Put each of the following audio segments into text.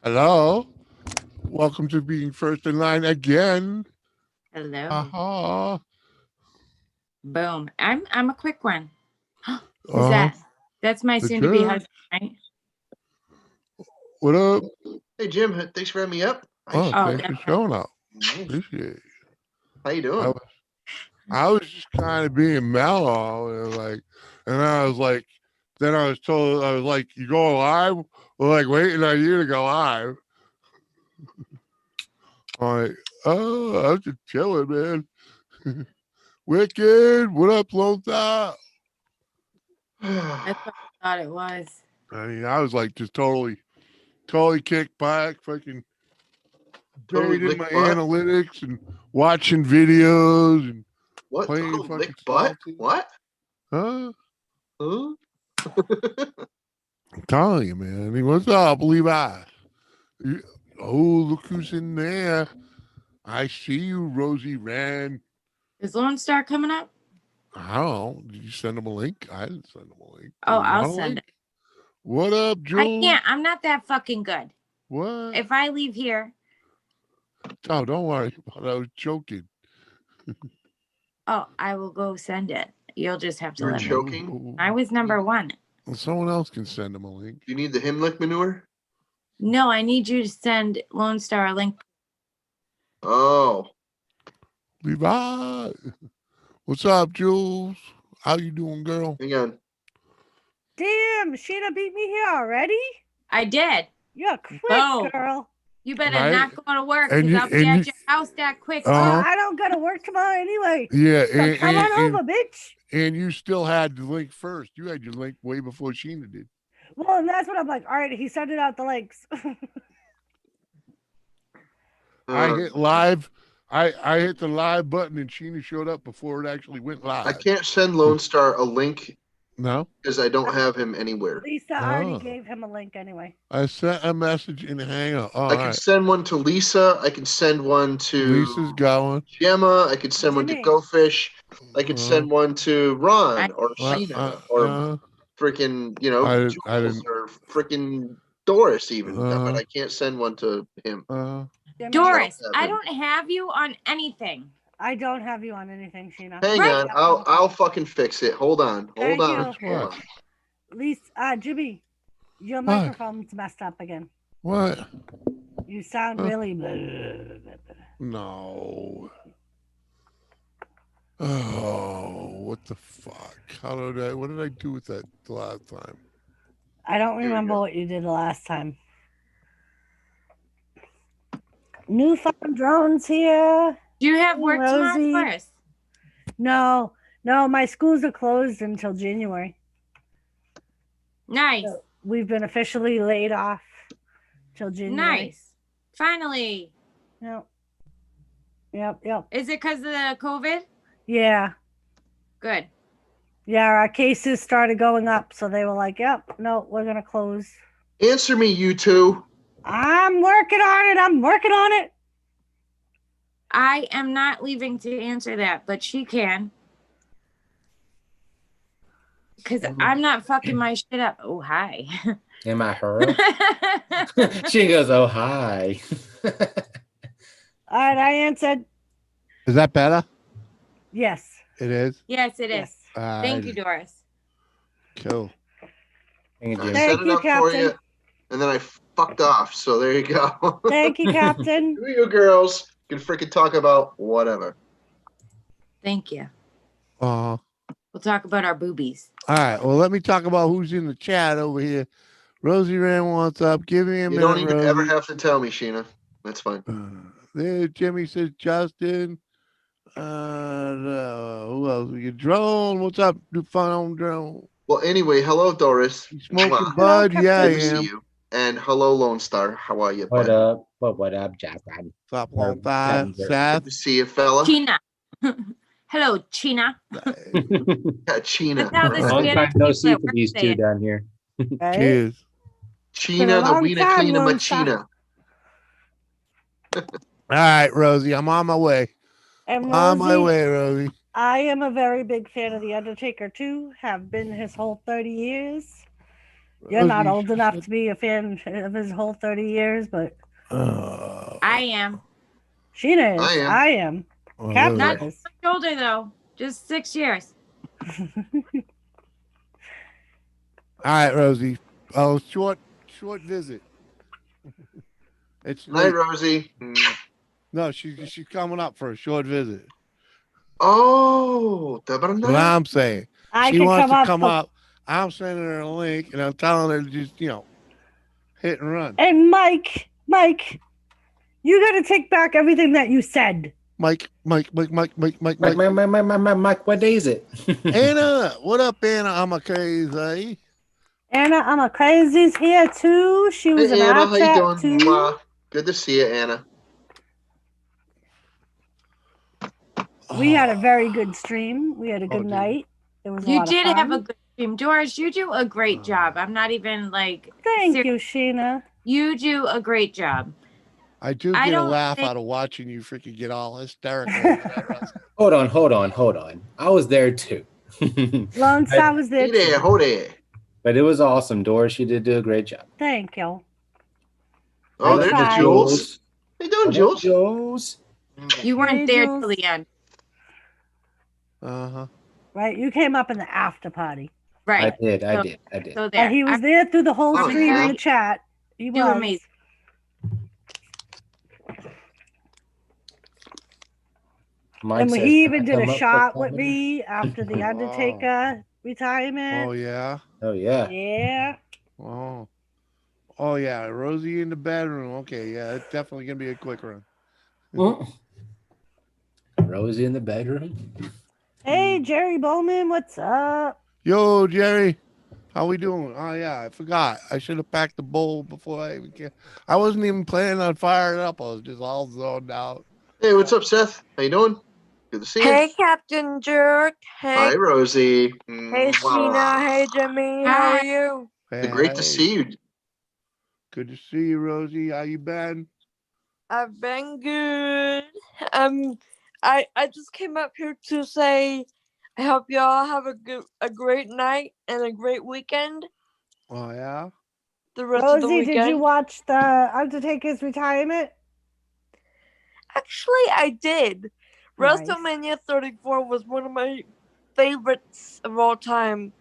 Hello. Welcome to being first in line again. Hello. Aha. Boom. I'm a quick one. Who's Uh, that? That's my the soon-to-be jerk. husband, right? What up? Hey Jim, thanks for having me up. Oh, Oh, thanks for definitely. showing up. Nice. Appreciate it. How you I doing? was, I was just kind of being mellow and I was like, then I was told, I was like, you going live? We're like waiting on you to go live. I'm like, oh, I was just chilling, man. Wicked. What up, Lone Top? That's what I thought it was. I mean, I was like just totally kicked back, fucking Totally buried in lick my butt? analytics and watching videos and What? playing Totally fucking lick butt? Salty. What? Huh? Huh? I'm telling you, man. I mean, what's up, Levi? Oh, look who's in there. I see you, Rosie Ran. Is Lone Star coming up? I don't know. Did you send him a link? I didn't send him a link. Oh, Do you I'll want a send link? it. What up, I Jules? can't. I'm not that fucking good. What? If I leave here, Oh, don't worry about it. I was joking. oh, I will go send it. You'll just have to You're let me. joking? I was number one. Well, someone else can send him a link. You need the Himmlick manure? No, I need you to send Lone Star a link. Oh. Levi. What's up, Jules? How you doing, girl? Hang on. Damn, Sheena beat me here already? I did. You're quick, Boom. girl. You better Right? not go to work And because you- I'll be and at you- your house that quick. Uh-huh. I don't go to work tomorrow anyway. Yeah, So come on over, bitch. and you still had the link first. You had your link way before Sheena did. Well, and that's what I'm like. All right, he sent it out the links. I hit live. I hit the live button and Sheena showed up before it actually went live. I can't send Lone Star a link No? because I don't have him anywhere. Lisa Oh. already gave him a link anyway. I sent a message in Hangout. All I can right. send one to Lisa. I can send one to Lisa's going. Gemma. I could send one to Jimmy. Go Fish. I could send one to Ron or Well, Sheena or freaking, I Jules didn't- or freaking Doris even. But Uh, I can't send one to him. Jimmy, Doris, have I him. don't have you on anything. I don't have you on anything, Sheena. Hang Right. on, I'll fucking fix it. Hold on. Thank Hold you. on. Hold on. Lisa, Jimmy, your What? microphone's messed up again. What? You sound really. No. Oh, what the fuck? What did I do with that the last time? I don't we remember go. what you did the last time. Newfound drones here. Do you have work tomorrow, Rosie. Doris? No, my schools are closed until January. Nice. So we've been officially laid off till January. Nice. Finally. Yep. Is it because of the COVID? Yeah. Good. Yeah, our cases started going up, so they were like, yep, no, we're going to close. Answer me, you two. I'm working on it. I am not leaving to answer that, but she can. Because I'm not fucking my shit up. Oh, hi. Am I her? She goes, oh, hi. All right, I answered. Is that better? Yes. It is. Yes, it is. Yes. Thank you, Doris. Cool. Thank I you. Thank set it you, up for Captain. you, and then I fucked off. So there you go. Thank you, Captain. You girls can freaking talk about whatever. Thank you. All We'll talk about our boobies. right. Well, let me talk about who's in the chat over here. Rosie Ran wants up. Give me a You minute, don't even ever Rosie. have to tell me, Sheena. That's fine. There, Jimmy says Justin. Who else? We get Drone. What's up, Newfound Drone? Well, anyway, hello, Doris. You smoking Mwah. bud? Captain. Yeah, I Good to see am. you. And hello, Lone Star. How are you, What bud? up? What up, Japan? Stop long time, Captain. Seth. Good to see you, fella. China. Hello, China. Yeah, That's China. how the Long Spanish time no people see at for work these say two it. down here. Right? Cheers. China, the long wiener time, cleaner, Lone China. All right, Rosie. I'm on my way. And On my Rosie, way, Rosie. I am a very big fan of The Undertaker, too. Have been his whole 30 years. You're not Rosie, old enough to be a fan of his whole 30 years, but I am. Sheena is. I am. I am. oh, Captain Not Rosie. is. much older though. Just 6 years. All right, Rosie. Oh, short visit. It's Night, late. Rosie. No, she's coming up for a short visit. Oh, What I'm saying. I She can wants to come come up. up. I'm sending her a link, and I'm telling her to just hit and run. And Mike, you got to take back everything that you said. Mike. Mike, what day is it? Anna, what up, Anna? I'm a crazy. Anna, I'm a crazy's here too. She was Hey, in Anna, our how you chat doing? too. Mwah. Good to see you, Anna. We had a very good stream. We had a good dude. night. It was a You lot did of fun. have a good stream. Doris, you do a great job. I'm not even like Thank you, Sheena. You do a great job. I do I get a don't laugh think- out of watching you freaking get all hysterical over that, Russ. Hold on. I was there too. Lone Star was there Hey there, too. ho there. But it was awesome, Doris. You did do a great job. Thank you. Oh, I there's tried. Jules. How you doing, Jules? Jules. You weren't Hey, there Jules. till the end. Uh-huh. Right, you came up in the after party. Right. I did. So there. He was there through the whole Oh, stream yeah. in the chat. He Do was. amazing. Mike And says, he "Can I even did a come up for shot with comedy?" me after the Undertaker retirement. Oh yeah. Oh yeah. Yeah. Oh yeah. Rosie in the bedroom. Okay, yeah, it's definitely gonna be a quick run. Rosie in the bedroom. Hey, Jerry Bowman, what's up? Yo, Jerry. How we doing? Oh yeah, I forgot. I should have packed the bowl before I even came. I wasn't even planning on firing it up. I was just all zoned out. Hey, what's up, Seth? How you doing? Good to see you. Hey, Captain Jerk. Hi, Hey, Rosie. hey, Mwah. Sheena. Hey, Jimmy. How are you? Hey, Great to hey. see you. Good to see you, Rosie. How you been? I've been good. I just came up here to say I hope y'all have a great night and a great weekend. Oh yeah. The rest of the Rosie, weekend. did you watch the Undertaker's retirement? Actually, I did. Nice. WrestleMania 34 was one of my favorites of all time.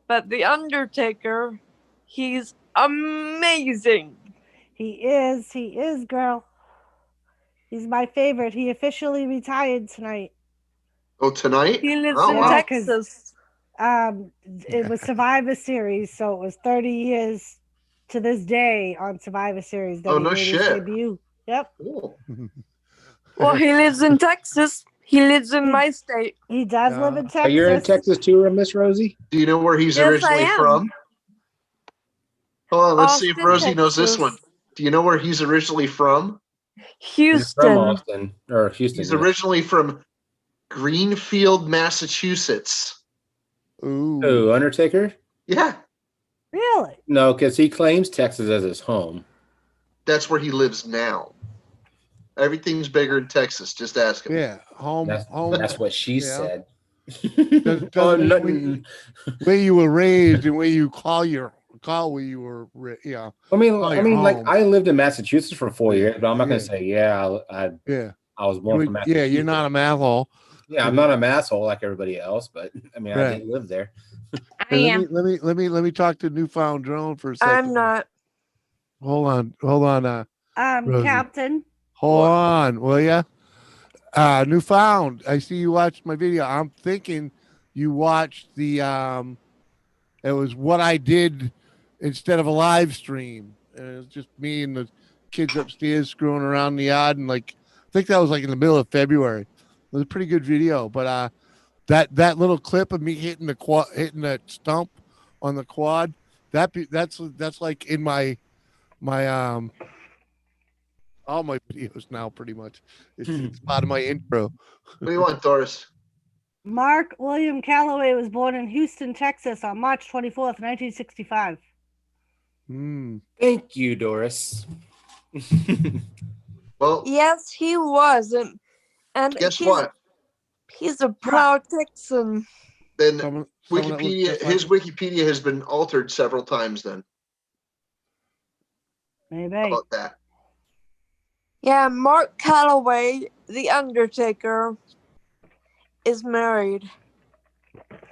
But The Undertaker, he's amazing. He is, girl. He's my favorite. He officially retired tonight. Oh, tonight? He lives Oh, in wow. Yeah, 'cause- Texas. It was Survivor Series, so it was 30 years to this day on Survivor Series that Oh, he no made his shit. debut. Yep, Cool. Well, he lives in Texas. He lives in my state. he does live in Are Texas. you in Texas too, Miss Rosie? Do you know where he's Yes, I originally am. from? Hold on, let's see if Austin, Rosie knows this Texas. one. Do you know where he's originally from? He's from Houston. Austin or Houston. He's yeah. originally from Greenfield, Massachusetts. Ooh. Oh, Undertaker? Yeah, Really? No, because he claims Texas as his home. that's where he lives now. Everything's bigger in Texas. Just ask him. Yeah. Home. That's what she Yeah. said. Does- Oh, doesn't nothing. Where you were raised and where you call where you were. Yeah. I mean, Oh, like home. I lived in Massachusetts for 4 years, but I'm not gonna Yeah. say Yeah. I was born from Massachusetts. Yeah. You're not a asshole. Yeah, I'm not a asshole like everybody else, but I mean, I Right. did live there. I Hey, am. let me talk to Newfound Drone for a second. I'm not. Hold on. Rosie. Captain. Hold on, will ya? Newfound. I see you watched my video. I'm thinking you watched the it was what I did instead of a live stream. And it was just me and the kids upstairs screwing around in the yard, and I think that was in the middle of February. It was a pretty good video, but that little clip of me hitting that stump on the quad, that's like in my all my videos now, pretty much. It's part of my intro. What do you want, Doris? Mark William Calloway was born in Houston, Texas on March 24th, 1965. Thank you, Doris. Well, Yes, he was. And guess what? he's a proud Texan. Then Someone that looks Wikipedia, just like his him. Wikipedia has been altered several times. Then how Maybe. about that? Yeah, Mark Calloway, the Undertaker, is married.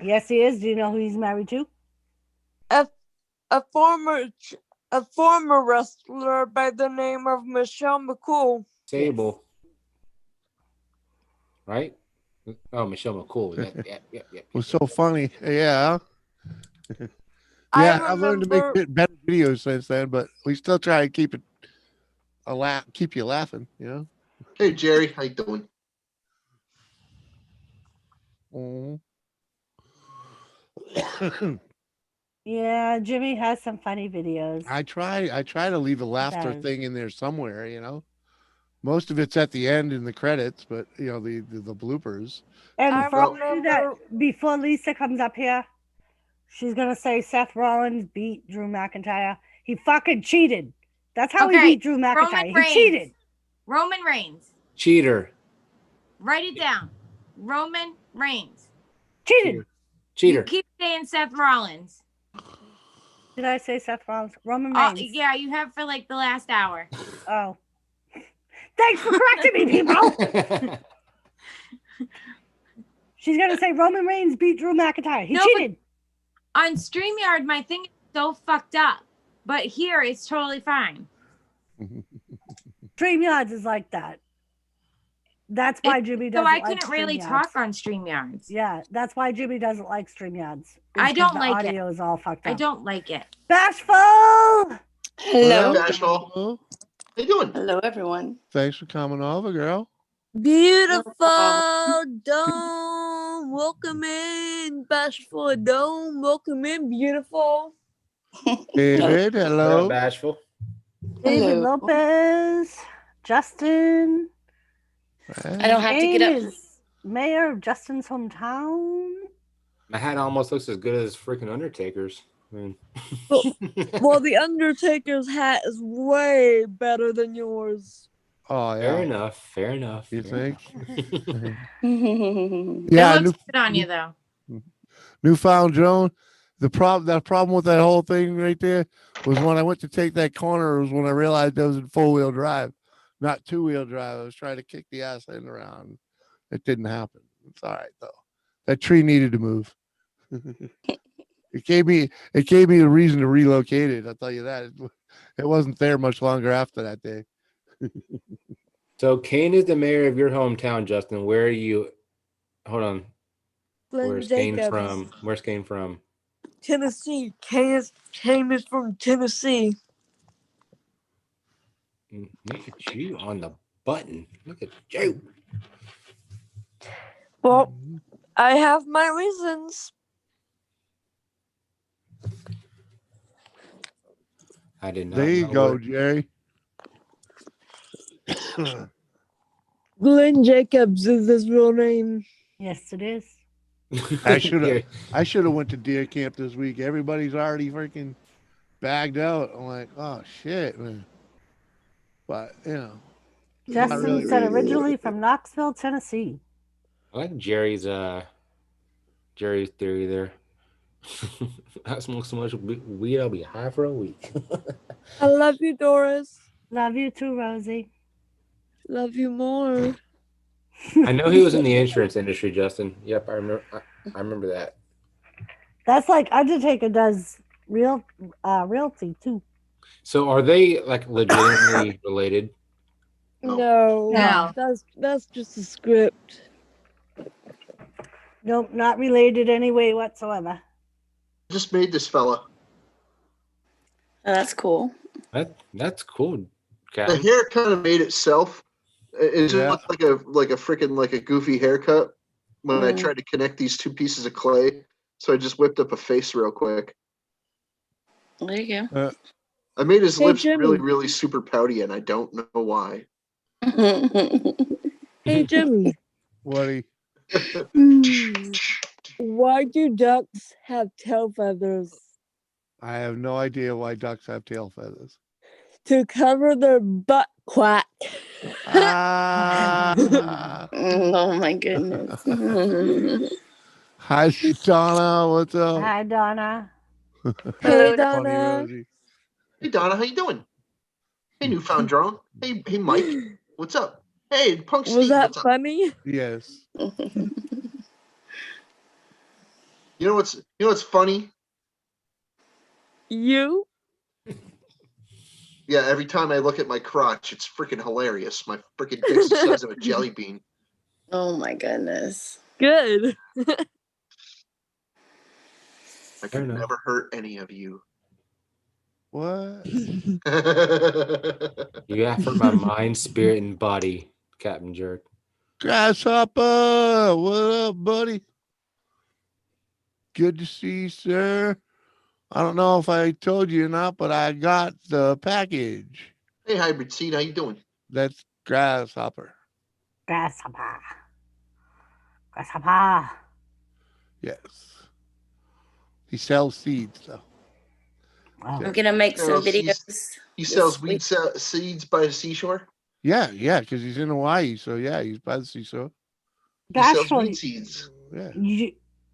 Yes, he is. Do you know who he's married to? A former wrestler by the name of Michelle McCool. Sable. Right? Oh, Michelle McCool. Yeah. Was so funny. Yeah. I Yeah, I've learned to make remember. better videos since then, but we still try to keep it keep you laughing, you know? Hey Jerry, how you doing? Yeah, Jimmy has some funny videos. I try to leave a laughter does. thing in there somewhere, you know. Most of it's at the end in the credits, but you know, the bloopers. And I for all you remember. that before Lisa comes up here, she's gonna say Seth Rollins beat Drew McIntyre. He fucking cheated. That's how he Okay, beat Drew McIntyre. Roman He Reigns. cheated. Roman Reigns. Cheater. Write it down. Roman Reigns. Cheated. Cheater. You keep saying Seth Rollins. Did I say Seth Rollins? Roman Reigns. Yeah, you have for like the last hour. Oh. Thanks for correcting me, people. She's gonna say Roman Reigns beat Drew McIntyre. He No, cheated. On StreamYard, my thing is so fucked up. But here, it's totally fine. StreamYards is like that. That's why Jimmy doesn't So I like couldn't really StreamYards. talk on StreamYards. Yeah, that's why Jimmy doesn't like StreamYards. I don't like the it. audio is all fucked up. I don't like it. Bashful! Hello. Bashful. Oh, How you doing? Hello, everyone. thanks for coming over, girl. Beautiful dome, welcome in. Bashful dome, welcome in. Beautiful. David, What hello. up, Bashful? David Hello. Lopez, Justin. I don't have to get Jane up. is mayor of Justin's hometown. My hat almost looks as good as freaking Undertaker's. I mean, Well, the Undertaker's hat is way better than yours. Oh fair yeah. enough. Fair enough. You fair think? enough. Yeah, It looks good on you, though. Newfound Joan. The problem with that whole thing right there was when I went to take that corner was when I realized I was in 4-wheel drive, not 2-wheel drive. I was trying to kick the ass end around. It didn't happen. It's all right though. That tree needed to move. It gave me a reason to relocate it. I'll tell you that. It wasn't there much longer after that day. So Kane is the mayor of your hometown, Justin. Where are you? Hold on. Glenn Where's Kane Jacobs, from? Where's Kane from? Tennessee. Kane is from Tennessee. Look at you on the button. Look at you. Well, I have my reasons. I did not. There you know go, where- Jerry. Glenn Jacobs is his real name. Yes, it is. I should have went to deer camp this week. Everybody's already freaking bagged out. I'm like, oh shit, man. But you know, Justin really said ready. originally from Knoxville, Tennessee. I like Jerry's theory there. I smoke so much weed, I'll be high for a week. I love you, Doris. Love you too, Rosie. Love you more. I know he was in the insurance industry, Justin. Yep, I remember that. That's like Undertaker does realty too. So are they like legitimately related? No. No. That's just a script. Nope, not related any way whatsoever. Just made this fella. Oh, that's cool. That's cool, The Cat. hair kind of made itself. It just Yeah. looked like a goofy haircut when I tried to connect these two pieces of clay. So I just whipped up a face real quick. There you go. I made his Hey, lips Jimmy. really, really super pouty, and I don't know why. Hey, Jimmy. Woody. Why do ducks have tail feathers? I have no idea why ducks have tail feathers. To cover their butt quack. Ah, Oh my goodness. Hi, Donna. What's up? Hi, Donna. Hey, Funny Donna. Rosie. Hey Donna, how you doing? Hey Newfound Drone. Hey Mike. What's up? Hey Punk Was Steve. that What's up? funny? Yes. You know what's funny? You? Yeah, every time I look at my crotch, it's freaking hilarious. My freaking dick's the size of a jelly bean. Oh my goodness. Good. I Fair could enough. never hurt any of you. What? You effort my mind, spirit, and body, Captain Jerk. Grasshopper. What up, buddy? Good to see you, sir. I don't know if I told you or not, but I got the package. Hey Hybrid Seed, how you doing? That's Grasshopper. Grasshopper. Grasshopper. Yes. He sells seeds, though. Oh. I'm gonna make some videos. He this sells week. seeds by the seashore. Yeah, because he's in Hawaii. So, yeah, he's by the seashore. He sells Bashful, weed seeds. Yeah.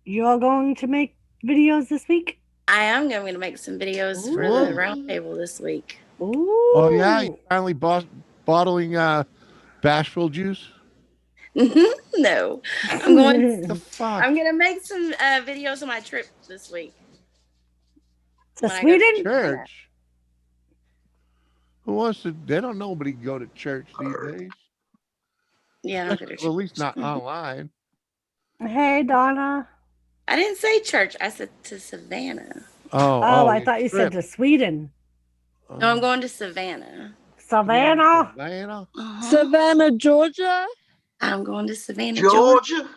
you're going to make videos this week? I am going to make some videos for Ooh. the round table this week. Ooh. Oh, yeah. He's finally bottling Bashful juice. No, I'm going. The fuck? I'm gonna make some videos on my trip this week. To when I go to Sweden? Church. Who wants to? They don't nobody go to church these days. Yeah, I don't go to Well, at least church. not online. Hey, Donna. I didn't say church. I said to Savannah. Oh, I your thought you said trip. to Sweden. No, I'm going to Savannah. Savannah. Savannah. Uh-huh. Savannah, Georgia? I'm going to Savannah, Georgia. Georgia.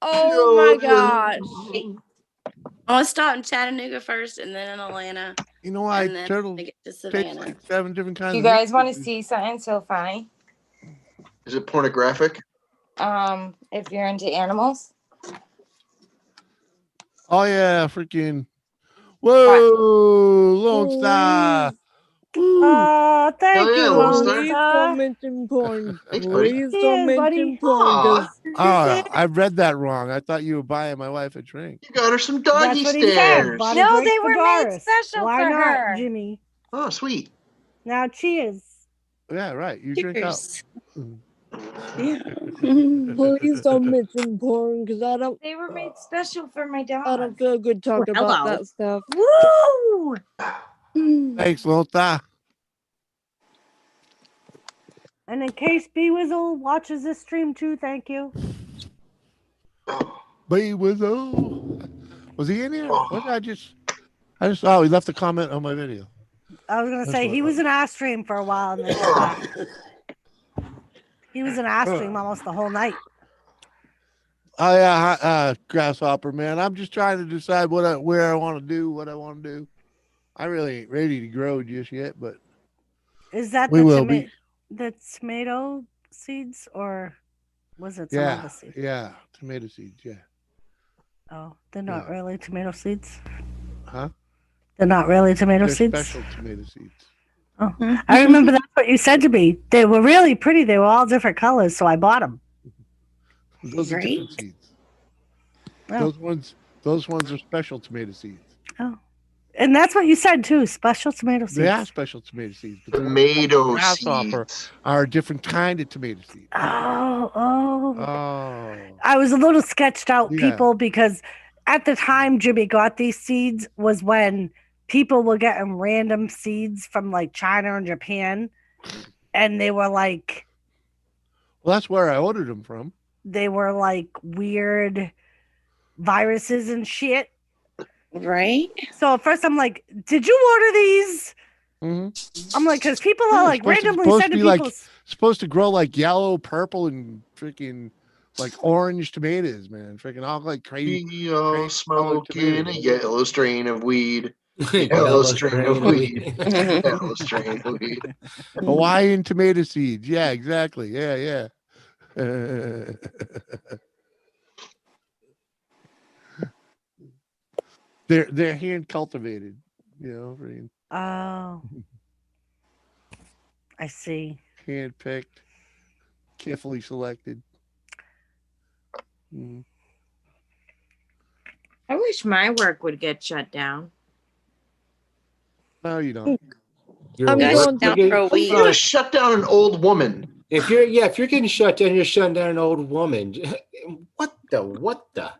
Oh my Georgia. gosh. I want to start in Chattanooga first, and then in Atlanta, You know why and then turtles I get to taste Savannah. like 7 different kinds You of guys meat? want to see something so funny? Is it pornographic? If you're into animals. Oh, yeah. Freaking. Whoa. Lone Star. Woo. Oh, thank Hell yeah, you, Lone Lone Star. Please Star. don't mention porn. Thanks, buddy. Please don't Cheers, buddy. mention porn. Aw, 'Cause Oh, I read that wrong. I thought you were buying my wife a drink. you got her some doggy That's what he said. stairs. Bought a No, drink they for were made Doris. special Why for not, her. Jimmy? Oh, sweet. Now cheers. Yeah, right. You drink out. Cheers. Yeah. please don't mention porn because I don't They were made special for my dog. I don't feel good talking Oh, about hello. that stuff. Woo! Thanks, Lone Star. And in case B Wizzle watches this stream too, thank you. B Wizzle. Was he in here? What did I just saw he left a comment on my video. I was gonna That's say what- he was in our stream for a while and then came back. He was in our stream almost the whole night. Oh yeah, Grasshopper man. I'm just trying to decide where I want to do, what I want to do. I really ain't ready to grow just yet, but Is that we will be. the tomato seeds or was it some Yeah, other seeds? yeah, tomato seeds. Yeah, Oh, they're not Yeah. really tomato seeds. huh? They're not really tomato They're seeds. special tomato seeds. Oh, I remember that's what you said to me. They were really pretty. They were all different colors, so I bought them. Those are different Right? seeds. Oh. Those ones are special tomato seeds. Oh, and that's what you said too. Special tomato seeds. They are special tomato seeds, but Tomato grasshopper seeds. are a different kind of tomato seeds. Oh. Oh, I was a little sketched out, Yeah. people, because at the time Jimmy got these seeds was when people were getting random seeds from like China and Japan, and they were like well, that's where I ordered them from. weird viruses and shit. Right? So at first I'm like, did you order these? Mm-hmm. I'm like, because people are Yeah, like randomly sending people. Supposed to grow like yellow, purple, and freaking like orange tomatoes, man. Freaking all like crazy. We all colored smoking a tomatoes. yellow strain of weed. Yellow strain of strain of weed. Yellow strain of weed. Hawaiian tomato seeds. Yeah, exactly. Yeah. They're hand cultivated, freaking Oh, I see. hand picked, carefully selected. Mm. I wish my work would get shut down. No, you don't. I'm Guys, going down to. for a You're week. gonna shut down an old woman. If you're getting shut down, you're shutting down an old woman. What the?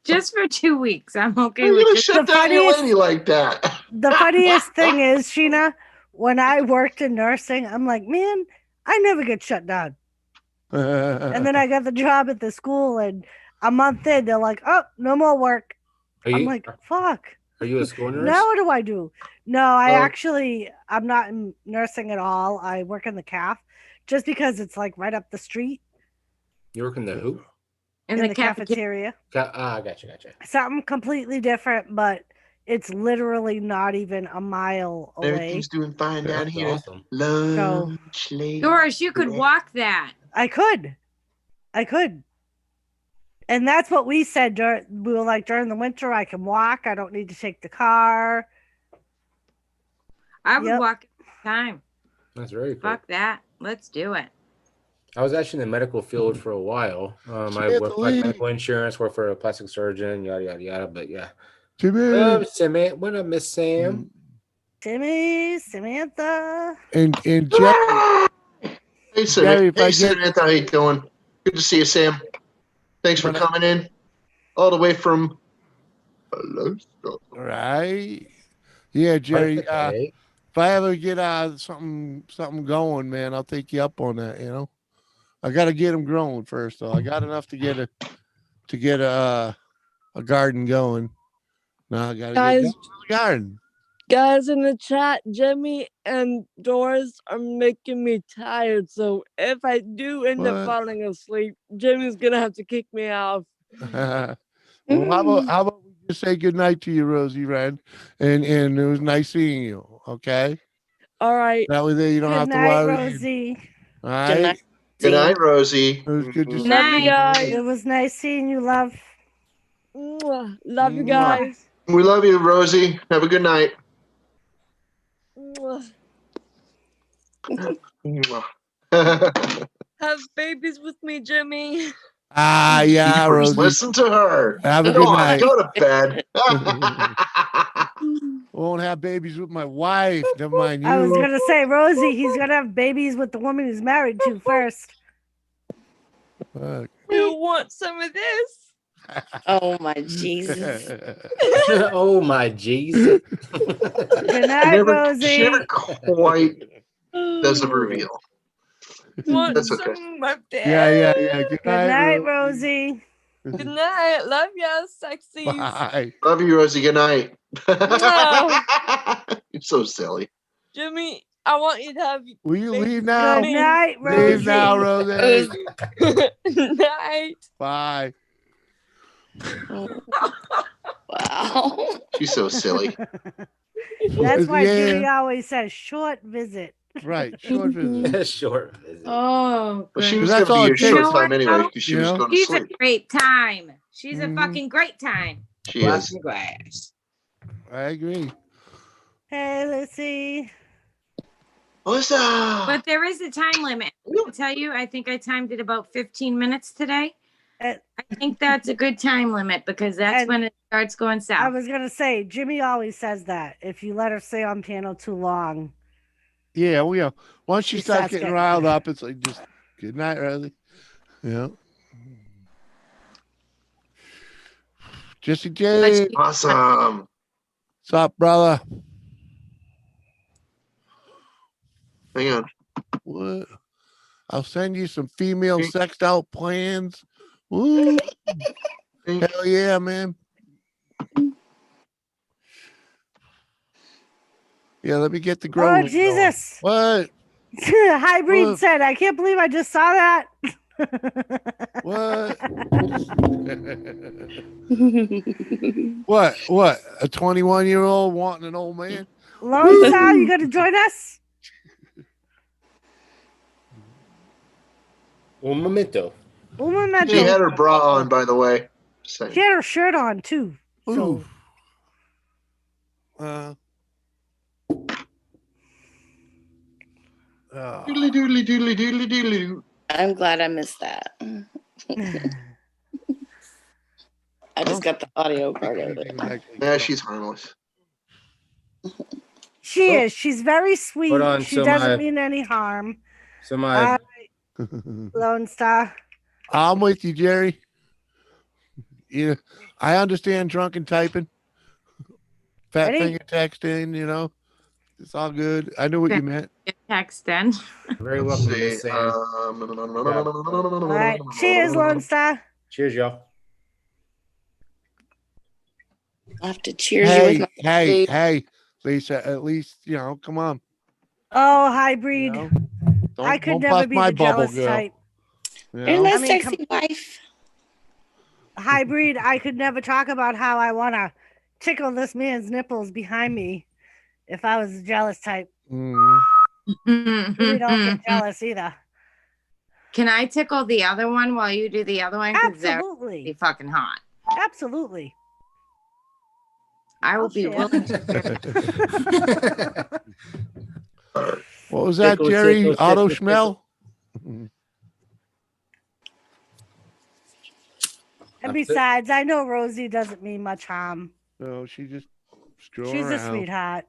Just for 2 weeks. I'm okay You're with gonna just shut The down your funniest- lady like that. The funniest thing is, Sheena, when I worked in nursing, I'm like, man, I never get shut down. And then I got the job at the school, and a month in, they're like, oh, no more work. I'm like, fuck. Are you a school nurse? Now what do I do? No, Well- I'm not in nursing at all. I work in the CAF just because it's like right up the street You work in the who? in in the the cafeteria. cafeteria. Gotcha. Something completely different, but it's literally not even a mile away. Everything's doing fine down That's here. awesome. Lunch late. Doris, you could walk that. I could. And that's what we said. We were like, during the winter, I can walk. I don't need to take the car. I would Yep. walk time. That's very cool. Fuck that. Let's do it. I was actually in the medical field for a while. I Samantha worked like Lee. medical insurance, worked for a plastic surgeon, yada yada yada. But yeah. Jimmy Samantha, what up, Miss Sam? Timmy, Samantha. and Jeff. Hey, Gary, if I get- Samantha, how you doing? Good to see you, Sam. Thanks for coming in, all the way from Alaska. Right. Yeah, Jerry. Okay. If I ever get something going, man, I'll take you up on that. You know, I got to get them growing first, though. I got enough to get a garden going. Now I got to get Guys. going with the garden. Guys in the chat, Jimmy and Doris are making me tired. So if I do end What? up falling asleep, Jimmy's gonna have to kick me off. Well, how about we just say good night to you, Rosie, Red, and it was nice seeing you. Okay, All right. that way there you don't Good have to night, worry. Rosie. All Good right, night. Good night, Rosie. it was good to see Love you you. guys. It was nice seeing you, love. Mwah. Love you Mwah. guys. We love you, Rosie. Have a good night. Mwah. Have Have babies with me, Jimmy. Ah, yeah, Rosie. Listen to her. Have a Go good on, night. Go to bed. Won't have babies with my wife. Never mind I was you. gonna say, Rosie, he's gonna have babies with the woman he's married to first. Fuck. You want some of this? Oh my Jesus. Oh my Jesus. Good night, She Rosie. never quite does a reveal. Want That's some okay. of my dad? Yeah. Good Good night, night, Rosie. Rosie. Good night. Love ya, sexies. Bye. Love you, Rosie. Good night. No. You're so silly. Jimmy, I want you to have Will you babies leave with now? Good night, Leave Rosie. now, Rosie. Night. Bye. Wow. She's so silly. That's why Yeah. Jimmy always says short visit. Right. Short visit. Short visit. Oh, Well, she good. was That's going all to it be a takes. short You know time what, anyway though? because she You was know? going to She's a sleep. great time. She's a Mhm. fucking great time. She Glass is. and glass. I agree. Hey, let's see. Melissa. But there is a time limit. I'll tell you, I think I timed it about 15 minutes today. Uh, I think that's a good time limit because that's And when it starts going I south. was gonna say, Jimmy always says that if you let her stay on piano too long. Yeah, we are. Once she She starts starts getting getting- riled up, it's like just good night, Rosie. Yeah. Jesse J. Awesome. What's up, brother? Hang on. What? I'll send you some female sexed out plans. Woo. Hell yeah, man. Yeah, let me get the grow. Oh, ring going. Jesus. What? Hybrid What? said, I can't believe I just saw that. What? What? A 21-year-old wanting an old man? Lone Star, you gonna join us? Un momento. Un momento. She had her bra on, by the way. Just saying. She had her shirt on too. So Ooh. Doodly doodly doodly doodly doodly doo. I'm glad I missed that. I just got the audio part of it. Yeah, she's harmless. She is. She's very sweet. on, She so doesn't my- mean any harm. So my Lone Star. I'm with you, Jerry. Yeah, I understand drunken typing, fat Ready? finger texting. You know, it's all good. I knew what you meant. Get text then. very Let's welcome, see. Miss Sam. All right. Cheers, Lone Star. Cheers, y'all. I have to cheers you with Hey, my hey, Lisa. At least come on. Oh, hybrid. You know? I could don't never bust be my the bubble, jealous girl. type. You Your know? less I mean, sexy wife. Hybrid, I could never talk about how I want to tickle this man's nipples behind me if I was a jealous type. Mm. Really don't get jealous either. Can I tickle the other one while you do the other one? 'Cause they're really Absolutely. fucking hot. Absolutely. I will I'll be share. willing to. What was that, Tickle, Jerry? tickle, Auto tickle, Schmell? And besides, I know Rosie doesn't mean much harm. No, she just strolling She's a around. sweetheart.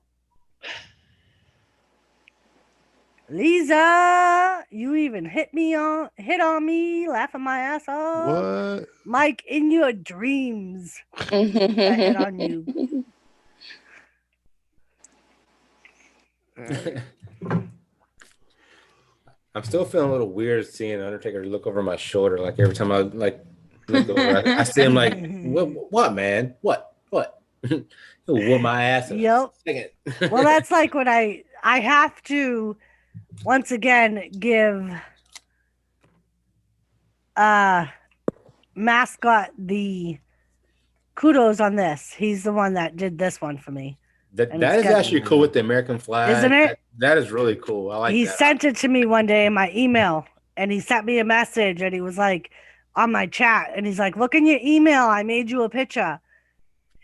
Lisa, you even hit on me, laughing my ass off. What? Mike, in your dreams, I hit on you. I'm still feeling a little weird seeing Undertaker look over my shoulder. Like every time I look over, I see him like, what, man? What? He'll whoop my ass in Yep. a second. Well, that's like what I have to once again give Mascot the kudos on this. He's the one that did this one for me. That And is it's got- actually cool with the American flag. Isn't it? That is really cool. I like He that. sent it to me one day in my email, and he sent me a message, and he was like on my chat, and he's like, "Look in your email. I made you a picture."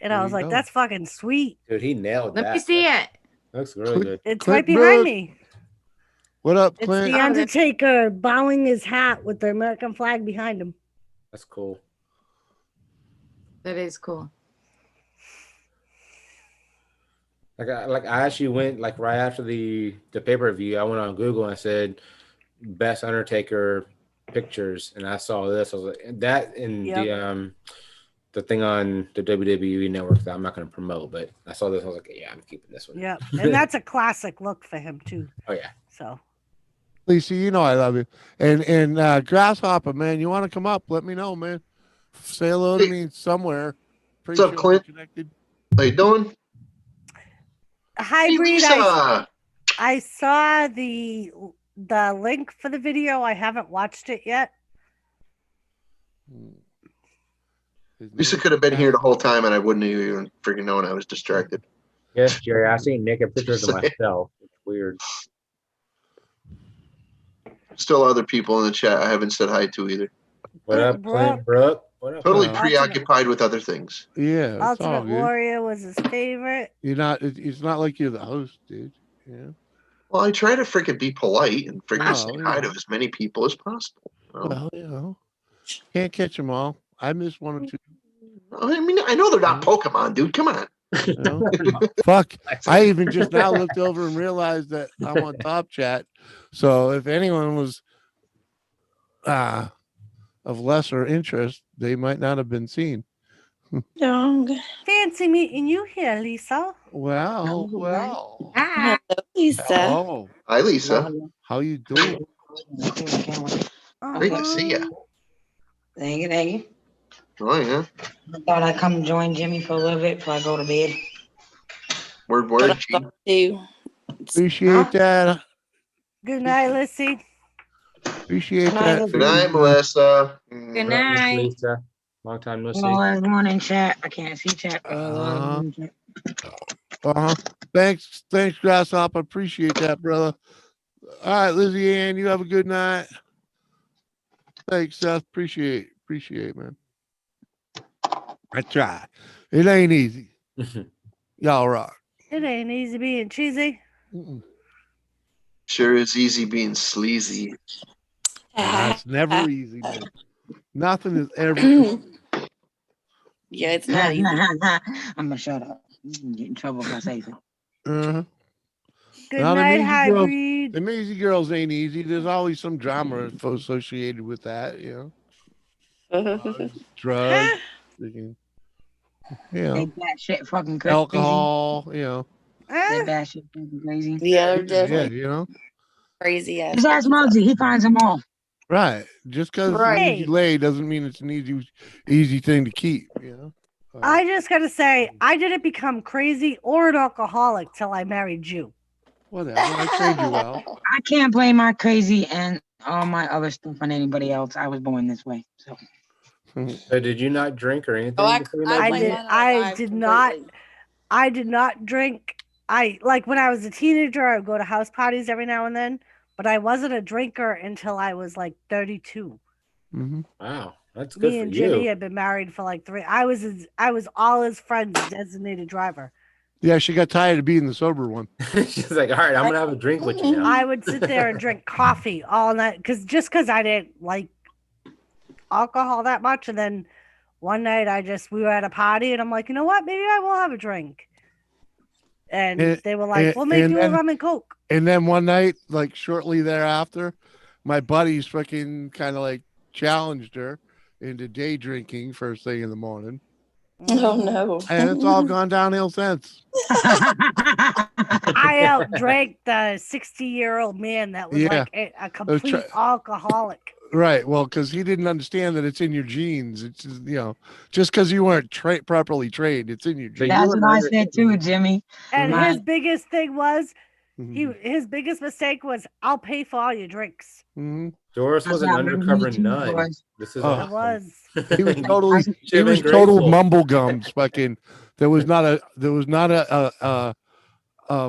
And I There was you like, go. "That's fucking sweet." Dude, he nailed that. Let me see it. Looks really good. It's Clint right behind Brooke. me. What up, It's Clint? the Undertaker bowing his hat with the American flag behind him. That's cool. That is cool. I actually went right after the pay-per-view. I went on Google and said best Undertaker pictures, and I saw this. I was like, that in the thing on the WWE network that I'm not going to promote, but I saw this. I was like, yeah, I'm keeping this one. Yep, and that's a classic look for him too. Oh yeah. So Lisa, you know I love you. And Grasshopper, man, you want to come up? Let me know, man. Say hello to me somewhere. Pretty What's up, Clint? we're connected. How you doing? Hey, hybrid. Lisa. I saw the link for the video. I haven't watched it yet. Lisa could have been here the whole time, and I wouldn't have even freaking known I was distracted. Yes, Jerry. I seen naked pictures of myself. It's weird. Still other people in the chat I haven't said hi to either. What up, Clint Brooke? What up? Totally Clint? preoccupied with other things. Yeah, it's all Ultimate good. Warrior was his favorite. You're not. It's not like you're the host, dude. Yeah. Well, I try to freaking be polite and freaking say Oh, hi yeah. to as many people as possible. Well, can't catch them all. I missed one or two. I mean, I know they're not Pokemon, dude. Come on. You know? Fuck. I even just now looked over and realized that I'm on Top Chat. So if anyone was of lesser interest, they might not have been seen. Dong. Fancy meeting you here, Lisa. Well. Ah, Lisa. Oh, Hi, Lisa. how you doing? Great to see you. Thank you, thank you. Oh, yeah. I thought I'd come join Jimmy for a little bit before I go to bed. Word, What word. I thought too. Appreciate that. Good night, Lissy. Appreciate Good night, that. Good night, Melissa. good Miss night. Lisa. Long time no see. Oh, there's one in chat. I can't see chat. Thanks, Grasshopper. Appreciate that, brother. All right, Lizzie Ann, you have a good night. Thanks, Seth. Appreciate, man. I try. It ain't easy. Y'all rock. It ain't easy being cheesy. Mm-mm. Sure is easy being sleazy. Nah, it's never easy, man. Nothing is ever easy. Yeah, it's not easy. I'm gonna shut up. You can get in trouble if I say so. Uh-huh. Good Now, night, the hybrid. Maisie girls ain't easy. There's always some drama associated with that, you know. Drugs, freaking, you They know, batshit fucking crazy. alcohol, you know. They batshit fucking crazy. Yeah, they're Yeah, definitely you know. crazy ass. Just ask Muggsy. He finds them all. Right. Just because it's an Right. easy lay doesn't mean it's an easy thing to keep, you know. I just gotta say, I didn't become crazy or an alcoholic till I married you. Whatever. I trained you well. I can't blame my crazy and all my other stuff on anybody else. I was born this way. So So did you not drink or anything? Oh, before you I met blame Jimmy? mine on a I vibe did not. completely. I did not drink. I like when I was a teenager, I would go to house parties every now and then, but I wasn't a drinker until I was like 32. Mm-hmm. Wow, that's good Me for and Jimmy you. had been married for like 3. I was all his friends' designated driver. Yeah, she got tired of being the sober one. She's like, all right, I'm gonna have a drink with you now. I would sit there and drink coffee all night because I didn't like alcohol that much. And then one night we were at a party and I'm like, you know what? Maybe I will have a drink. And they were like, we'll make you a rum and coke. And then one night, like shortly thereafter, my buddies fucking kind of like challenged her into day drinking first thing in the morning. Oh no. And it's all gone downhill since. I outdrank the 60-year-old man that was like a complete alcoholic. Right. Well, because he didn't understand that it's in your genes. It's just, you know, just because you weren't properly trained, it's in your genes. That's what I said too, Jimmy. And his biggest thing was his biggest mistake was I'll pay for all your drinks. Mm-hmm. Doris was an undercover nun. Boys. This is It was. He was totally he was total mumble gums. Fucking there was not a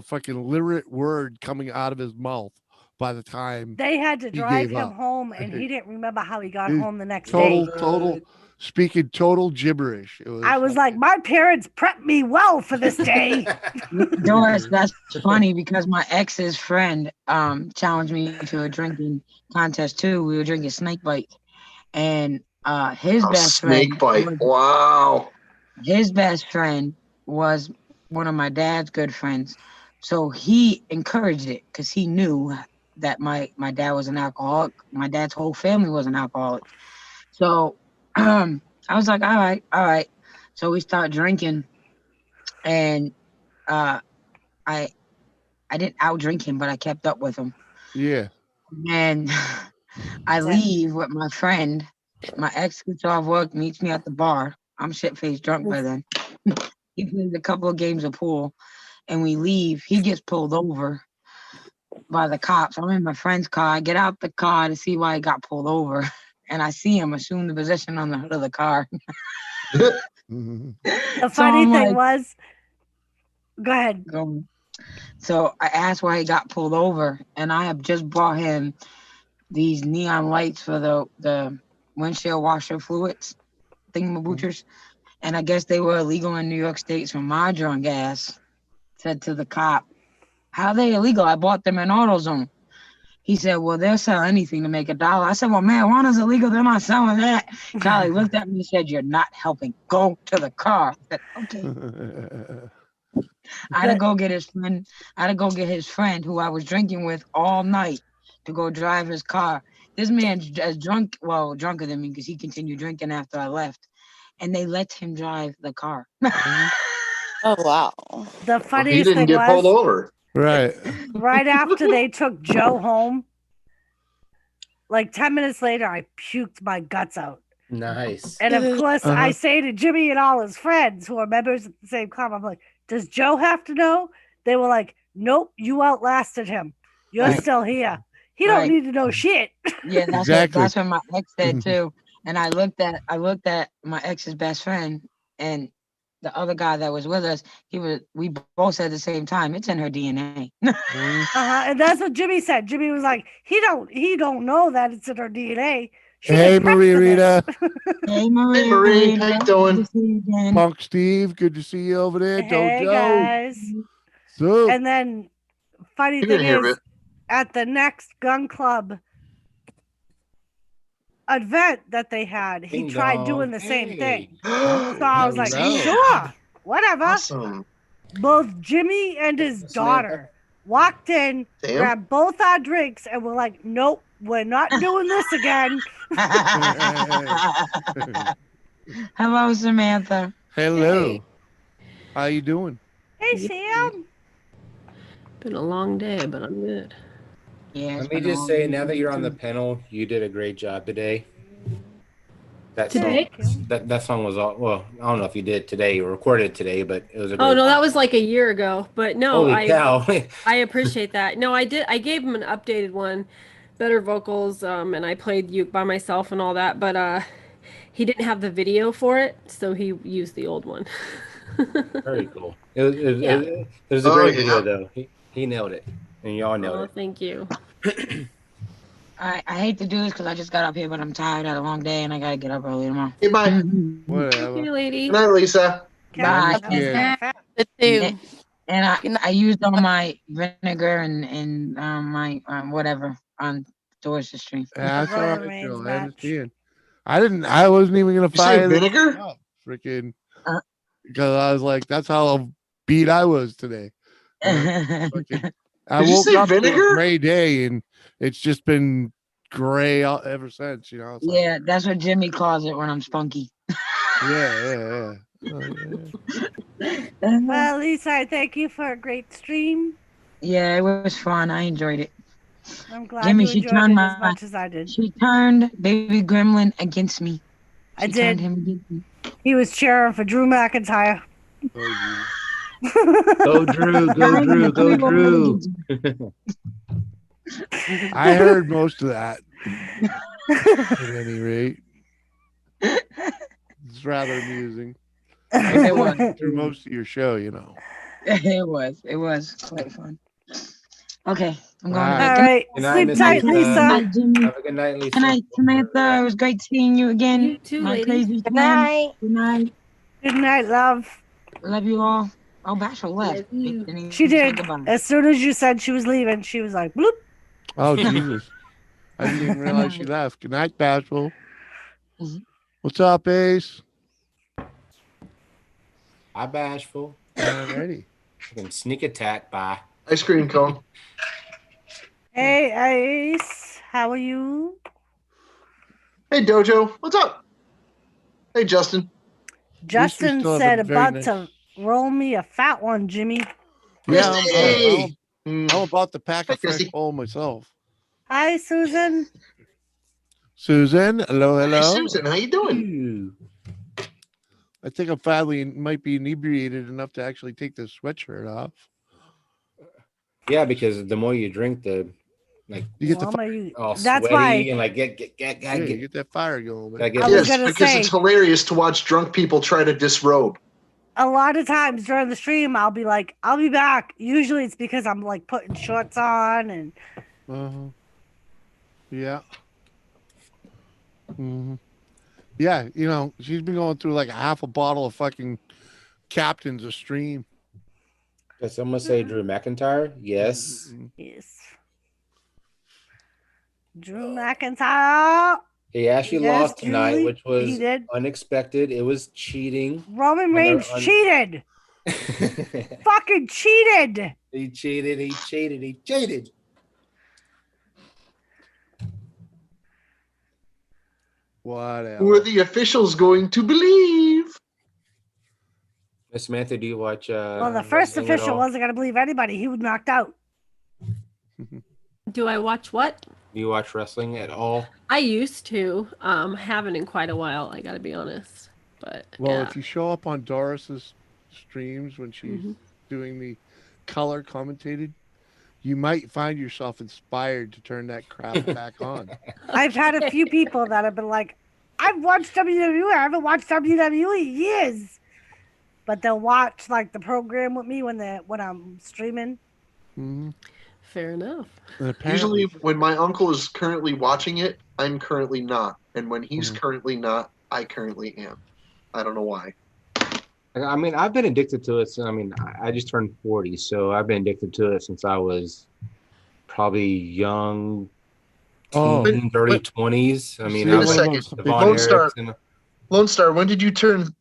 fucking literate word coming out of his mouth by the time they had to he drive gave him up. home, and he didn't remember how he got home the next Total day. speaking total gibberish. It was I was like, my parents prepped me well for this day. Doris, that's funny because my ex's friend challenged me to a drinking contest too. We were drinking snake bite, and his best friend snake bite. Wow. His best friend was one of my dad's good friends, so he encouraged it because he knew that my dad was an alcoholic. My dad's whole family was an alcoholic. So I was like, all right. So we start drinking, and I didn't outdrink him, but I kept up with him. Yeah. And I leave with my friend. My ex gets off work, meets me at the bar. I'm shit-faced drunk by then. He plays a couple of games of pool, and we leave. He gets pulled over by the cops. I'm in my friend's car. I get out the car to see why he got pulled over, and I see him assume the position on the hood of the car. The funny thing was, go ahead. So I asked why he got pulled over, and I have just bought him these neon lights for the windshield washer fluids, thingamaboochers. And I guess they were illegal in New York State, so my drunk ass said to the cop, how are they illegal? I bought them in AutoZone. He said, well, they'll sell anything to make $1. I said, well, marijuana's illegal. They're not selling that. Charlie looked at me and said, you're not helping. Go to the car. I said, okay. I had to go get his friend. I had to go get his friend who I was drinking with all night to go drive his car. This man's as drunk, well, drunker than me because he continued drinking after I left. And they let him drive the car. Oh, wow. The funniest he didn't thing get pulled was, over. Right. right after they took Joe home, like 10 minutes later, I puked my guts out. Nice. And of course, I say to Jimmy and all his friends who are members of the same club, I'm like, does Joe have to know? They were like, nope, you outlasted him. You're still here. He don't need to know shit. Yeah, that's what my ex said too. And I looked at my ex's best friend and the other guy that was with us. We both said at the same time, it's in her DNA. And that's what Jimmy said. Jimmy was like, he don't know that it's in her DNA. Hey, Maria Rita. Hey, Maria. Hey, Marie. How you doing? Punk Steve, good to see you over there. Hey, Dojo. guys. So, and then, funny thing is, at the next gun club, event that they had, he Ding tried dong. doing the same Hey. thing. Oh, So I was like, hello. sure, whatever. Awesome. Both Jimmy and his daughter walked in, Damn. grabbed both our drinks, and we're like, nope, we're not doing this again. Hello, Samantha. Hello. How you doing? Hey, Yeah. Sam. Been a long day, but I'm good. Yeah, Let me just say, now that you're on the panel, you did a great job today. That song, Thank you. that song was all well. I don't know if you did today or recorded today, but it was a great. Oh no, that was like a year ago. But no, Holy cow! I appreciate that. No, I did. I gave him an updated one, better vocals, and I played Uke by myself and all that. But he didn't have the video for it, so he used the old one. Very cool. Yeah. It was a great video though. He nailed it, and y'all nailed Oh, it. thank you. I hate to do this because I just got up here, but I'm tired. I had a long day and I gotta get up early tomorrow. Hey, bye. Whatever. Hey, lady. Good night, Lisa. Bye. Yeah. The two. And I used all my vinegar and my whatever on towards the stream. That's all Roman right, Reigns Joe. I match. understand. I wasn't even gonna You say fire this vinegar? up, freaking, Uh. because I was like, that's how beat I was today. Fucking, I Did you woke say up to a vinegar? gray day, and it's just been gray ever since. You know. It's like, Yeah, that's what Jimmy calls it when I'm spunky. yeah. Well, Lisa, I thank you for a great stream. Yeah, it was fun. I enjoyed it. I'm glad Jimmy, you she enjoyed turned it my- as much as I did. She turned Baby Gremlin against me. I She did. turned him against me. He was cheering for Drew McIntyre. Oh, Go Drew, go Drew, go Drew. I heard most of that. At any rate, it's rather amusing. It was. Through most of your show, you know. It was quite fun. Okay, I'm going All to All bed. right. Good night, Sleep Miss tight, Lisa. Lisa. Night, Jimmy. Have a good night, Lisa. Good night, Samantha. It was great seeing you again. You too, My lady. crazy Good twin. night. Good night. Good night, love. Love you all. Oh, Bashel left. Love you. Didn't even She say did. goodbye. As soon as you said she was leaving, she was like, bloop. Oh, Jesus. I didn't even realize she left. Good night, Bashful. Mhm. What's up, Ace? Hi, Bashful. Alrighty. Fucking sneak attack. Bye. Ice cream cone. Hey, Ace. How are you? Hey, Dojo. What's up? Hey, Justin. Justin still have said a very about nice- to roll me a fat one, Jimmy. Yeah, Christy! I'm about to pack a Hi, fresh Christy. bowl myself. Hi, Susan. Susan, hello, Hey, hello. Susan. How you doing? Ooh. I think I'm finally might be inebriated enough to actually take this sweatshirt off. Yeah, because the more you drink, the like You get the Mama, you- all that's sweaty why and like get yeah, you get that fire going. gotta Man. get I was Yes, gonna because say- it's hilarious to watch drunk people try to disrobe. a lot of times during the stream, I'll be like, I'll be back. Usually it's because I'm like putting shorts on and Uh-huh. Yeah. hmm Yeah, you know, she's been going through like a half a bottle of fucking Captain's a stream. Did someone say Drew McIntyre? Yes. yes. Drew McIntyre. He actually Yes, lost tonight, Julie, which he was did. unexpected. It was cheating. Roman On their Reigns un- cheated. Fucking cheated. He cheated. He cheated. He cheated. Whatever. Who are the officials going to believe? Miss Samantha, do you watch? Well, the first wrestling at official all? wasn't going to believe anybody. He was knocked out. Do I watch what? Do you watch wrestling at all? I used to. Haven't in quite a while. I got to be honest. But Well, yeah. if you show up on Doris's streams when she's Mm-hmm. doing the color commentated, you might find yourself inspired to turn that crap back on. I've had a few people that have been like, I've watched WWE. I haven't watched WWE in years. But they'll watch like the program with me when I'm streaming. Mm-hmm. Fair enough. Usually, when my uncle is currently watching it, I'm currently not. And when he's Mhm. currently not, I currently am. I don't know why. I mean, I've been addicted to it. So, I mean, I just turned 40, so I've been addicted to it since I was probably young Oh. teen, early 20s. I mean, See, I Wait a was like second. Devon Lone Star. Erickson, Lone Star, when did you turn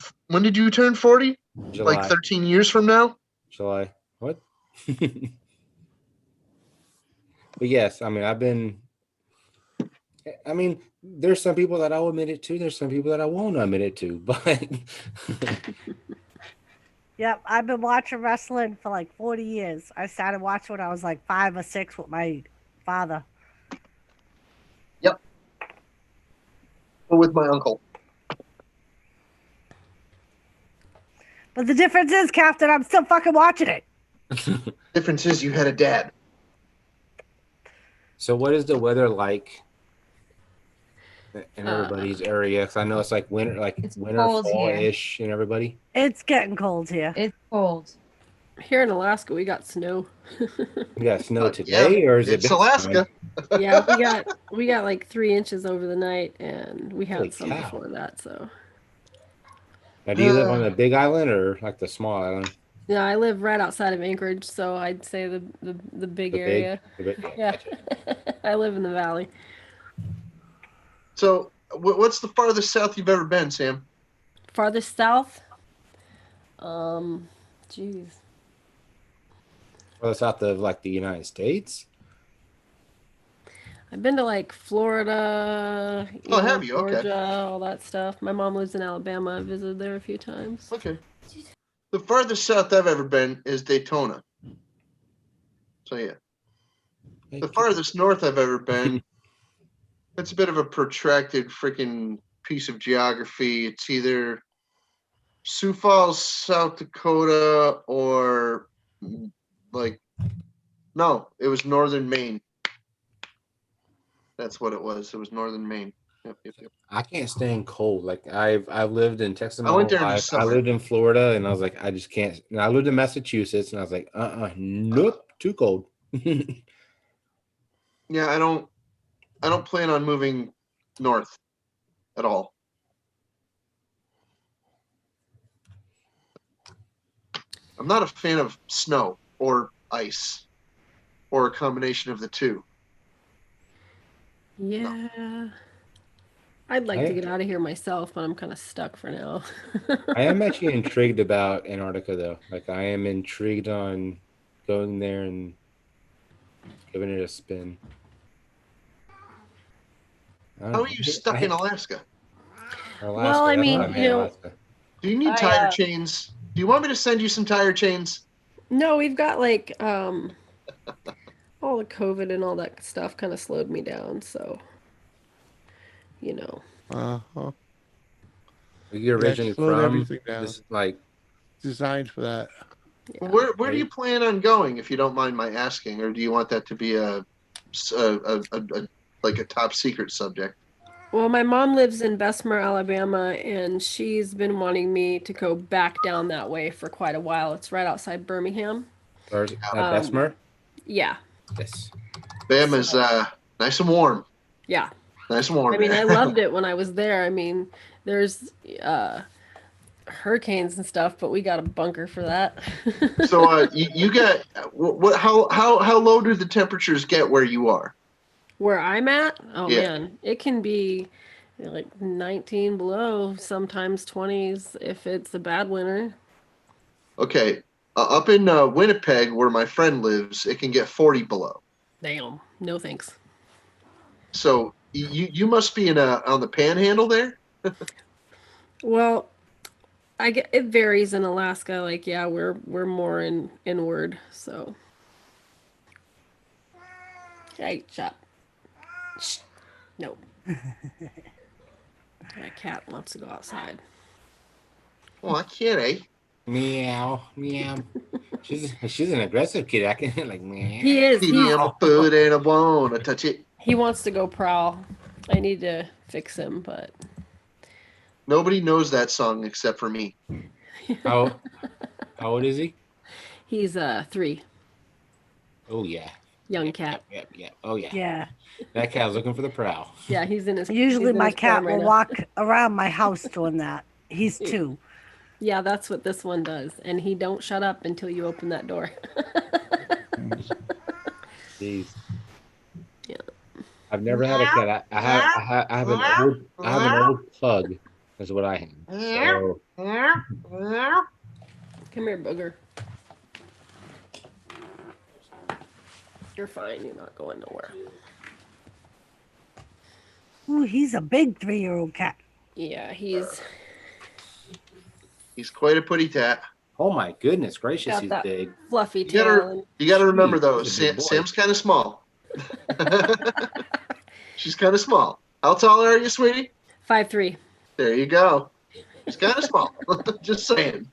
40? July. Like 13 years from now? July. What? But yes, I mean, there's some people that I'll admit it to. There's some people that I won't admit it to. But Yep, I've been watching wrestling for like 40 years. I started watching when I was like 5 or 6 with my father. Yep. Or with my uncle. But the difference is, Captain, I'm still fucking watching it. Difference is you had a dad. so, what is the weather like in everybody's area? Because I know it's like winter, It's cold here. fall-ish in everybody. It's getting cold here. It's cold. Here in Alaska, we got snow. You got snow today, or is it? It's Alaska. Yeah, we got like 3 inches over the night, and we had Holy some cow. before that. So Now, do you live on the big island or like the small island? yeah, I live right outside of Anchorage, so I'd say the big area. Yeah, I live in the valley. So, what's the farthest south you've ever been, Sam? Farthest south, geez, Well, south of like the United States. I've been to like Florida, Oh, have you? Okay. Georgia, all that stuff. My mom lives in Alabama. I visited there a few times. Okay. The farthest south I've ever been is Daytona. So, yeah. The farthest north I've ever been, it's a bit of a protracted freaking piece of geography. It's either Sioux Falls, South Dakota, or no, it was northern Maine. That's what it was. It was northern Maine. Yep. I can't stand cold. Like I've lived in Texas. I went there in the I summer. lived in Florida, and I was like, I just can't. And I lived in Massachusetts, and I was like, nope, too cold. Yeah, I don't plan on moving north at all. I'm not a fan of snow or ice or a combination of the two. Yeah. I'd like to get out of here myself, but I'm kind of stuck for now. I am actually intrigued about Antarctica, though. Like, I am intrigued on going there and giving it a spin. How are you stuck in Alaska? Well, I mean, Alaska. Do you need tire chains? Do you want me to send you some tire chains? No, we've got like all the COVID and all that stuff kind of slowed me down, so Uh-huh. You're originally slowed from everything down. this, like, Designed for that. Yeah. Where do you plan on going, if you don't mind my asking, or do you want that to be a top secret subject? Well, my mom lives in Bessemer, Alabama, and she's been wanting me to go back down that way for quite a while. It's right outside Birmingham. Or Bessemer? Yeah. Yes. Bama's nice and warm. Yeah. Nice and warm. I mean, I loved it when I was there. I mean, there's hurricanes and stuff, but we got a bunker for that. So you got what? How low do the temperatures get where you are? Where I'm at? Oh Yeah. man, it can be like 19 below, sometimes 20s if it's a bad winter. Okay, up in Winnipeg, where my friend lives, it can get 40 below. Damn, no thanks. So you must be on the Panhandle there. Well, it varies in Alaska. Like, yeah, we're more inward, so. Hey, shut. Shh. No. My cat wants to go outside. Oh, I can't, eh? Meow, meow. She's an aggressive kid. I can like meow. He is. I'm a foot and a bone. I touch it. He wants to go prowl. I need to fix him, but Nobody knows that song except for me. How old is he? he's 3. Oh yeah. Young cat. Yep. Oh yeah. Yeah. That cat's looking for the prowl. Yeah, he's in his. Usually he's in my his cat prime right will now. walk around my house doing that. He's 2. Yeah, that's what this one does, and he don't shut up until you open that door. Jeez. Yeah. I've never had a cat. I have an old pug. Is what I have. So Come here, booger. You're fine. You're not going nowhere. Ooh, he's a big 3-year-old cat. Yeah, he's quite a putty tat. oh my goodness gracious, got he's that big. fluffy You tail. gotta remember though, He's a big boy. Sam's kind of small. She's kind of small. How tall are you, sweetie? 5'3". There you go. She's kind of small. Just saying.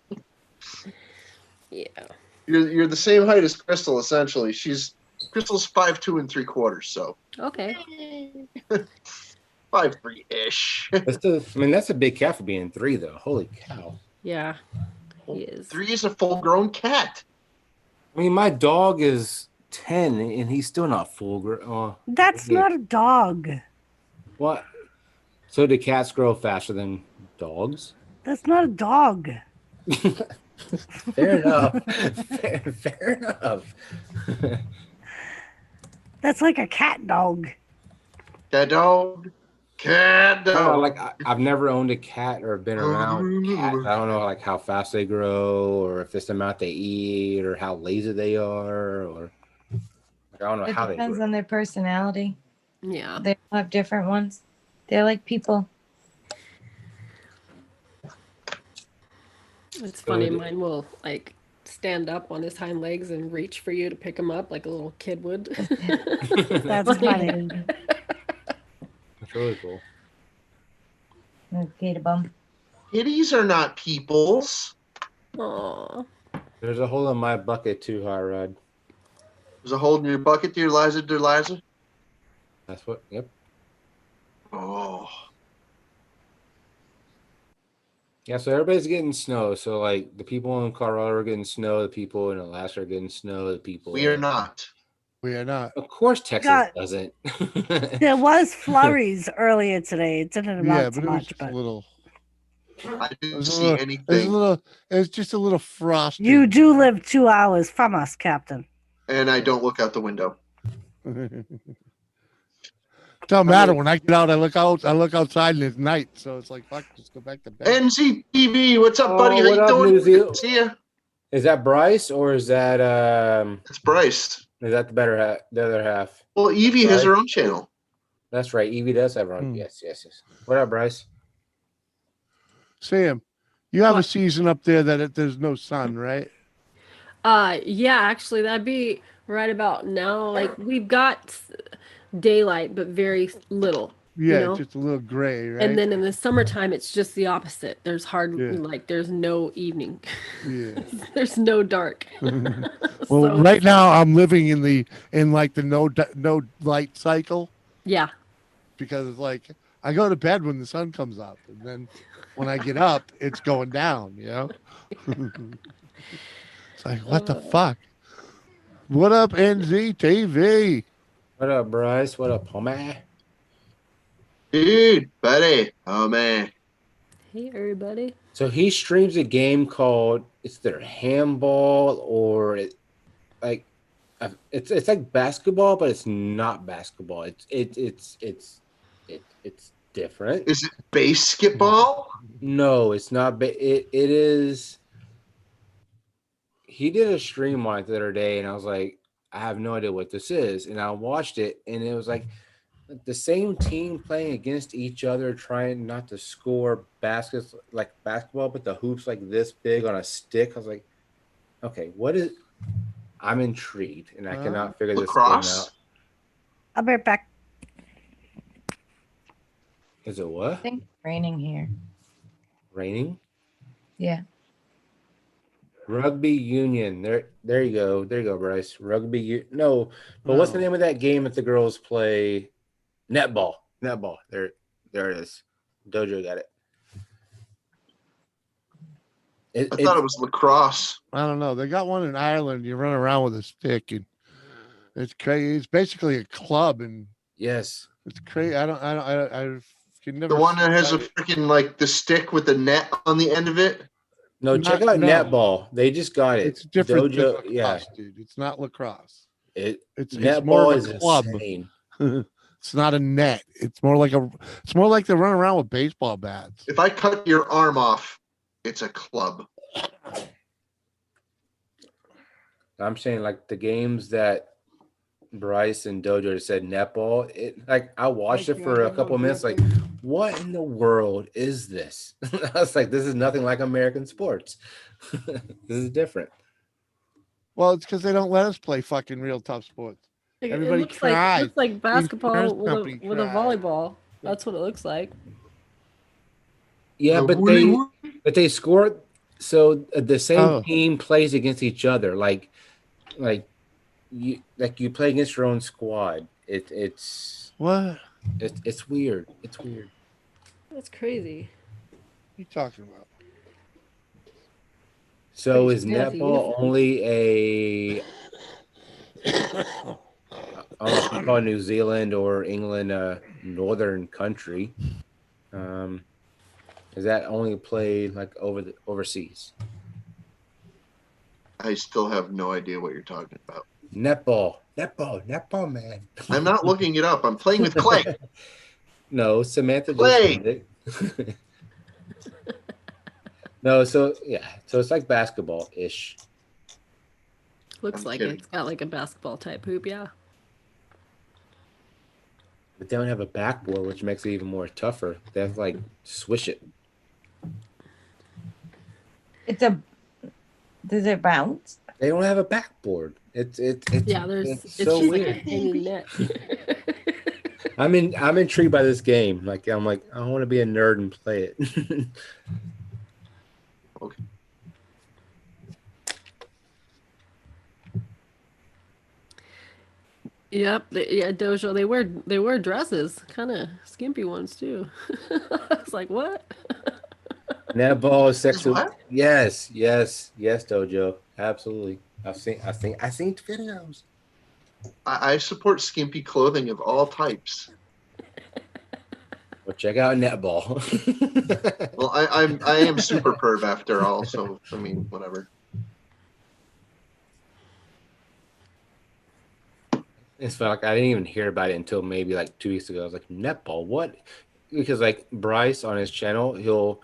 Yeah. You're the same height as Crystal, essentially. Crystal's 5'2" and 3/4, so Okay. 5'3" That's a big cat for being 3 though. Holy cow. Yeah, he is. 3 is a full-grown cat. I mean, my dog is 10 and he's still not full grown. That's not a dog. What? So do cats grow faster than dogs? That's not a dog. Fair enough. Fair enough. That's like a cat dog. Cat dog. Cat dog. Like I've never owned a cat or been around cats. I don't know like how fast they grow or if it's the amount they eat or how lazy they are or I don't know It how they depends grow. on their personality. Yeah. They all have different ones. They're like people. It's funny. Mine will like stand up on his hind legs and reach for you to pick him up like a little kid would. That's funny. That's really cool. Peter bum. Kitties are not peoples. Aw. There's a hole in my bucket too, Hot Rod. There's a hole in your bucket, dear Liza, dear Liza. That's what. Yep. Oh. Yeah, so everybody's getting snow. So like the people in Colorado are getting snow, the people in Alaska are getting snow, the people We are not. We are not. Of course Texas God. doesn't. There was flurries earlier today. It didn't amount Yeah, to but it was much, just but a little. I It didn't was a see little. It was a anything. little. It was just a little frosty. you do live 2 hours from us, Captain. And I don't look out the window. Don't matter. When I get out, I look out. I look outside, and it's night. So it's like, fuck, just go back to bed. NCTV, what's up, buddy? Oh, How what you up, doing? New Zealand? See ya. Is that Bryce or is that It's Bryce. is that the better half, the other half? Well, Evie has her own channel. That's right. Evie does have her own. Yes. What up, Bryce? Sam, you have a season up there that there's no sun, right? Yeah, actually that'd be right about now. Like we've got daylight, but very little. Yeah, you know? it's just a little gray, right? And then in the summertime, it's just the opposite. There's hardly Yeah. like there's no evening. Yeah. There's no dark. Well, So- right now I'm living in like the no light cycle Yeah. because it's like I go to bed when the sun comes up, and then when I get up, it's going down. You know. It's like what the fuck? What up, NZTV? What up, Bryce? What up, Homie? Dude, buddy. Oh, man. Hey everybody. So he streams a game called it's their handball or it's like basketball, but it's not basketball. It's different. Is it basketball? No, it's not. It is. He did a stream on it the other day, and I was like, I have no idea what this is. And I watched it, and it was like the same team playing against each other, trying not to score baskets like basketball, but the hoops like this big on a stick. I was like, okay, what is? I'm intrigued, and I cannot figure this game out. I'll be right back. Is it what? I think it's raining here. Raining? Yeah. Rugby union. There you go. There you go, Bryce. No, but what's the name of that game that the girls play? Netball. Netball. There it is. Dojo got it. I thought it was lacrosse. I don't know. They got one in Ireland. You run around with a stick, and it's crazy. It's basically a club, and yes, it's crazy. I can never. The one that has a describe freaking like the stick with the net on the end of it. No, check out netball. They just got it. It's different. Than Dojo, lacrosse, yeah, dude. It's not lacrosse. it's It's more netball of is a club. insane. It's not a net. It's more like they run around with baseball bats. If I cut your arm off, it's a club. I'm saying like the games that Bryce and Dojo said netball. It like I watched it for a couple of minutes. Like, what in the world is this? I was like, this is nothing like American sports. This is different. Well, it's because they don't let us play fucking real tough sports. Like, Everybody it tries. looks like basketball with company with a tries. volleyball. That's what it looks like. Yeah, but they score. So the same team plays against each other. Like you play against your own squad. It's what? It's weird. It's weird. That's crazy. What are you talking about? So is netball only a I don't know if you call New Zealand or England a northern country? Is that only played like overseas? I still have no idea what you're talking about. Netball, man. I'm not looking it up. I'm playing with Clay. No, Samantha Clay. just did it. No, so it's like basketball-ish. Looks like it. It's got like a basketball type hoop, yeah. But they don't have a backboard, which makes it even more tougher. They have to like swish it. Does it bounce? They don't have a backboard. It's it's so just weird. like a hanging net. I'm intrigued by this game. Like I'm like I want to be a nerd and play it. Okay. Yep, Dojo. They wear dresses, kind of skimpy ones too. I was like, what? Netball is sexual. Yes, Dojo. Absolutely. I've seen videos. I support skimpy clothing of all types. Well, check out netball. Well, I am super perv after all, so I mean, whatever. It's fun. Like I didn't even hear about it until maybe like 2 weeks ago. I was like, netball, what? Because like Bryce on his channel, he'll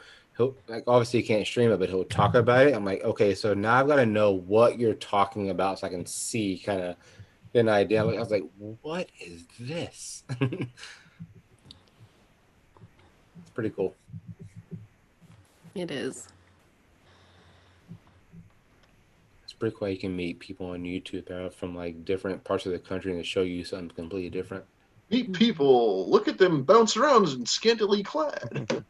like obviously he can't stream it, but he'll talk about it. I'm like, okay, so now I've got to know what you're talking about so I can see kind of get an idea. I was like, what is this? It's pretty cool. It is. It's pretty cool. You can meet people on YouTube that are from like different parts of the country and they show you something completely different. Meet people. Look at them bounce around and scantily clad.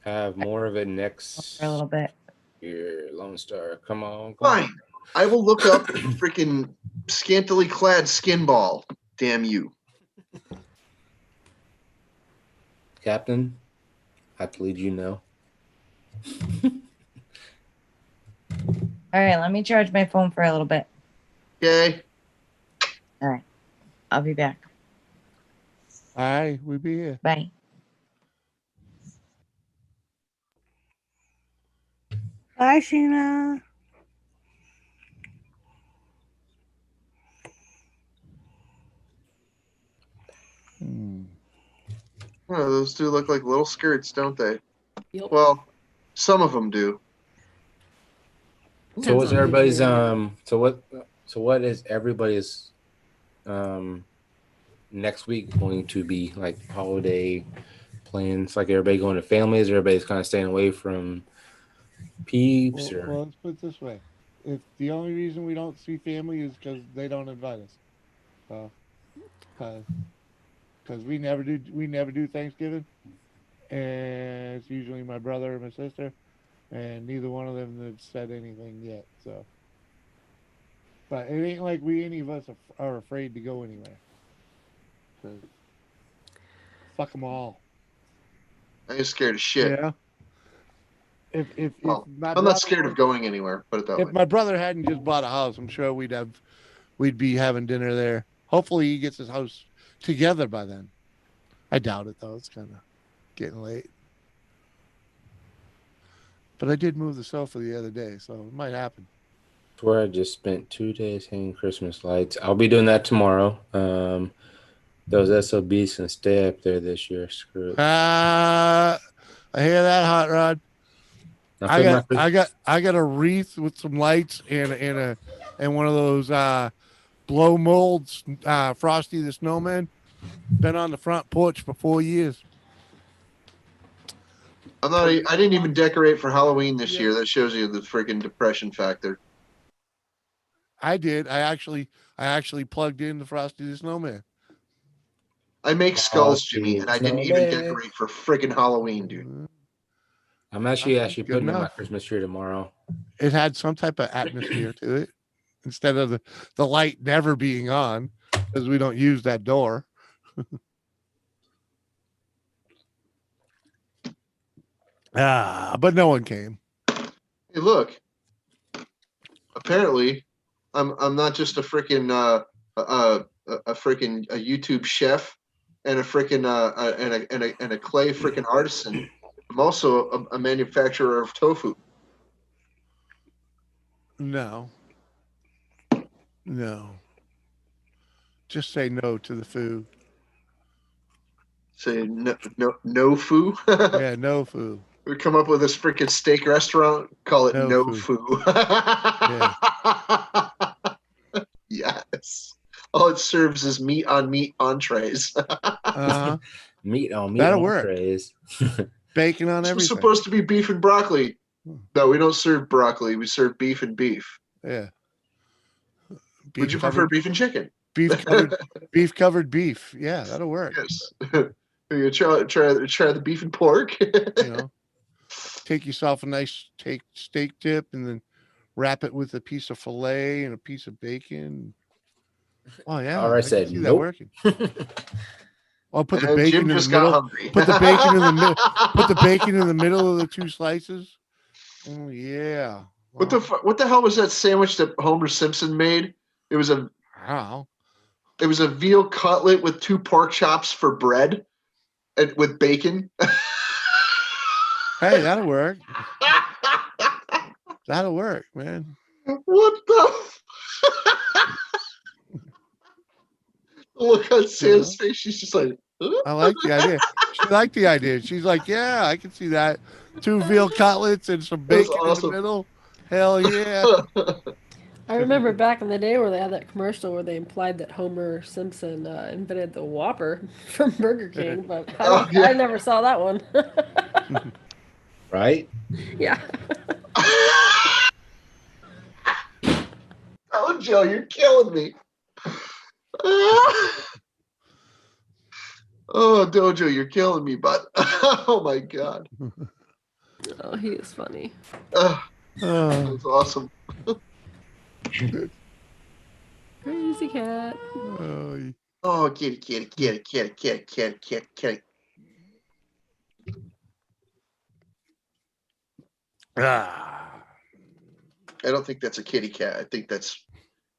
Have more of it next For a little bit. year. Lone Star, come on. Fine. I will look up freaking scantily clad skin ball. Damn you. Captain, I plead you no. All right, let me charge my phone for a little bit. Okay. All right. I'll be back. All right, we'll be here. Bye. Bye, Sheena. Oh, those do look like little skirts, don't they? Yep. Well, some of them do. So what's everybody's so what is everybody's next week going to be like holiday plans? Like everybody going to families, everybody's kind of staying away from peeps or well, let's put it this way. If the only reason we don't see family is because they don't invite us. So because we never do Thanksgiving, and it's usually my brother or my sister, and neither one of them have said anything yet. So, but it ain't like any of us are afraid to go anywhere. 'Cause fuck them all. I get scared of shit. Yeah. If Well, my I'm brother not scared of going anywhere. Put it that If way. my brother hadn't just bought a house, I'm sure we'd be having dinner there. Hopefully he gets his house together by then. I doubt it though. It's kind of getting late. But I did move the sofa the other day, so it might happen. Where I just spent 2 days hanging Christmas lights. I'll be doing that tomorrow. Those SOBs can stay up there this year. Screw it. I hear that, Hot Rod. I got a wreath with some lights and one of those blow molds, Frosty the Snowman. Been on the front porch for 4 years. I didn't even decorate for Halloween this year. That shows you the freaking depression factor. I did. I actually plugged in the Frosty the Snowman. I make skulls, Jimmy, and I didn't even decorate for freaking Halloween, dude. I'm actually putting in my Christmas tree tomorrow. It had some type of atmosphere to it instead of the light never being on because we don't use that door. But no one came. Hey, look. Apparently, I'm not just a freaking a YouTube chef and a freaking and a clay freaking artisan. I'm also a manufacturer of tofu. No. Just say no to the food. Say no foo. Yeah, no foo. We come up with this freaking steak restaurant. Call it no foo. Yeah. Yes. All it serves is meat on meat entrees. Meat on meat That'll entrees. Work. Bacon on everything. It's supposed to be beef and broccoli. No, we don't serve broccoli. We serve beef and beef. Yeah. Would you prefer beef and chicken? Beef covered beef. Yeah, that'll work. Yes. You try the beef and pork. Take yourself a nice steak dip and then wrap it with a piece of filet and a piece of bacon. Oh yeah. All right, I said see nope. That working. I'll put the bacon in the middle. Put the bacon in the middle of the two slices. Oh yeah. Wow. What the hell was that sandwich that Homer Simpson made? It was a veal cutlet with 2 pork chops for bread and with bacon. Hey, that'll work. That'll work, man. What the? Look on Sam's face. She's just like, huh? I like the idea. She liked the idea. She's like, yeah, I can see that. 2 veal cutlets and some bacon in the middle. Hell yeah. I remember back in the day where they had that commercial where they implied that Homer Simpson invented the Whopper from Burger King, but I never saw that one. Right? Yeah. Oh, Joe, you're killing me. Oh, Dojo, you're killing me, bud. Oh my God. Oh, he is funny. That's awesome. Crazy cat. Oh, kitty. I don't think that's a kitty cat. I think that's,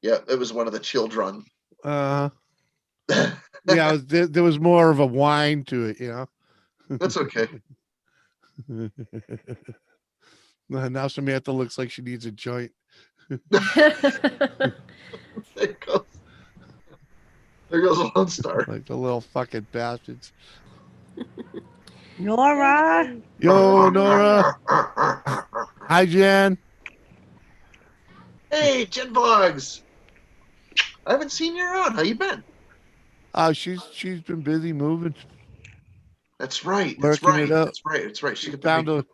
it was one of the children. Yeah, there was more of a whine to it, That's okay. Now Samantha looks like she needs a joint. There goes Lone Star. Like the little fucking bastards. Nora. Yo, Nora. Hi, Jen. Hey, Jen Vlogs. I haven't seen you around. How you been? She's been busy moving. That's right. Working it up. That's right. She's down to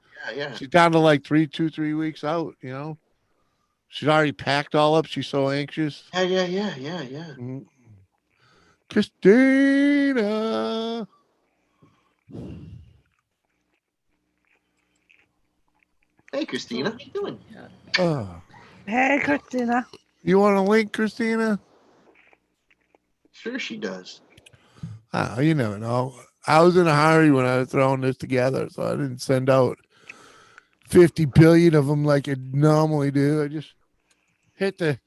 She's down to like 3 weeks out. She's already packed all up. She's so anxious. Yeah. Mm-hmm. Christina. Hey, Christina. How you doing? Hey, Christina. You want a link, Christina? Sure she does. You never know. I was in a hurry when I was throwing this together, so I didn't send out 50 billion of them like I normally do. I just hit the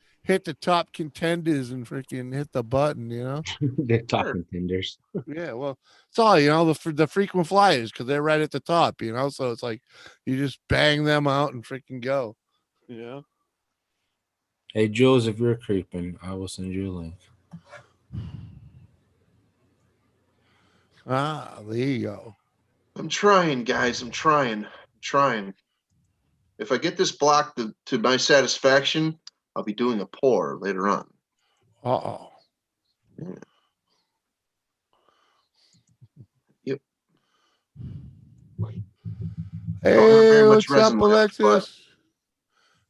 top contenders and freaking hit the button, The top contenders. Yeah, well, it's all the frequent flyers because they're right at the top, so it's like you just bang them out and freaking go, Hey, Jules, if you're creeping, I will send you a link. Ah, there you go. I'm trying, guys. I'm trying. If I get this block to my satisfaction, I'll be doing a pour later on. Uh-oh. Yeah. Yep. Hey, much what's up, resin left, Alexis?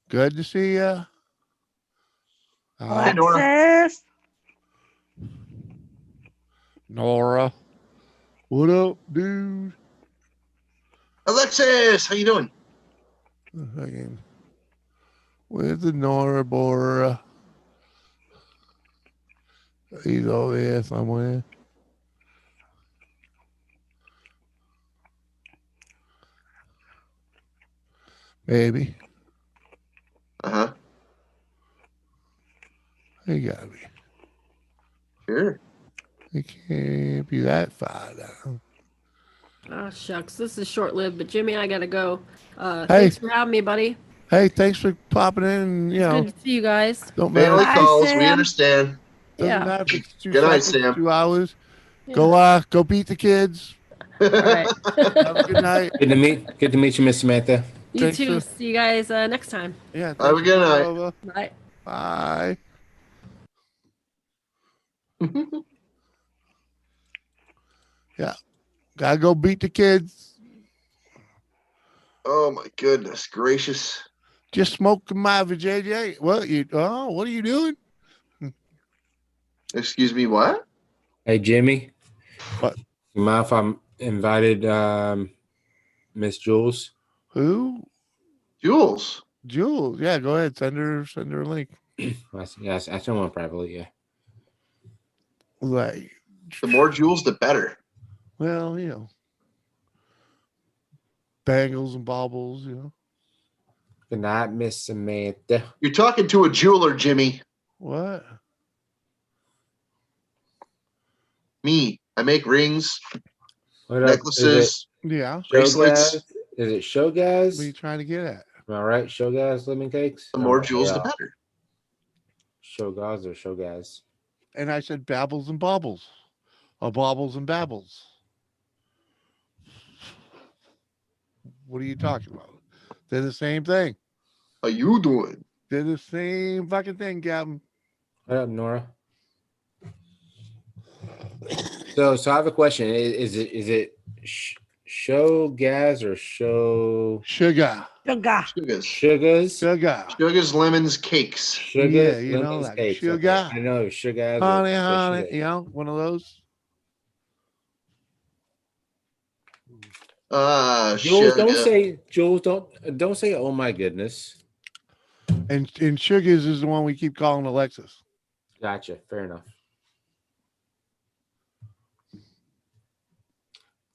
Good to see you. Hey, Nora. Alexis. Nora. What up, dude? Alexis, how you doing? Again. Where's the Nora Bora? He's over here somewhere. Maybe. Uh-huh. He gotta be. Sure. He can't be that far down. Oh shucks, this is short lived, but Jimmy, I gotta go. Hey. Thanks for having me, buddy. Hey, thanks for popping in. And, you know, Good to see you guys. don't matter. Family Bye, calls. Sam. We understand. Doesn't Yeah. matter if it's 2 Good night, seconds, Sam. 2 hours. Yeah. Go beat the kids. All right. Have a good night. Good to meet you, Miss Samantha. You Thanks too. for- See you guys next time. Yeah. Have thanks a good for coming night. over. Bye. Bye. Yeah. Gotta go beat the kids. Oh my goodness gracious. Just smoking my JJ. What are you doing? Excuse me, what? Hey, Jimmy. What? You mind if I invited Miss Jules? Who? Jules. Jules. Yeah, go ahead. Send her a link. Yes, I sent one privately, yeah. Like, The more jewels, the better. well, bangles and baubles, Good night, Miss Samantha. You're talking to a jeweler, Jimmy. What? Me. I make rings, What up? necklaces, Yeah. bracelets. Is it show guys? What are you trying to get at? Am I right? Show guys, lemon cakes? The more jewels, the better. Show guys or show guys? And I said babbles and baubles. Or baubles and babbles. What are you talking about? They're the same thing. How you doing? They're the same fucking thing, Captain. What up, Nora? So I have a question. Is it show gas or show Sugar. Sugars, lemons, cakes. Sugars, Yeah, lemons, like cakes. sugar. Okay. I know sugar. Honey, one of those. Jules, don't say oh my goodness. And Sugars is the one we keep calling Alexis. Gotcha. Fair enough.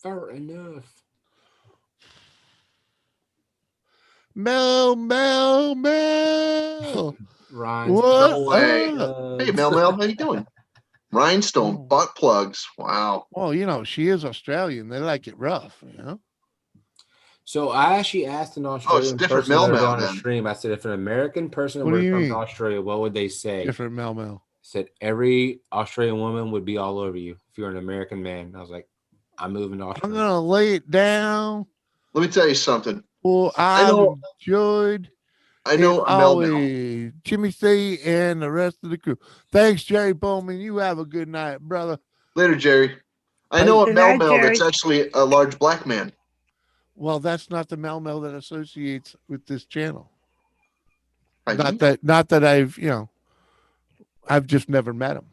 Fair enough. Mel. Ryan. What? No way. Hey, Mel, how you doing? Rhinestone butt plugs. Wow. Well, she is Australian. They like it rough, So I actually asked an Australian different person the other day Mel on the then. stream. I said, if an American person What were do to you come mean? to Australia, what would they say? Different Mel. I said every Australian woman would be all over you if you're an American man. I was like, I'm moving to I'm Australia. gonna lay it down. Let me tell you something. Well, I know enjoyed. I know and Mel. always Jimmy C and the rest of the crew. Thanks, Jerry Bowman. You have a good night, brother. Later, Jerry. I know a Good Mel night, Jerry. that's actually a large black man. Well, that's not the Mel that associates with this channel. I Not do. that I've just never met him.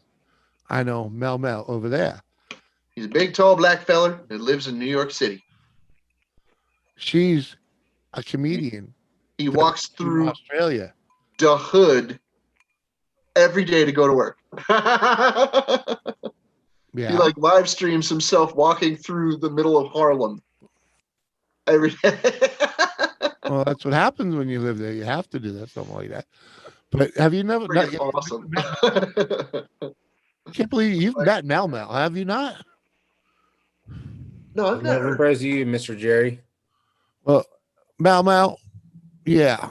I know Mel over there. He's a big, tall black feller that lives in New York City. She's a comedian. He walks from through Australia. the hood every day to go to work. Yeah. He live streams himself walking through the middle of Harlem every day. Well, that's what happens when you live there. You have to do that, something like that. But have you never? Freaking awesome. I can't believe you've met Mel. Have you not? No, I've Never impressed you, Mr. Jerry. Well, Mel. Yeah.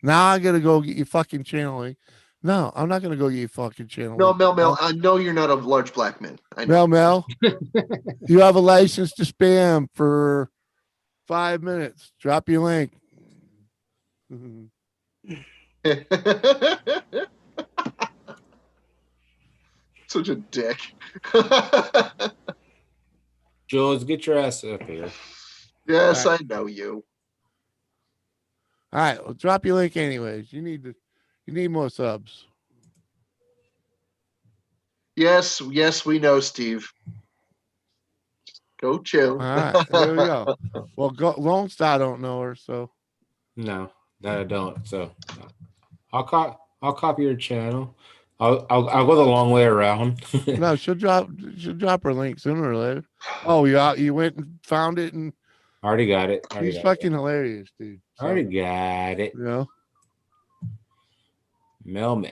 Now I gotta go get your fucking channel link. No, I'm not gonna go get your fucking channel No, link. Mel, I know you're not a large black man. I know. Mel, you have a license to spam for 5 minutes. Drop your link. Such a dick. Jules, get your ass up here. Yes, All right. I know you. All right, well, drop your link anyways. You need more subs. Yes, we know, Steve. Go chill. All right, here we go. Well, Lone Star don't know her, so No, that I don't. So I'll copy your channel. I'll go the long way around. no, she'll drop her link sooner or later. Oh, you went and found it, and I already got it. he's fucking hilarious, dude. I already got it. You know? Mel.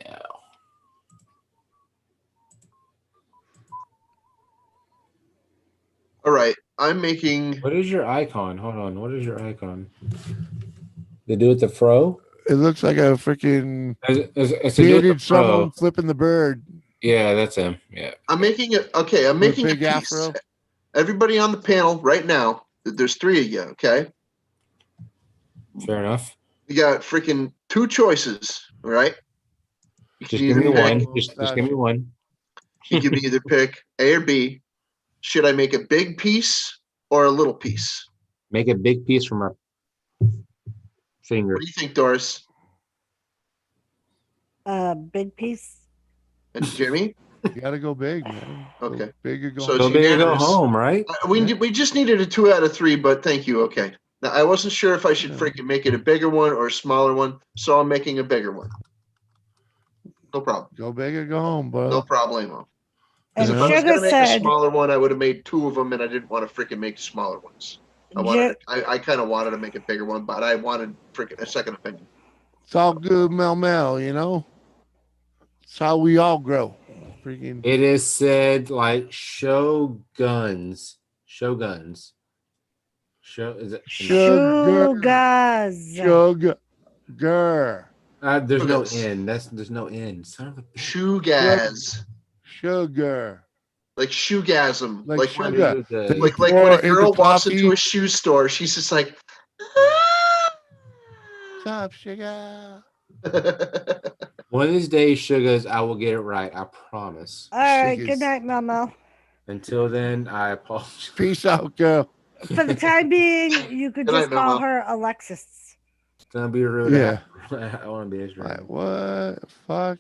All right, I'm making. What is your icon? Hold on. What is your icon? They do it the fro? It looks like a freaking It's bearded someone flipping the bird. Yeah, that's him. Yeah. I'm making it. Okay, I'm making big a piece. afro. Everybody on the panel right now. There's 3 of you. Okay. Fair enough. You got freaking 2 choices. All right. Just give me one. Just give me one. You can either pick A or B. Should I make a big piece or a little piece? Make a big piece from our finger. What do you think, Doris? Big piece. And Jimmy? You gotta go big, man. Okay. Go big or go So home. Go big or go home, right? We just needed a 2 out of 3, but thank you. Okay. Now I wasn't sure if I should freaking make it a bigger one or a smaller one, so I'm making a bigger one. No problem. Go big or go home, bro. No problemo. And If I was Sugar gonna make a said, smaller one, I would have made 2 of them, and I didn't want to freaking make smaller ones. I kind of wanted to make a bigger one, but I wanted freaking a second opinion. It's all good, Mel, you know? It's how we all grow. Freaking. It is said like Shoguns. Is it Sugas. Sugar. There's no N. There's no N. Son of a Shoegaz. Sugar. Like shoegasm. Like when sugar. like when a girl walks into a shoe store, she's just like Stop, sugar. One of these days, Sugars, I will get it right. I promise. All right, good night, Mama. Until then, I apologize. Peace out, girl. For the time being, you could Good just night, call Mama. her Alexis. It's gonna be rude. Yeah. I want to be Israel. Like, what? Fuck.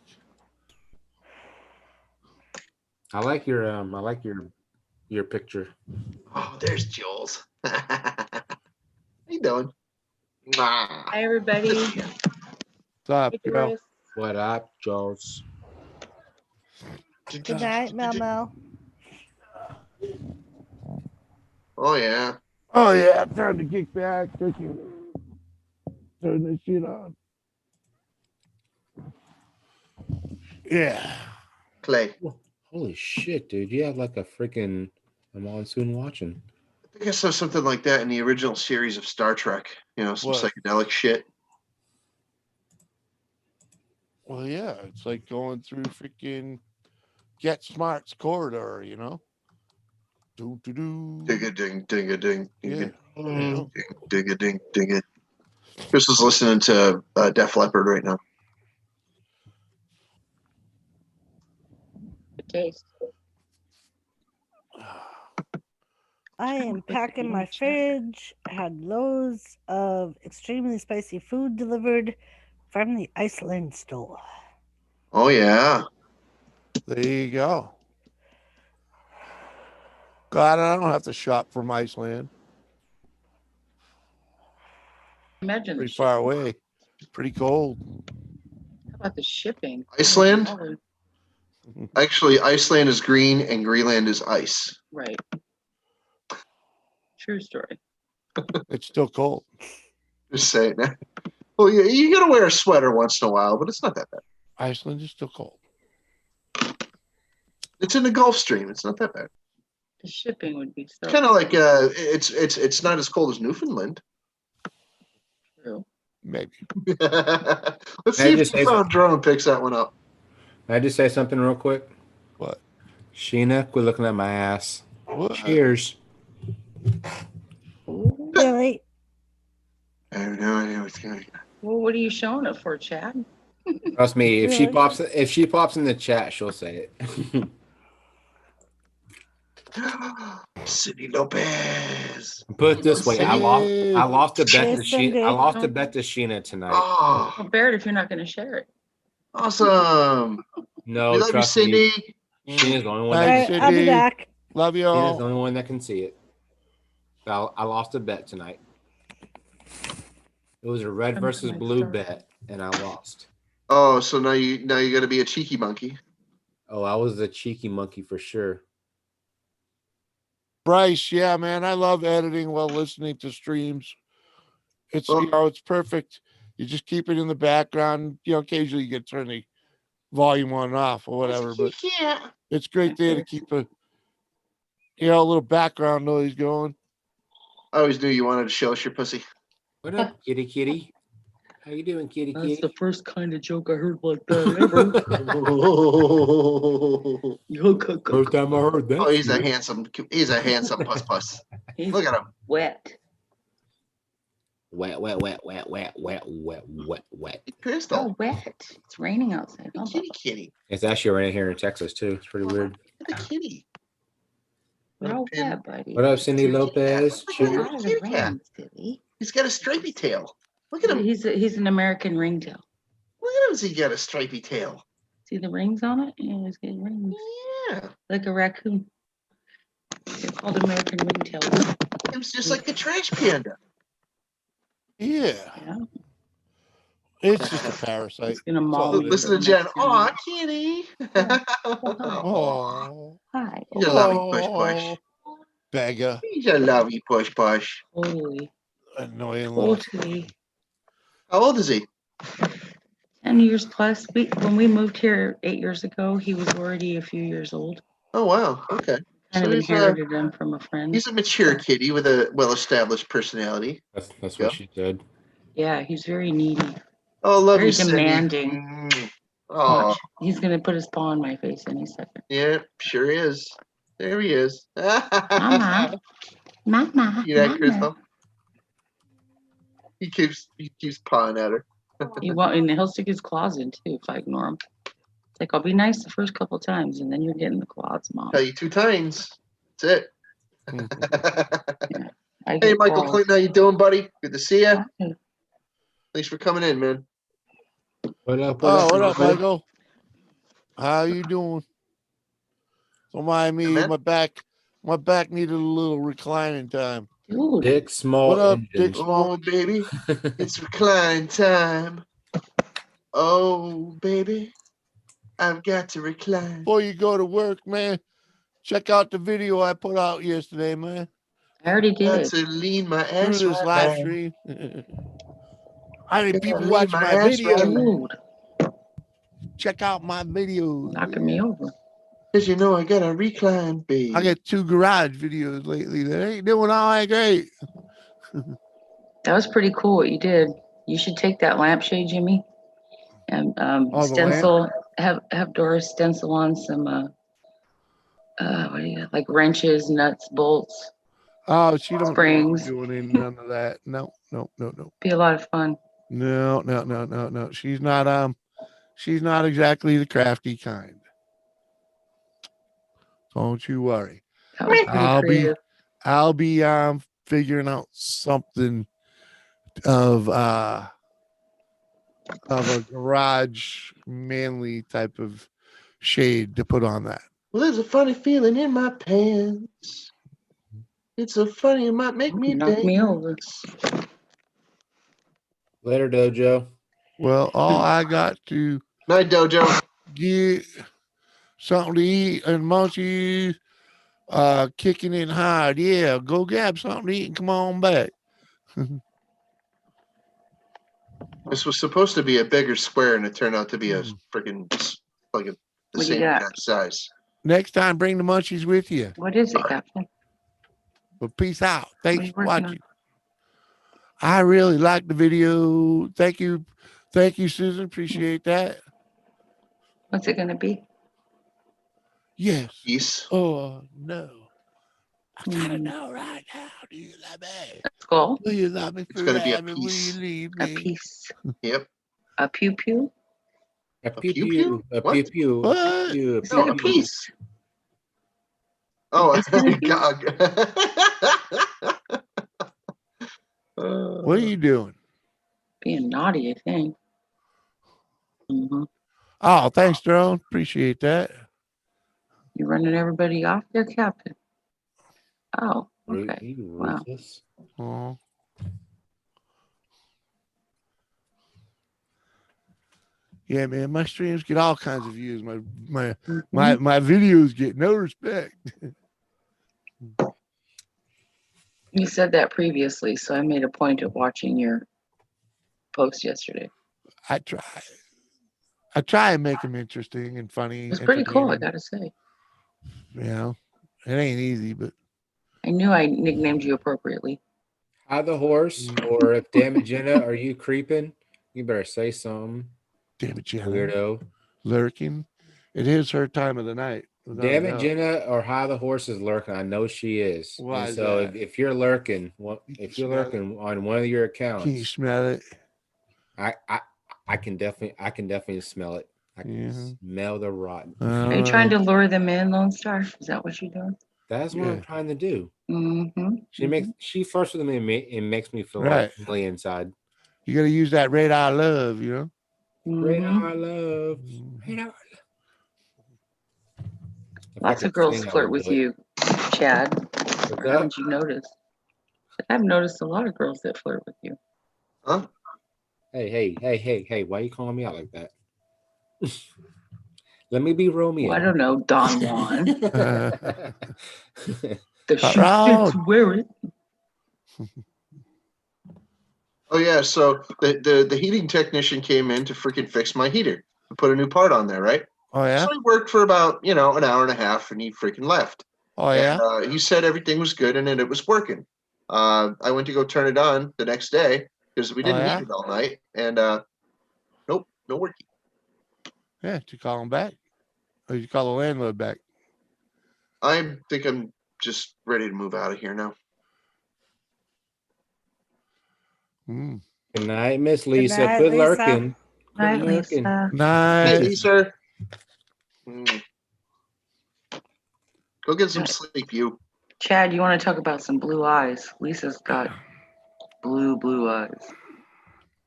I like your picture. Oh, there's Jules. How you doing? Mwah. Hi, everybody. What's up, girl? What up, Jules? Good night, Mama. Oh yeah. Oh, yeah. Time to kick back. Freaking turn this shit on. Yeah. Clay. Holy shit, dude! You have like a freaking monsoon watching. I think I saw something like that in the original series of Star Trek. You know, some What? psychedelic shit. Well, yeah. It's like going through freaking Get Smart's corridor, you know? Do, do, do. Dig a ding, ding a ding, ding Yeah. a ding, dig a ding, ding it. Chris is listening to Def Leppard right now. Taste. I am packing my fridge. Had loads of extremely spicy food delivered from the Iceland store. Oh yeah. There you go. God, I don't have to shop from Iceland. Imagine the Pretty far shipping. away. Pretty cold. How about the shipping? Iceland? Oh, Actually, Iceland is green and Greenland is ice. right. True story. It's still cold. Just saying that. Well, yeah, you gotta wear a sweater once in a while, but it's not that bad. Iceland is still cold. It's in the Gulf Stream. It's not that bad. The shipping would be so Kind of like it's not as cold as Newfoundland. true. Maybe. Let's Can I see just if say- the drone picks that one up. Can I just say something real quick? What? Sheena, quit looking at my ass. What? Cheers. Really? I have no idea what's going Well, what are you showing it for, Chad? Trust me, if she Really? pops in the chat, she'll say it. on. Cindy Lopez. Put it this way, I lost a bet Hey, to Cindy. I lost a bet to Sheena tonight. Oh, Well, bear it if you're not going to share it. awesome. No, We love you, trust me. Cindy. Sheena's the only one All Thanks, that right, I'll be Cindy. back. Love you Sheena's the all. only one that can see it. I lost a bet tonight. It was a red versus blue bet, and I lost. Oh, so now you got to be a cheeky monkey. Oh, I was the cheeky monkey for sure. Bryce, yeah, man, I love editing while listening to streams. It's it's perfect. You just keep it in the background. Occasionally you get to turn the volume on and off or whatever, but it's great there to keep a little background noise going. I always knew you wanted to show us your pussy. What up, kitty kitty? How you doing, kitty That's kitty? the first kind of joke I heard like that ever. First time I heard that. Oh, he's a shit. handsome puss. He's Look at him. wet. Wet, wet, wet, wet, wet, wet, wet, wet, wet. Crystal. Oh, wet. It's raining outside. Oh, Kitty. It's actually right here in Texas too. It's pretty weird. The kitty. you're all wet, buddy. What up, Cindy Lopez? Look at Cheers. him. Out of Kitty the cat. rain, silly. He's got a stripy tail. Look at him. He's an American ringtail. Look at him. Has he got a stripy tail? See the rings on it? Yeah, he's got rings. Yeah. Like a raccoon. They're called American ringtails. It's just like a trash panda. Yeah. Yeah. It's just a parasite. He's gonna maul all me. it Listen for to the Jen. next Aw, 10 minutes. kitty. Oh, Hi. He's a lovey push. beggar. He's a lovey push. Totally. Annoying little. Totally. How old is he? 10 years plus. When we moved here 8 years ago, he was already a few years old. Oh, wow. Okay. Kind So of he's inherited him from a friend. a mature kitty with a well-established personality. That's Yeah. what she said. Yeah, he's very needy. Oh, love Very you, Cindy. demanding. Oh, Watch. He's gonna put his paw on my face any second. yeah, sure is. There he is. Mama. Mama. See that, Mama. Crystal? He keeps pawing at her. He won't, and he'll stick his claws in too if I ignore him. It's like I'll be nice the first couple times, and then you're getting the claws, Mom. Tell you 2 times. That's it. I Hey, get Michael claws. Clinton, how you doing, buddy? Good to see you. Okay. Thanks for coming in, man. What up? What up, Michael? How you doing? Don't mind me. man. My back needed a little reclining time. Dude, Dick Small. What up, Engine. Dick Small? Oh, baby, it's recline time. Oh, baby, I've got to recline. Before you go to work, man, check out the video I put out yesterday, man. I already Got did. to lean my Through ass this right live back. stream. How many Gotta people lean watch my my ass video? right. Dude, Check out my videos. knocking me over. Cause you know I got a recline, baby. I got 2 garage videos lately that ain't doing all that great. That was pretty cool what you did. You should take that lampshade, Jimmy, and Oh, the stencil. Have Doris stencil on some what do you got? Like wrenches, nuts, bolts. Oh, she don't Springs. doing any, none of that. No. Be a lot of fun. No. She's not exactly the crafty kind. Don't you worry. That was pretty creative. I'll be figuring out something of a garage manly type of shade to put on that. Well, there's a funny feeling in my pants. It's so funny, it might make me Knock me over. Later, Dojo. Well, all I got to Night, Dojo. get something to eat and munchies, kicking in hard. Yeah, go grab something to eat and come on back. This was supposed to be a bigger square, and it turned out to be a freaking like the What do same you got? exact size. Next time, bring the munchies with you. What is it, Captain? But peace out. Thanks you for working watching. I really like the video. Thank you, Susan. Appreciate that. What's it gonna be? Yes. Peace. Oh no. I gotta know right now. Do you love me? Skull. Will you love me It's gonna be a forever? Will you piece. leave A me? piece. Yep. A pew pew. A pew pew? a What? pew pew, What? a pew pew, No, Said a a pew. piece. Oh, It's gonna be- God. What are you doing? Being naughty, I think. Mm-hmm. Oh, thanks, Drone. Appreciate that. You running everybody off there, Captain? Oh, okay. You Wow. ruthless. Oh. Yeah, man, my streams get all kinds of views. My videos get no respect. You said that previously, so I made a point of watching your post yesterday. I try and make them interesting and funny. It was pretty cool, I entertaining. gotta say. You know, it ain't easy, but I knew I nicknamed you appropriately. Hi the horse, or if damn it, Jenna, are you creeping? You better say something. damn it, Jenna. Weirdo. Lurking. It is her time of the night. Damn it, Jenna, or Hi the horse is lurking. I know she is. Why And is so that? if you're lurking, if you're smell lurking on one of your accounts, Can you smell it? I can definitely smell it. I can smell the rotten. Are you trying to lure them in, Lone Star? Is that what you're doing? That's what I'm trying to do. Mm-hmm. She flirts with me and makes me feel Right. like really inside. You got to use that radar love, you know? Radar love. Radar. Lots of girls flirt with you, Chad. What's Haven't you noticed? I've noticed a lot of girls that flirt with you. Huh? Hey, why are you calling me out like that? Let me be Romeo. Well, I don't know, Don Juan. The shoe Around. fits, wear it. Oh yeah, so the heating technician came in to freaking fix my heater, to put a new part on there, right? Oh yeah. So he worked for about an hour and a half, and he freaking left. Oh yeah. And, he said everything was good and it was working. I went to go turn it on the next day because we didn't need it all night, and nope, no working. Yeah, did you call him back? Or did you call the landlord back? I think I'm just ready to move out of here now. Good night, Miss Lisa. Good night, Quit Lisa. lurking. Night, lurking. Lisa. Nice. Hey, Lisa. Go get some sleep, you. Chad, you want to talk about some blue eyes? Lisa's got blue eyes.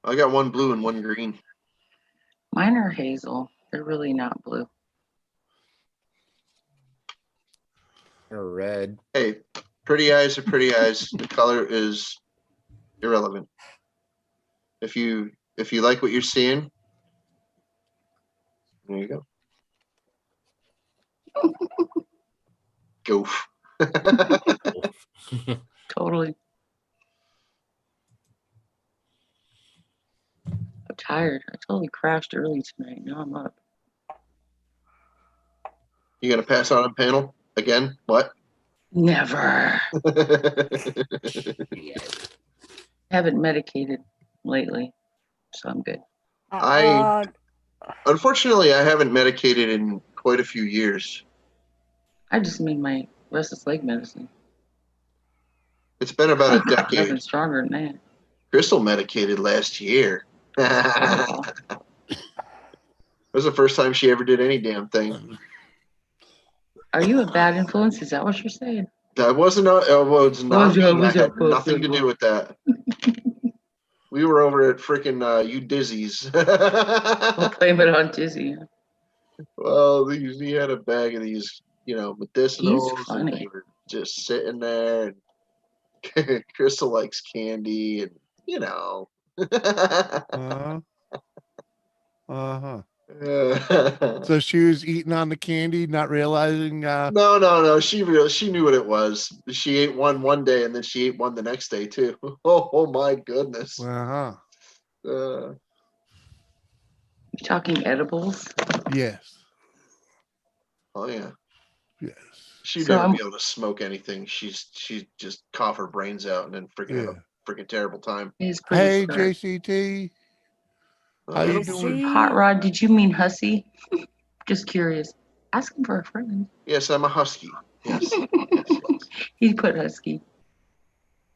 I got one blue and one green. Mine are hazel. They're really not blue. Or red. Hey, pretty eyes are pretty eyes. The color is irrelevant. If you like what you're seeing, there you go. Goof. Totally. I'm tired. I totally crashed early tonight. Now I'm up. You gonna pass out on panel again? What? Never. Haven't medicated lately, so I'm good. Unfortunately, I haven't medicated in quite a few years. I just made my restless leg medicine. It's been about a decade. Nothing stronger than that. Crystal medicated last year. It was the first time she ever did any damn thing. Are you a bad influence? Is that what you're saying? That wasn't. Was not. Was Me. I had nothing to do with that. We were over at freaking you Dizzy's. We'll blame it on Dizzy. Well, he had a bag of these, medicinals, He's and funny. they were just sitting there. And Crystal likes candy, and So she was eating on the candy, not realizing. No. She knew what it was. She ate one day, and then she ate one the next day too. Oh my goodness. You talking edibles? Yes. Oh yeah. Yes. She'd So never be able to smoke anything. She'd just cough her brains out and then freaking have a freaking terrible time. He's pretty Hey, smart. JCT. How you doing? Hot Rod, did you mean hussy? Just curious. Ask him for a friend. Yes, I'm a husky. Yes. He put husky.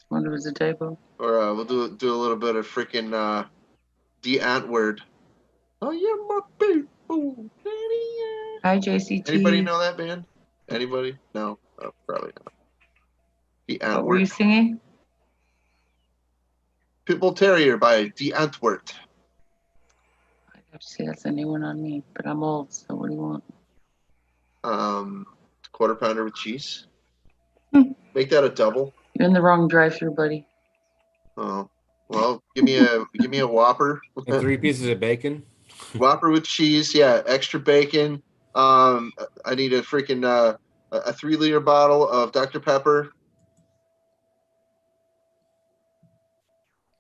Wonder was a typo. Or we'll do a little bit of freaking the ant word. Oh yeah, my people. Hi, JCT. Anybody know that band? Anybody? No, probably not. The What Antwerp. were you singing? Pitbull Terrier by The Antwerp. I have to say that's a new one on me, but I'm old, so what do you want? Quarter pounder with cheese. Make that a double. You're in the wrong drive-through, buddy. Oh, well, give me a Whopper. And 3 pieces of bacon. Whopper with cheese, yeah, extra bacon. I need a freaking a 3-liter bottle of Dr. Pepper.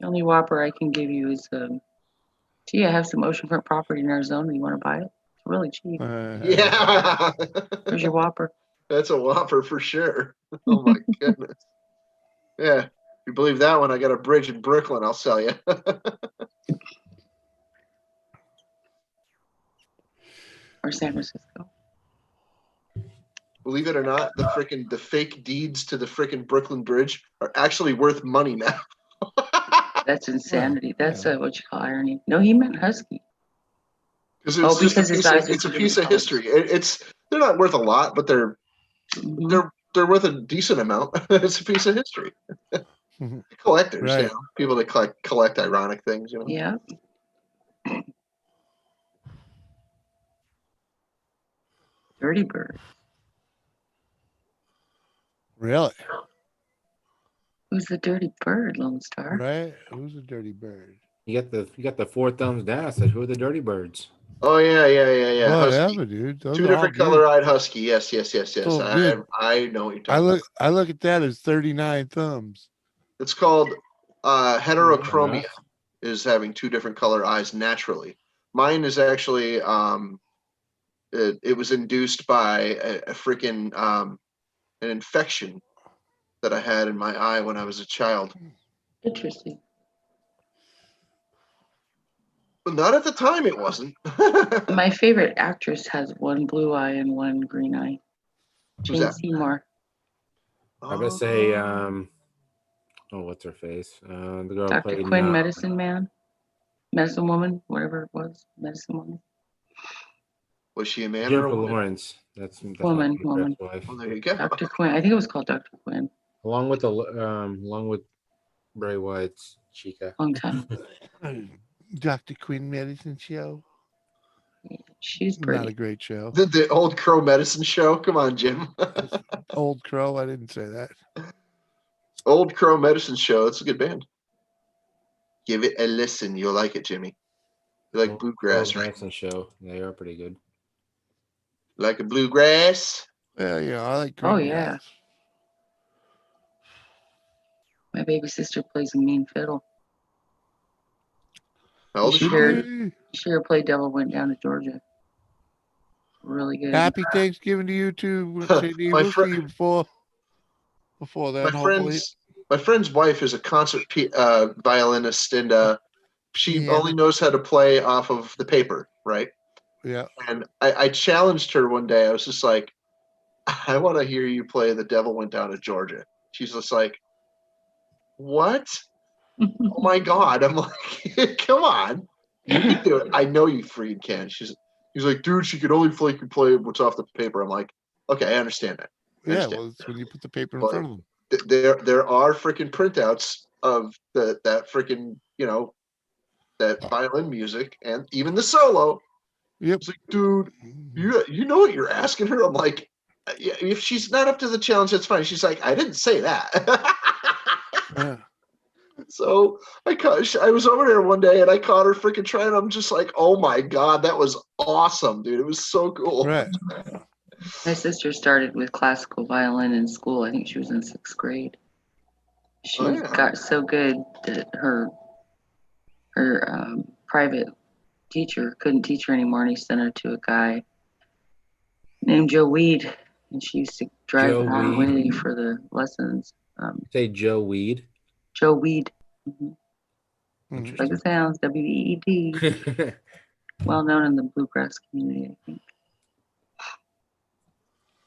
The only Whopper I can give you is, gee, I have some oceanfront property in Arizona. You want to buy it? It's really cheap. Yeah. Where's your Whopper? That's a Whopper for sure. Oh my goodness. Yeah. If you believe that one, I got a bridge in Brooklyn, I'll sell you. Or San Francisco. Believe it or not, the fake deeds to the freaking Brooklyn Bridge are actually worth money now. That's insanity. That's what you call irony. No, he meant husky. Because it's a piece of history. They're not worth a lot, but they're worth a decent amount. It's a piece of history. Collectors, Right. People that collect ironic things, Yeah. Dirty Bird. Really? Who's the dirty bird, Lone Star? Right? Who's a dirty bird? You got the 4 thumbs down. Said who are the dirty birds? Oh yeah. Oh, Husky. yeah, dude. Those 2 are different all good. color-eyed husky. Yes. So good. I know what you're talking about. I look at that as 39 thumbs. It's called heterochromia. Is having 2 different color eyes naturally. Mine is actually it was induced by a freaking an infection that I had in my eye when I was a child. Interesting. But not at the time, it wasn't. My favorite actress has 1 blue eye and 1 green eye. Who's Jane that? Seymour. I would say, what's her face? The girl Dr. played Quinn, Medicine Man. Medicine Woman, whatever it was. Medicine Woman. Was she a man or a Jennifer woman? Lawrence. That's Woman. wife. Well, there you go. Dr. Quinn. I think it was called Dr. Quinn. Along with Bray Wyatt's Chica. Long time. Dr. Quinn Medicine Show. She's pretty. Not a great show. The Old Crow Medicine Show. Come on, Jim. Old Crow. I didn't say that. Old Crow Medicine Show. It's a good band. Give it a listen. You'll like it, Jimmy. You like bluegrass, right? Medicine Show. They are pretty good. Like a bluegrass? Yeah. I like. Oh yeah. My baby sister plays a mean fiddle. How old is she? She played Devil Went Down to Georgia. Really good. Happy Thanksgiving to you too, JD. We'll see you before that. My friend's wife is a concert violinist, and she only knows how to play off of the paper, right? Yeah. And I challenged her one day. I was just like, I want to hear you play The Devil Went Down to Georgia. She's just like, what? Oh my God. I'm like, come on. You can do it. I know you freaking can. He's like, dude, she could only play what's off the paper. I'm like, okay, I understand that. Well, it's when you put the paper in front of them. There are freaking printouts of that freaking, that violin music and even the solo. Yep. It's like, dude, you know what you're asking her? I'm like, if she's not up to the challenge, that's fine. She's like, I didn't say that. Yeah. So I was over there one day and I caught her freaking trying. I'm just like, oh my God, that was awesome, dude. It was so cool. Right. My sister started with classical violin in school. I think she was in 6th grade. She got so good that her private teacher couldn't teach her anymore, and he sent her to a guy named Joe Weed, and she used to drive a long way for the lessons. Say Joe Weed. Joe Weed. Like it sounds, WEED. Well known in the bluegrass community, I think.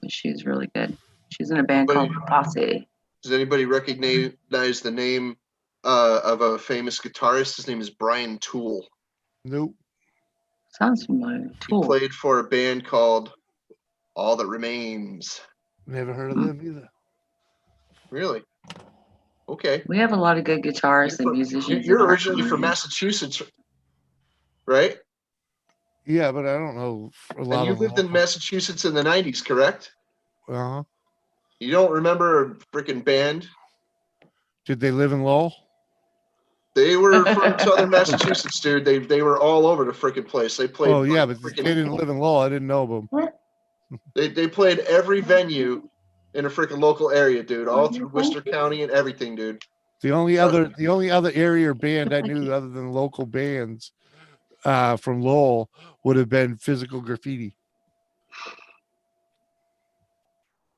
But she's really good. She's in a band called Posse. Does anybody recognize the name of a famous guitarist? His name is Brian Toole. Nope. Sounds familiar. He played for a band called All That Remains. Never heard of them either. Really? Okay. We have a lot of good guitarists and musicians. You're originally from Massachusetts, right? Yeah, but I don't know a lot And you of lived in Massachusetts in the 90s, correct? Uh-huh. You don't remember a freaking band? Did they live in Lowell? They were from southern Massachusetts, dude. They were all over the freaking place. They played. Oh yeah, but they didn't live in Lowell. I didn't know them. They played every venue in a freaking local area, dude. All through Worcester County and everything, dude. The only other area or band I knew other than local bands from Lowell would have been Physical Graffiti.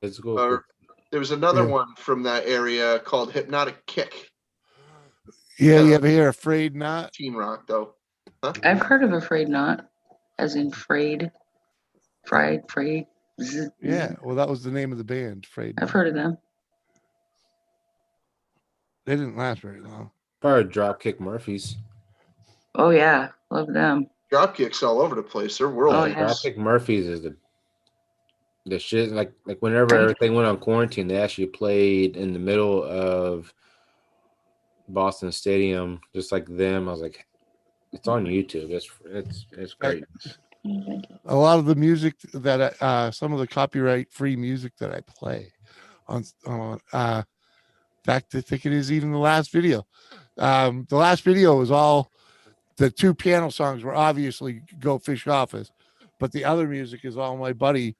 There was another one from that area called Hypnotic Kick. Yeah, you ever hear Afraid Not? Teen rock, though. Huh? I've heard of Afraid Not, as in frayed. Yeah, well, that was the name of the band, Afraid Not. I've heard of them. They didn't last very long. Probably Dropkick Murphys. Oh yeah, love them. Dropkicks all over the place. They're worldwide. Dropkick Murphys is the shit. Like whenever everything went on quarantine, they actually played in the middle of Boston Stadium, just like them. I was like, it's on YouTube. It's great. A lot of the music that some of the copyright free music that I play on in fact, I think it is even the last video. The last video was all the 2 piano songs were obviously Go Fish Office, but the other music is all my buddy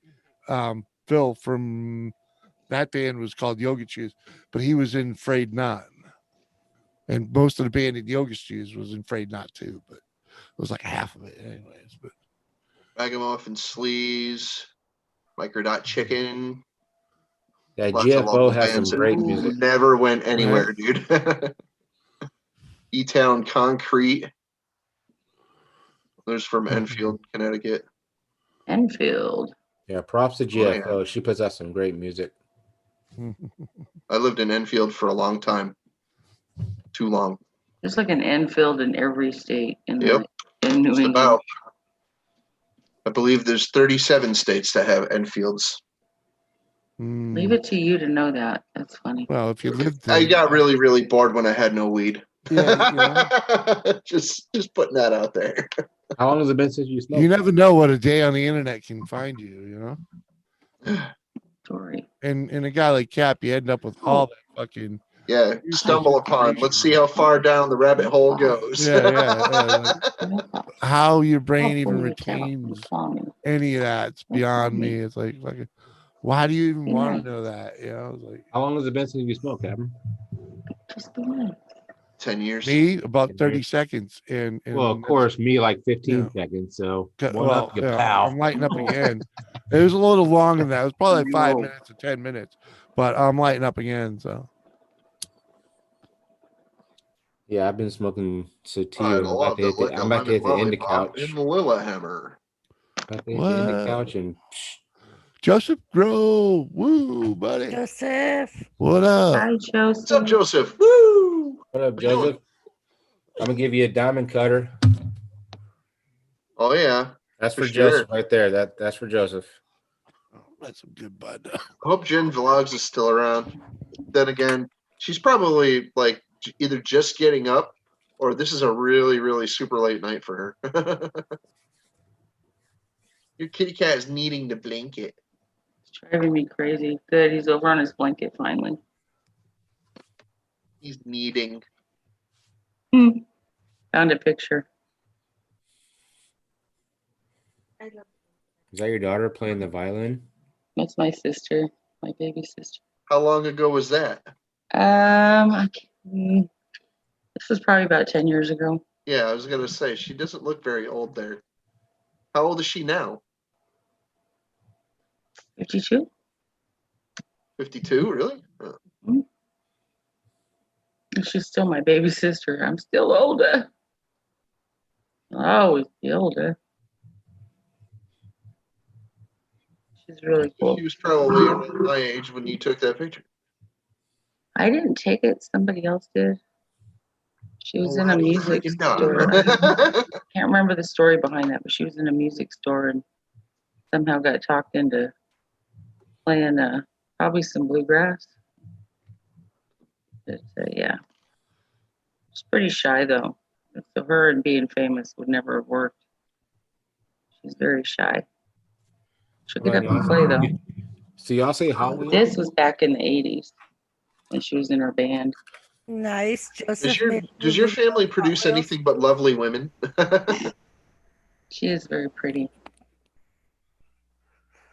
Phil from that band was called Yoga Shoes, but he was in Afraid Not. And most of the band in Yoga Shoes was in Afraid Not too, but it was like half of it anyways. But Ragamuffin Sleaze, Microdot Chicken. Yeah, GFO has some great music. Never went anywhere, dude. E-Town Concrete. There's from Enfield, Connecticut. Enfield. Yeah, props to GFO. Oh, yeah. She puts out some great music. I lived in Enfield for a long time. Too long. There's like an Enfield in every state in New England. I believe there's 37 states that have Enfields. Leave it to you to know that. That's funny. Well, if you lived there, I got really, really bored when I had no weed. Yeah, just putting that out there. How long has it been since you smoked? You never know what a day on the internet can find you, Story. And a guy like Cap, you end up with all that fucking stumble upon. Let's see how far down the rabbit hole goes. Like, how your brain even retains any of that's beyond me. It's like fucking, why do you even want to know that? It's like, how long has it been since you smoked, Captain? 10 years. Me, about 30 seconds. And well, of course, me like 15 seconds. So I'm lighting up again. It was a little long than that. It was probably like 5 minutes or 10 minutes, but I'm lighting up again. So yeah, I've been smoking sativa. I'm about to hit the end of couch. In the Lillehammer. About to hit the end of couch and. Joseph Grove, woo, buddy. Joseph, what up? Hi, Joseph. What's up, Joseph? Woo! What up, Joseph? I'm gonna give you a diamond cutter. Oh yeah, that's for Joseph right there. That's for Joseph. Oh, that's some good bud. I hope Jen Vlogs is still around. Then again, she's probably like either just getting up, or this is a really, really super late night for her. Your kitty cat is needing the blanket. Driving me crazy. Good, he's over on his blanket finally. He's needing. Found a picture. Is that your daughter playing the violin? That's my sister, my baby sister. How long ago was that? This was probably about 10 years ago. Yeah, I was gonna say she doesn't look very old there. How old is she now? 52. 52, really? She's still my baby sister. I'm still older. I'll always be older. She's really cool. She was probably around my age when you took that picture. I didn't take it. Somebody else did. She was in a music store. Can't remember the story behind that, but she was in a music store and somehow got talked into playing probably some bluegrass. But, yeah. She's pretty shy though. So her and being famous would never have worked. She's very shy. She'll get up and play though. So y'all say Hot Wheels? This was back in the 80s when she was in her band. Nice. Joseph. Does your family produce anything but lovely women? She is very pretty.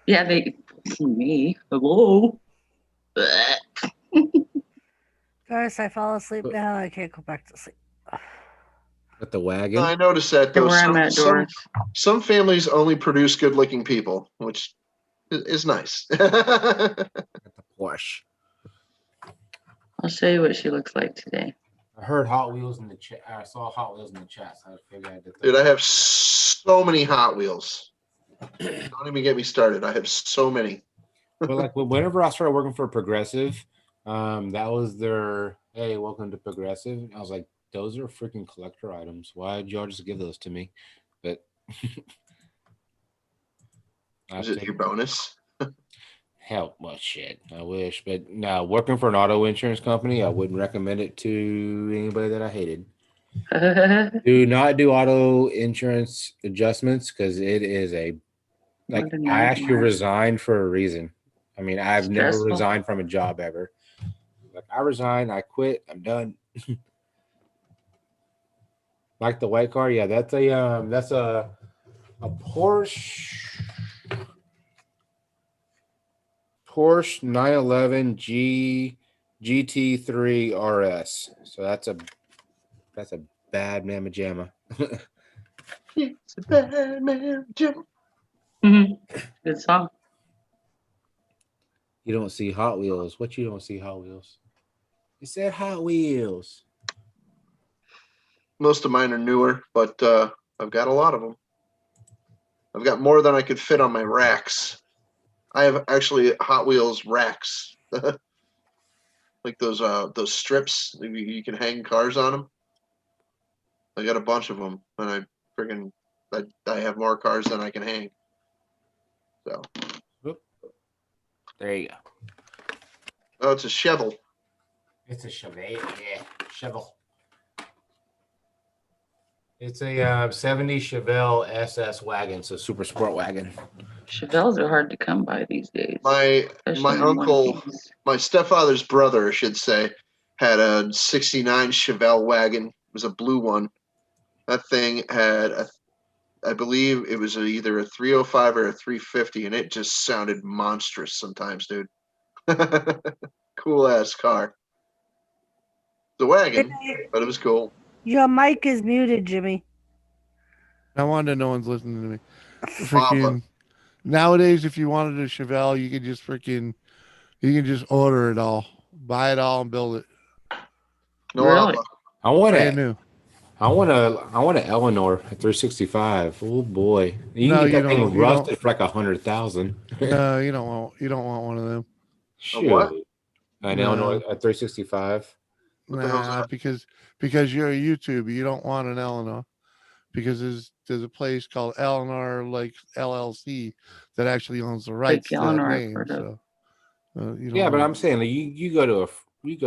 Yeah, me. Hello. Guys, I fall asleep now. I can't go back to sleep. With the wagon? I noticed that though. Where I'm at, Doris. Some families only produce good-looking people, which is nice. The Porsche. I'll show you what she looks like today. I heard Hot Wheels in the chat. I saw Hot Wheels in the chat, so I figured I did that. Dude, I have so many Hot Wheels. Don't even get me started. I have so many. But like whenever I started working for Progressive, that was their, hey, welcome to Progressive. And I was like, those are freaking collector items. Why did y'all just give those to me? But is it your bonus? Hell, well, shit. I wish, but no. Working for an auto insurance company, I wouldn't recommend it to anybody that I hated. Do not do auto insurance adjustments because it is I actually resigned for a reason. I mean, I've never resigned from a job ever. Like I resigned, I quit, I'm done. Like the white car, yeah, that's a Porsche 911 GT3 RS. So that's a bad mamma jamma. It's a bad man jamma. Good song. You don't see Hot Wheels. What you don't see Hot Wheels? It said Hot Wheels. Most of mine are newer, but I've got a lot of them. I've got more than I could fit on my racks. I have actually Hot Wheels racks, like those strips you can hang cars on them. I got a bunch of them, and I have more cars than I can hang. So there you go. Oh, it's a shovel. It's a shovel. Yeah, shovel. It's a 70 Chevelle SS wagon, so super sport wagon. Chevelles are hard to come by these days. My uncle, my stepfather's brother, I should say, had a '69 Chevelle wagon. It was a blue one. That thing had, I believe it was either a 305 or a 350, and it just sounded monstrous sometimes, dude. Cool ass car. The wagon, but it was cool. Your mic is muted, Jimmy. I wonder no one's listening to me. Freaking nowadays, if you wanted a Chevelle, you can just order it all, buy it all, and build it. No, really? I want an Eleanor at 365. Oh boy, you can get that thing rusted for like 100,000. No, you don't want one of them. Shoot, what? An Eleanor at 365. Nah, because you're a YouTuber, you don't want an Eleanor, because there's a place called Eleanor like LLC that actually owns the rights to that name. So, yeah, but I'm saying you go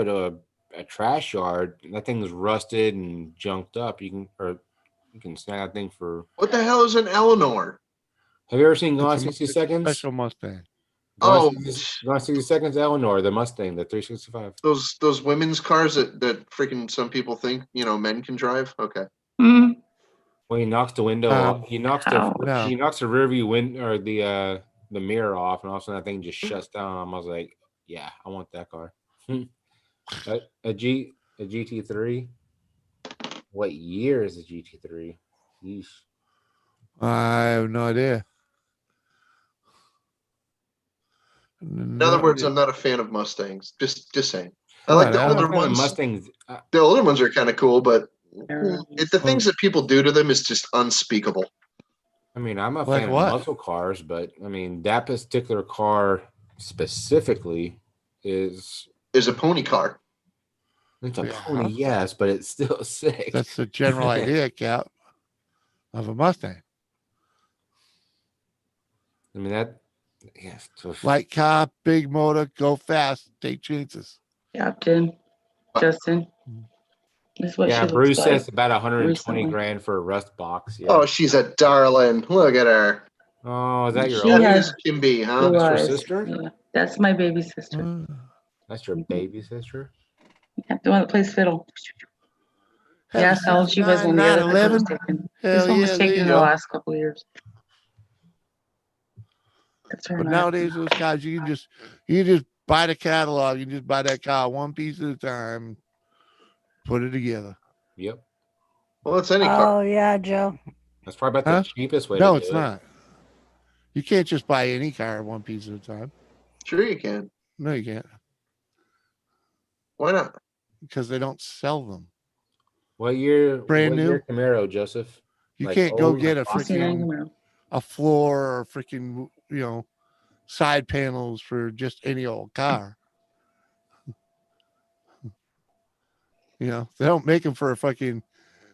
to a trash yard, and that thing's rusted and junked up. You can snag that thing for. What the hell is an Eleanor? Have you ever seen Gone 60 Seconds? Special Mustang. Gone 60 Seconds, Eleanor, the Mustang, the 365. Those women's cars that freaking some people think men can drive. Okay. Mm-hmm. When he knocks the window off, he knocks the rear view window or the mirror off, and all of a sudden that thing just shuts down. I was like, yeah, I want that car. a GT3. What year is a GT3? Yeesh. I have no idea. In other words, I'm not a fan of Mustangs. Just saying. I like the What, older Kind of ones. Mustangs. The older ones are kind of cool, but Arrows. the things that people do to them is just unspeakable. I mean, I'm a Like fan what? of muscle cars, but I mean that particular car specifically is Is a pony car. it's a Yeah. pony, yes, but it's still sick. That's the general idea, Cap, of a Mustang. I mean that, yes. Light car, big motor, go fast, take chances. Captain, Justin. This is what Yeah, she Bruce looks like. says about 120 recently. grand for a rust box. Yeah. Oh, she's a darling. Look at her. Oh, is that your She oldest? has As can be, huh? blue That's your eyes. sister? Yeah, that's my baby sister. That's your baby sister? Yeah, the one that plays fiddle. Yeah, how old she was when the other picture was taken. This one was taken in the last couple of years. That's her. But knife. nowadays, those cars, you can just buy the catalog. You just buy that car one piece at a time, put it together. Yep. Well, it's any car. Oh yeah, Joe. That's probably about the cheapest way No, to it's do it. not. You can't just buy any car one piece at a time. Sure you can. No, you can't. Why not? Because they don't sell them. What year? Brand what new? year Camaro, Joseph? You Like can't go old, get a like boxy? freaking a floor or freaking side panels for just any old car. They don't make them for a fucking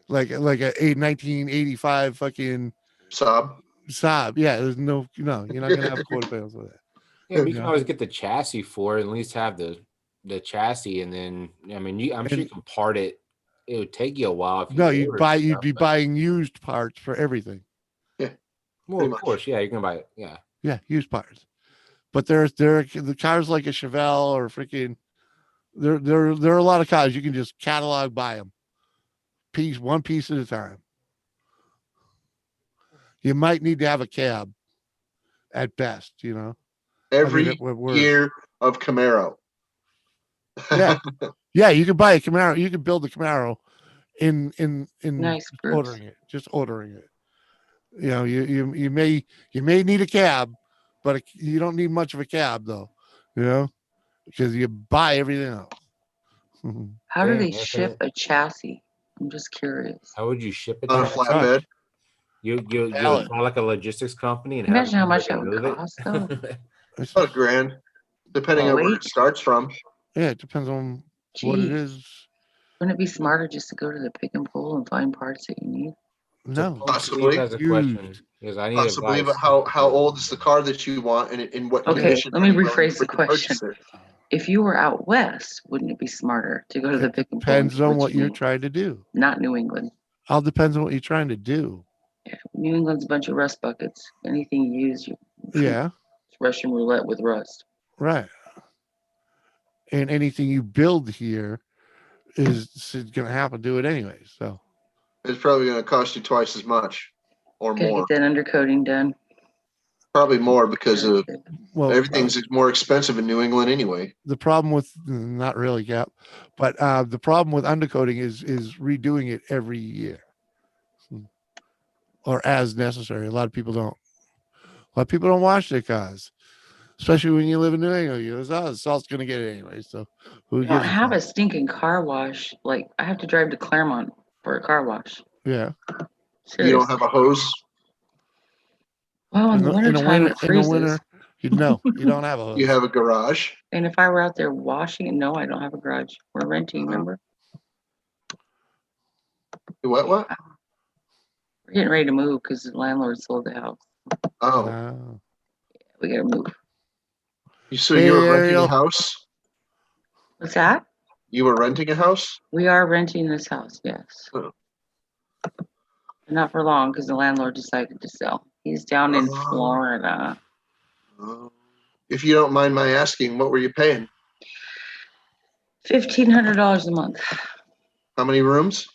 like a 1985 fucking Saab. Yeah, there's no, you're not gonna have quarter panels with that. Yeah, but you can always get the chassis for it, at least have the chassis, and then I mean, I'm sure you can part it. It would take you a while. If you No, ordered you'd stuff, be but- buying used parts for everything. Well, of course, yeah, you can buy it. Yeah. Yeah, used parts. But there the cars like a Chevelle or freaking there are a lot of cars you can just catalog buy them one piece at a time. You might need to have a cab at best, Every year of Camaro. Yeah. Yeah, you can buy a Camaro. You can build a Camaro in Nice, Bruce. ordering it. You may need a cab, but you don't need much of a cab though, because you buy everything else. How do they ship a chassis? I'm just curious. How would you ship it? On a flatbed. You Pallet. call like a logistics company and Imagine how much them that would move cost, though. About $1,000, depending on where it starts from. Yeah, it depends on what it Jeez. is. Wouldn't it be smarter just to go to the pick and pull and find parts that you need? No, Possibly. Has a question because I need Possibly, advice. but how old is the car that you want, and in what Okay, condition? let me are you willing rephrase to the question. purchase it? If you were out west, wouldn't it be smarter to go to the pick and pull? Depends on what you're trying to do. Not New England. All depends on what you're trying to do. Yeah, New England's a bunch of rust buckets. Anything you use, Yeah, it's Russian roulette with rust. right. And anything you build here is going to happen to it anyway. So It's probably going to cost you twice as much or Gotta more. get that undercoating done. Probably more because of Well, everything's more expensive in New England anyway. the problem with not really Cap, but the problem with undercoating is redoing it every year or as necessary. A lot of people don't wash their cars, especially when you live in New England. The salt's going to get it anyway. So who I don't gives a have fuck? a stinking car wash. Like I have to drive to Claremont for a car wash. Yeah. You don't have a hose? Well, in the wintertime it freezes. In the winter, you don't have a hose. You have a garage? And if I were out there washing it, no, I don't have a garage. We're renting, remember? What? We're getting ready to move because the landlord sold the house. Oh. We gotta move. So you were renting a house? What's that? You were renting a house? We are renting this house, yes. Oh. Not for long because the landlord decided to sell. He's down in Florida. If you don't mind my asking, what were you paying? $1,500 a month. How many rooms?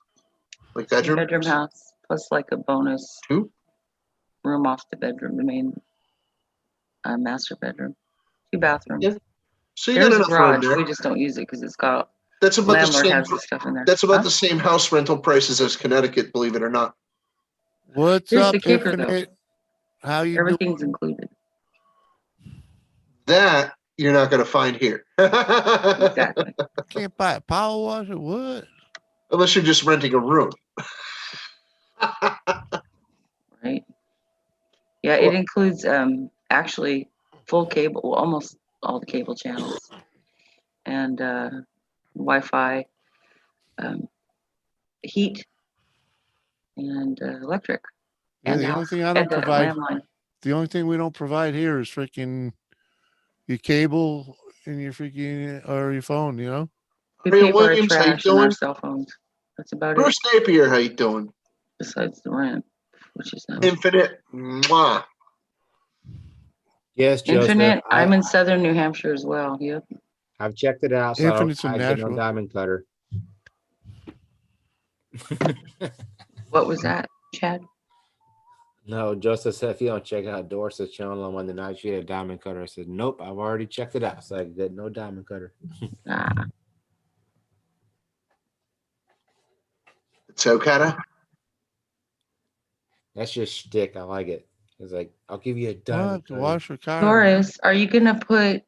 Like bedroom? Bedroom house plus like a bonus 2 room off the bedroom, the main master bedroom, 2 bathrooms. Yeah. So you There's got a enough room garage. there. We just don't use it because it's got. That's about the landlord same. has the stuff in there. That's about Huh? the same house rental prices as Connecticut, believe it or not. What's Here's up, the kicker, though. Infinite? How you doing? Everything's included. That you're not going to find here. Exactly. Can't buy a power washer. What? Unless you're just renting a room. Right. Yeah, it includes actually full cable, well, almost all the cable channels, and Wi-Fi, heat, and electric. Yeah, And the the only thing I and don't the provide, landline. the only thing we don't provide here is freaking your cable and your freaking or your phone. You know. We Maria pay for our Williams, how you trash and our doing? cell phones. That's about Bruce it. Napier, how you doing? Besides the rent, which is not Infinite. Mwah. Yes, Joseph. infinite. I'm in southern New Hampshire as well. Yep. I've checked it out. So Infinite's in I get no Nashville. diamond cutter. What was that, Chad? No, Joseph said if you don't check out Doris' channel on Monday night, she had a diamond cutter. I said, nope, I've already checked it out. So I get no diamond cutter. Ah, So, Kata? That's just shtick. I like it. It's like, I'll give you a What? diamond To cutter. wash your car. Doris, are you gonna put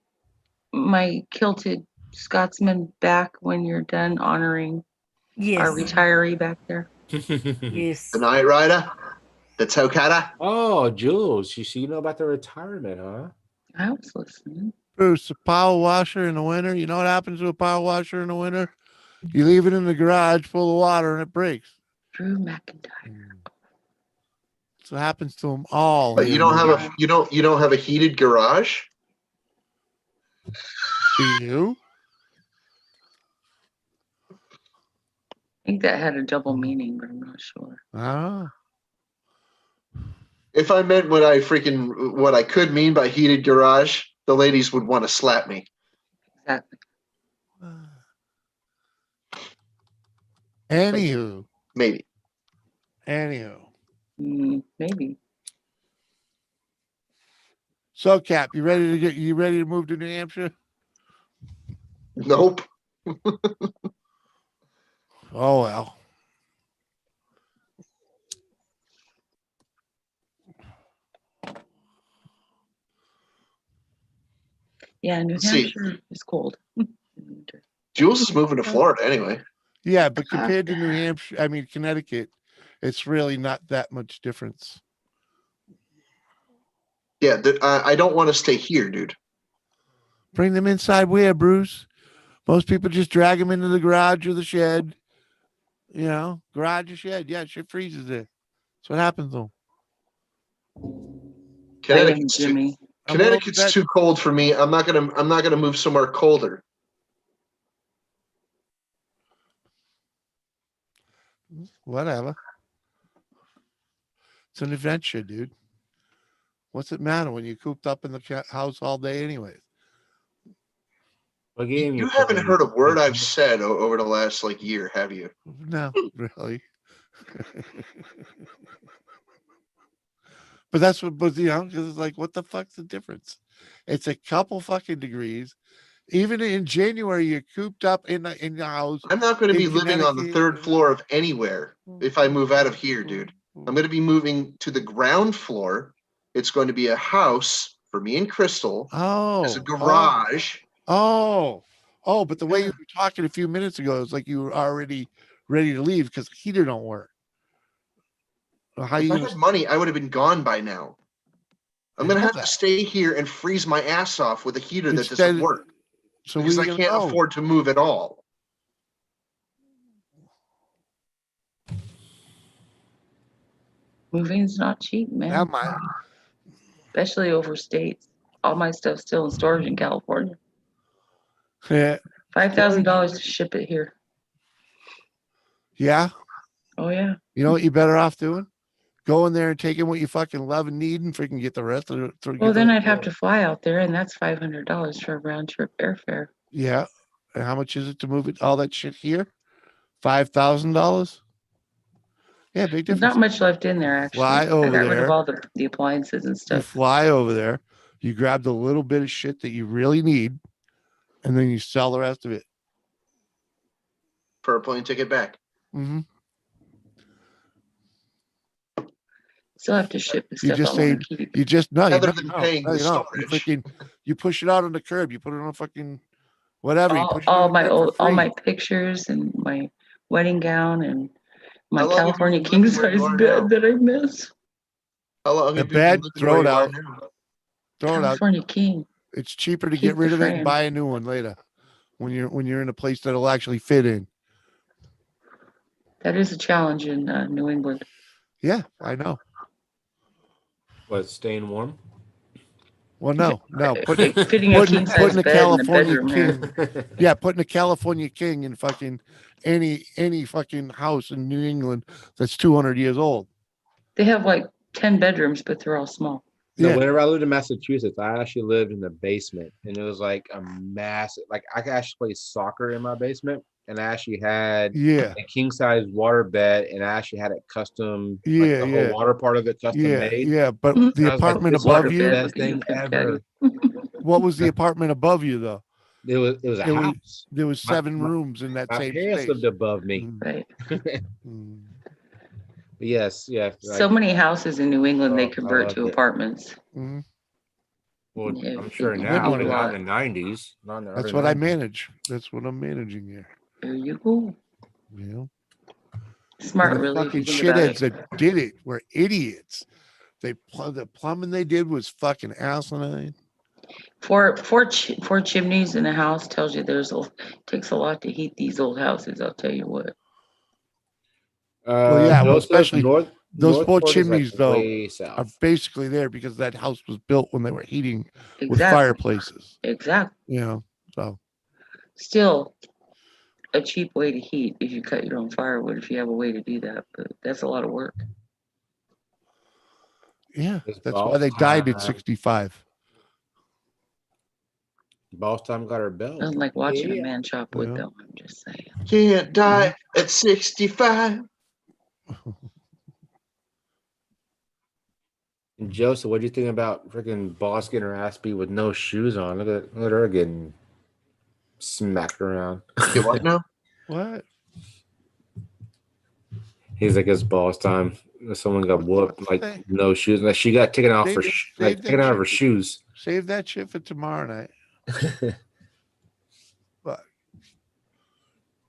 my kilted Scotsman back when you're done honoring Yes. our retiree back there? Yes. The Night Rider? The Tokata? Oh, Jules, you know about the retirement, huh? I was listening. Bruce, a power washer in the winter. You know what happens to a power washer in the winter? You leave it in the garage full of water and it breaks. Drew McIntyre. So it happens to them all. But here you in don't New have you don't have a heated garage? Do you? I think that had a double meaning, but I'm not sure. Ah. If I meant what I could mean by heated garage, the ladies would want to slap me. Exactly. Anywho. Maybe. Anywho. Maybe. So, Cap, you ready to move to New Hampshire? Nope. Oh well. Yeah, New Let's see. Hampshire is cold. Jules is moving to Florida anyway. Yeah, but compared to New Hampshire, I mean Connecticut, it's really not that much difference. Yeah, I don't want to stay here, dude. Bring them inside where, Bruce? Most people just drag them into the garage or the shed. You know, garage or shed. Yeah, shit freezes there. That's what happens to them. Connecticut's too cold for me. I'm not gonna move somewhere colder. Whatever. It's an adventure, dude. What's it matter when you're cooped up in the house all day anyways? You haven't heard a word I've said over the last year, have you? No, really. But that's what, because it's like, what the fuck's the difference? It's a couple fucking degrees. Even in January, you're cooped up in the house. I'm not going to be living on the third floor of anywhere if I move out of here, dude. I'm going to be moving to the ground floor. It's going to be a house for me and Crystal. As a garage. But the way you were talking a few minutes ago, it's like you were already ready to leave because the heater don't work. If I had money, I would have been gone by now. I'm going to have to stay here and freeze my ass off with a heater that doesn't work. So because I can't afford to move at all. Moving's not cheap, man. Especially over states. All my stuff's still in storage in California. Yeah. $5,000 to ship it here. Yeah. Oh yeah. You know what you're better off doing? Go in there and taking what you fucking love and need and freaking get the rest of it. Well, then I'd have to fly out there, and that's $500 for a round trip airfare. Yeah. And how much is it to move it? All that shit here? $5,000? Yeah, big difference. There's not much left in there, actually. Fly over I got rid there. of all the appliances and You stuff. fly over there. You grab the little bit of shit that you really need, and then you sell the rest of it. For a plane ticket back. Mm-hmm. Still have to ship the stuff You just I say want to keep. you just no. Rather You than don't. paying No, the you don't. storage. You push it out on the curb. You put it on a fucking whatever. You push it All on the my curb for all free. my pictures and my wedding gown and my How long have you California been king living where you size are bed now? that I miss. How long The have you been bed, living throw where it you are out. now? Throw it out. California king. It's cheaper to Keep get rid the of it and frame. buy a new one later when you're in a place that'll actually fit in. That is a challenge in New England. Yeah, I know. Was staying warm? Well, no. Fitting a king size putting a bed in the California bedroom king. here. Yeah, putting a California king in fucking any fucking house in New England that's 200 years old. They have like 10 bedrooms, but they're all small. No, Yeah. whenever I lived in Massachusetts, I actually lived in the basement, and it was like a massive. Like I could actually play soccer in my basement, and I actually had Yeah. a king size water bed, and I actually had it custom. Yeah, like the whole water part of it custom made. Yeah, but Mhm. the And I was like, apartment this is above the you, best thing ever. what was the apartment above you though? It was a house. There was My- 7 my- rooms in that My same parents space. lived above me. Right. Mm. But yes, yeah. So many houses in New England they I convert loved to it. apartments. Mhm. Well, Yeah, I'm sure big now, but not lot. in the 90s. Not in the That's early what I 90s. manage. That's what I'm managing here. There you go. You know? Smart, And the really. If fucking you think about shitheads it. that did it were idiots. The plumbing they did was fucking asinine. Four chimneys in a house tells you takes a lot to heat these old houses. I'll tell you what. Well, yeah, well, Joseph, especially those 4 Northport is, like, chimneys though way are south. basically there because that house was built when they were heating with Exactly. fireplaces. Exactly. You know, so Still a cheap way to heat if you cut your own firewood, if you have a way to do that. But that's a lot of work. yeah, It's that's why boss they died at time. 65. Boss time got her belt. Doesn't like watching a Yeah. man chop wood Yeah. though. I'm just saying. Can't die at 65. And Joseph, what do you think about freaking boss getting her ass beat with no shoes on? Look at her getting smacked around. Get what now? What? He's like, it's boss time. Someone got whooped, like Hey. no shoes. Like she got taken off Save for that- like save that taken out of her shit. shoes. Save that shit for tomorrow night. But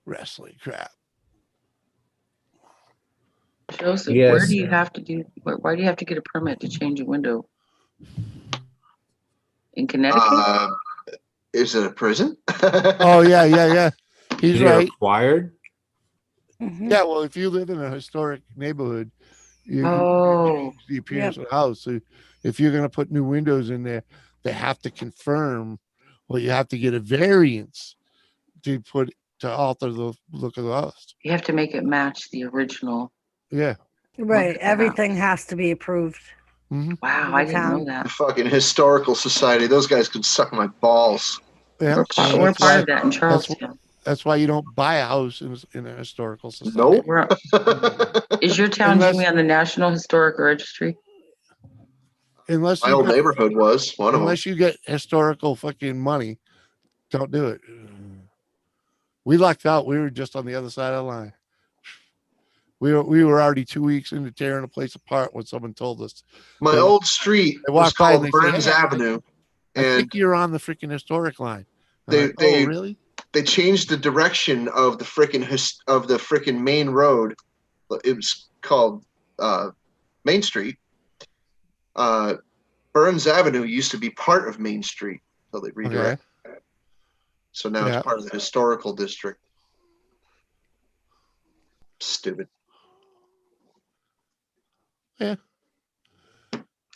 wrestling crap. Joseph, Yes. where do you have to do? Why do you have to get a permit to change a window? In Connecticut? Is it a prison? Oh yeah. He's Is it right. required? Mhm. Yeah, well, if you live in a historic neighborhood, you Oh. change the appearance of the house. So if you're going to put new windows in there, they have to confirm, well, you have to get a variance to alter the look of the house. You have to make it match the original. Yeah. Right. Look at the Everything house. has to be approved. Mhm. Wow, in I the didn't know town. that. The fucking historical society. Those guys could suck my balls. Yeah. We're That's part why- of that in Charleston. That's why you don't buy a house in a historical society. Nope. We're, is your town, Unless- Jimmy, on the National Historic Registry? Unless My you old get, neighborhood was one of them. unless you get historical fucking money, don't do it. We lucked out. We were just on the other side of the line. We were already 2 weeks into tearing the place apart when someone told us. My They- old street they was walk by and called they say, Burns "Hey, Avenue, I and think you're on the freaking historic line." I'm They- like, they- oh, really? they changed the direction of the freaking main road. It was called Main Street. Burns Avenue used to be part of Main Street, so they redirected. So now Yeah. it's part of the historical district. Stupid.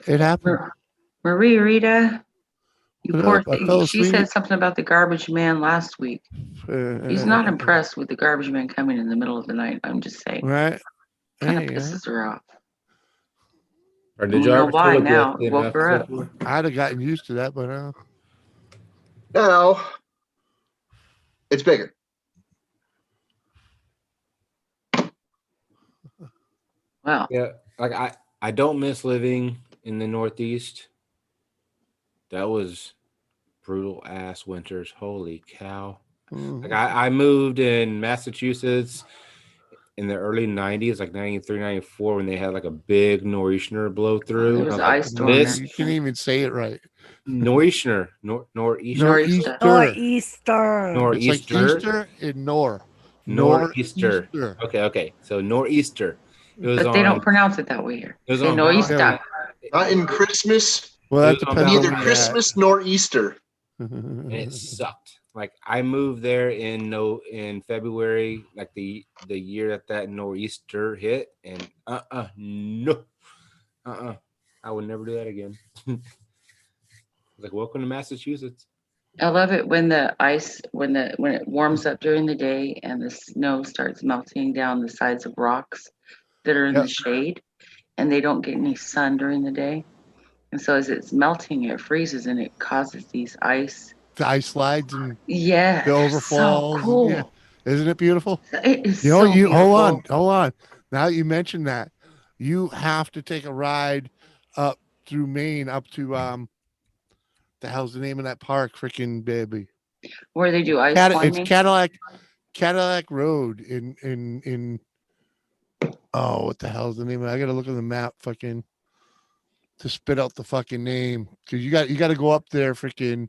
It happened. Marie Rita, you What poor up? I thing. fell She asleep. said something about the garbage man last week. He's not impressed with the garbage man coming in the middle of the night. I'm just saying. Right? Kind of Hey, pisses her off. Or We did you know ever why feel now. guilty Woke enough her to up. sleep? I'd have gotten used to that, but Now it's bigger. Wow. Yeah, like I don't miss living in the Northeast. That was brutal ass winters. Holy cow. Like I moved in Massachusetts in the early 90s, like 93, 94, when they had like a big nor'easter blow through. There was And I ice was storm. like, You this can't even say it right. nor'easter, nor'easter, Nor'easter. Nor'easter. It's like nor'easter, Easter and Nor. nor'easter. Okay. So nor'easter. It was But they don't on. pronounce it that way here. It was Say on nor'easter. Valentine's- Not in Christmas. Well, It that was on depends on Neither where you're Christmas nor Easter. at. and it sucked. Like I moved there in February, like the year that nor'easter hit, and no, I would never do that again. Like welcome to Massachusetts. I love it when the ice when it warms up during the day and the snow starts melting down the sides of rocks that are in the shade, and they don't get any sun during the day. And so as it's melting, it freezes and it causes these ice. The ice slides and Yeah, the they're overfalls. so cool. Yeah. Isn't it beautiful? It is You know, so beautiful. hold on. Now that you mentioned that, you have to take a ride up through Maine up to the hell's the name of that park? Freaking baby. Where they do ice It's climbing. Cadillac Road in oh, what the hell's the name of it? I gotta look at the map fucking to spit out the fucking name. Because you got to go up there freaking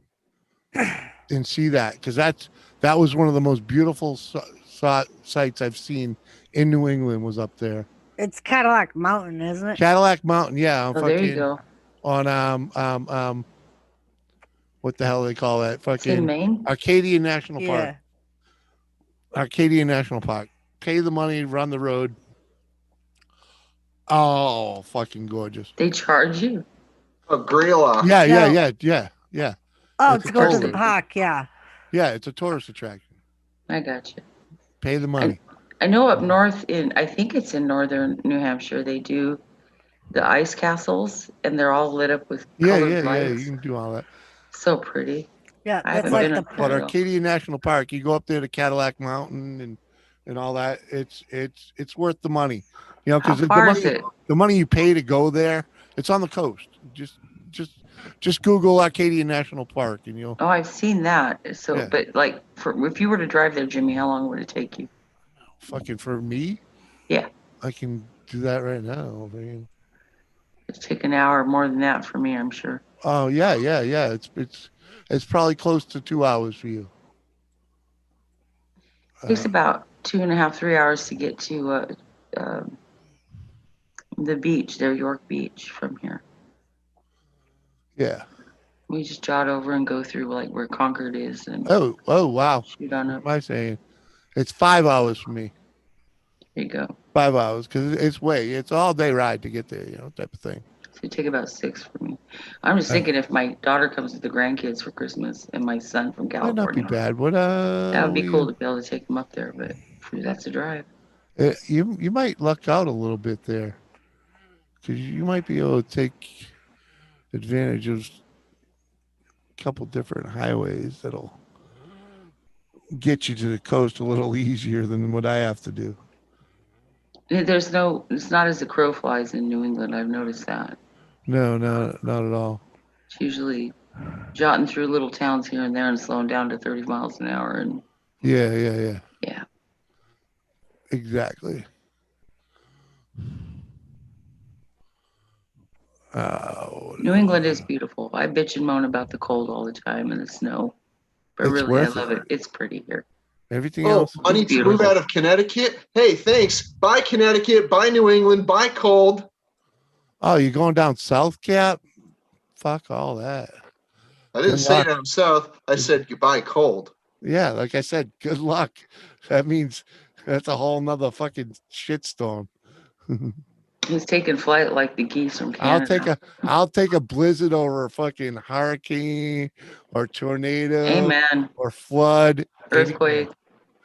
and see that, because that was one of the most beautiful sights I've seen in New England was up there. It's Cadillac Mountain, isn't it? Cadillac Mountain, yeah. Oh, there you go. On what the hell do they call that? It's in Fucking Maine. Arcadia National Park. Yeah. Arcadia National Park. Pay the money, run the road. Oh, fucking gorgeous. They charge you. A Greylock. Yeah. Oh, It's to a go to tourist. the park, yeah. Yeah, it's a tourist attraction. I got you. Pay the money. I know up north I think it's in northern New Hampshire, they do the ice castles and they're all lit up with colored lights. You can do all that. So pretty. Yeah, I that's haven't like been the up there, But though. Arcadia National Park, you go up there to Cadillac Mountain and all that. It's worth the money, you know, How because far is it? the money you pay to go there, it's on the coast. Just Google Arcadia National Park and you'll. Oh, I've seen that. So, Yeah. but like, if you were to drive there, Jimmy, how long would it take you? Fucking for me, Yeah, I can do that right now, man. it'd take an hour more than that for me, I'm sure. Oh yeah. It's probably close to 2 hours for you. It takes about 2.5, 3 hours to get to the beach there, York Beach, from here. Yeah. We just jot over and go through like where Concord is and Oh wow. shoot on What up. am I saying? It's 5 hours for me. There you go. 5 hours because it's all day ride to get there, you know, type of thing. So it'd take about 6 for me. I'm just thinking if my daughter comes with the grandkids for Christmas and my son from That'd not be California, bad. What that would be cool to be able to take them up there, but that's a drive. You might luck out a little bit there because you might be able to take advantage of a couple different highways that'll get you to the coast a little easier than what I have to do. It's not as the crow flies in New England. I've noticed that. No, not at all. It's usually jotting through little towns here and there and slowing down to 30 miles an hour. And Yeah. yeah, Exactly. Oh, New England is beautiful. I bitch and moan about the cold all the time and the snow, but It's really I worth love it. It's pretty here. everything Oh, else. money to move beautiful. out of Connecticut? Hey, thanks. Bye, Connecticut. Bye, New England. Bye, cold. Oh, you're going down south, Cap? Fuck all that. I didn't Good say luck. down south. I said goodbye, cold. Yeah, like I said, good luck. That means that's a whole nother fucking shitstorm. He's taking flight like the geese from Canada. I'll take a blizzard over a fucking hurricane or tornado Amen. or flood. Earthquake.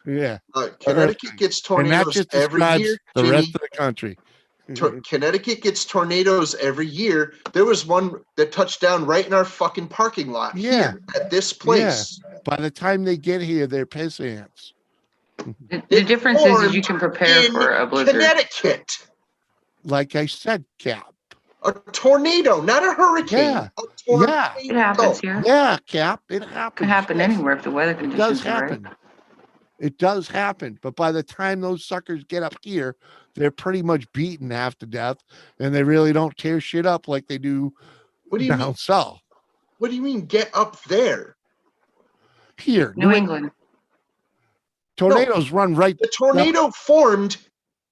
Yeah. Connecticut gets And that tornadoes just every describes year. the Jimmy. rest of the country. Connecticut gets tornadoes every year. There was one that touched down right in our fucking parking lot here at this place. Yeah. By the time they get here, they're piss ants. The difference is you can prepare for a blizzard. Connecticut. Like I said, Cap. A tornado, not a hurricane. Yeah. A tornado. It happens here. Yeah, Cap. It happens. It could happen Yes. anywhere if the weather It conditions does are right. happen. It does happen, but by the time those suckers get up here, they're pretty much beaten half to death, and they really don't tear shit up like they do What do you down mean? south. What do you mean get up there? Here, New England. tornadoes run right. The tornado formed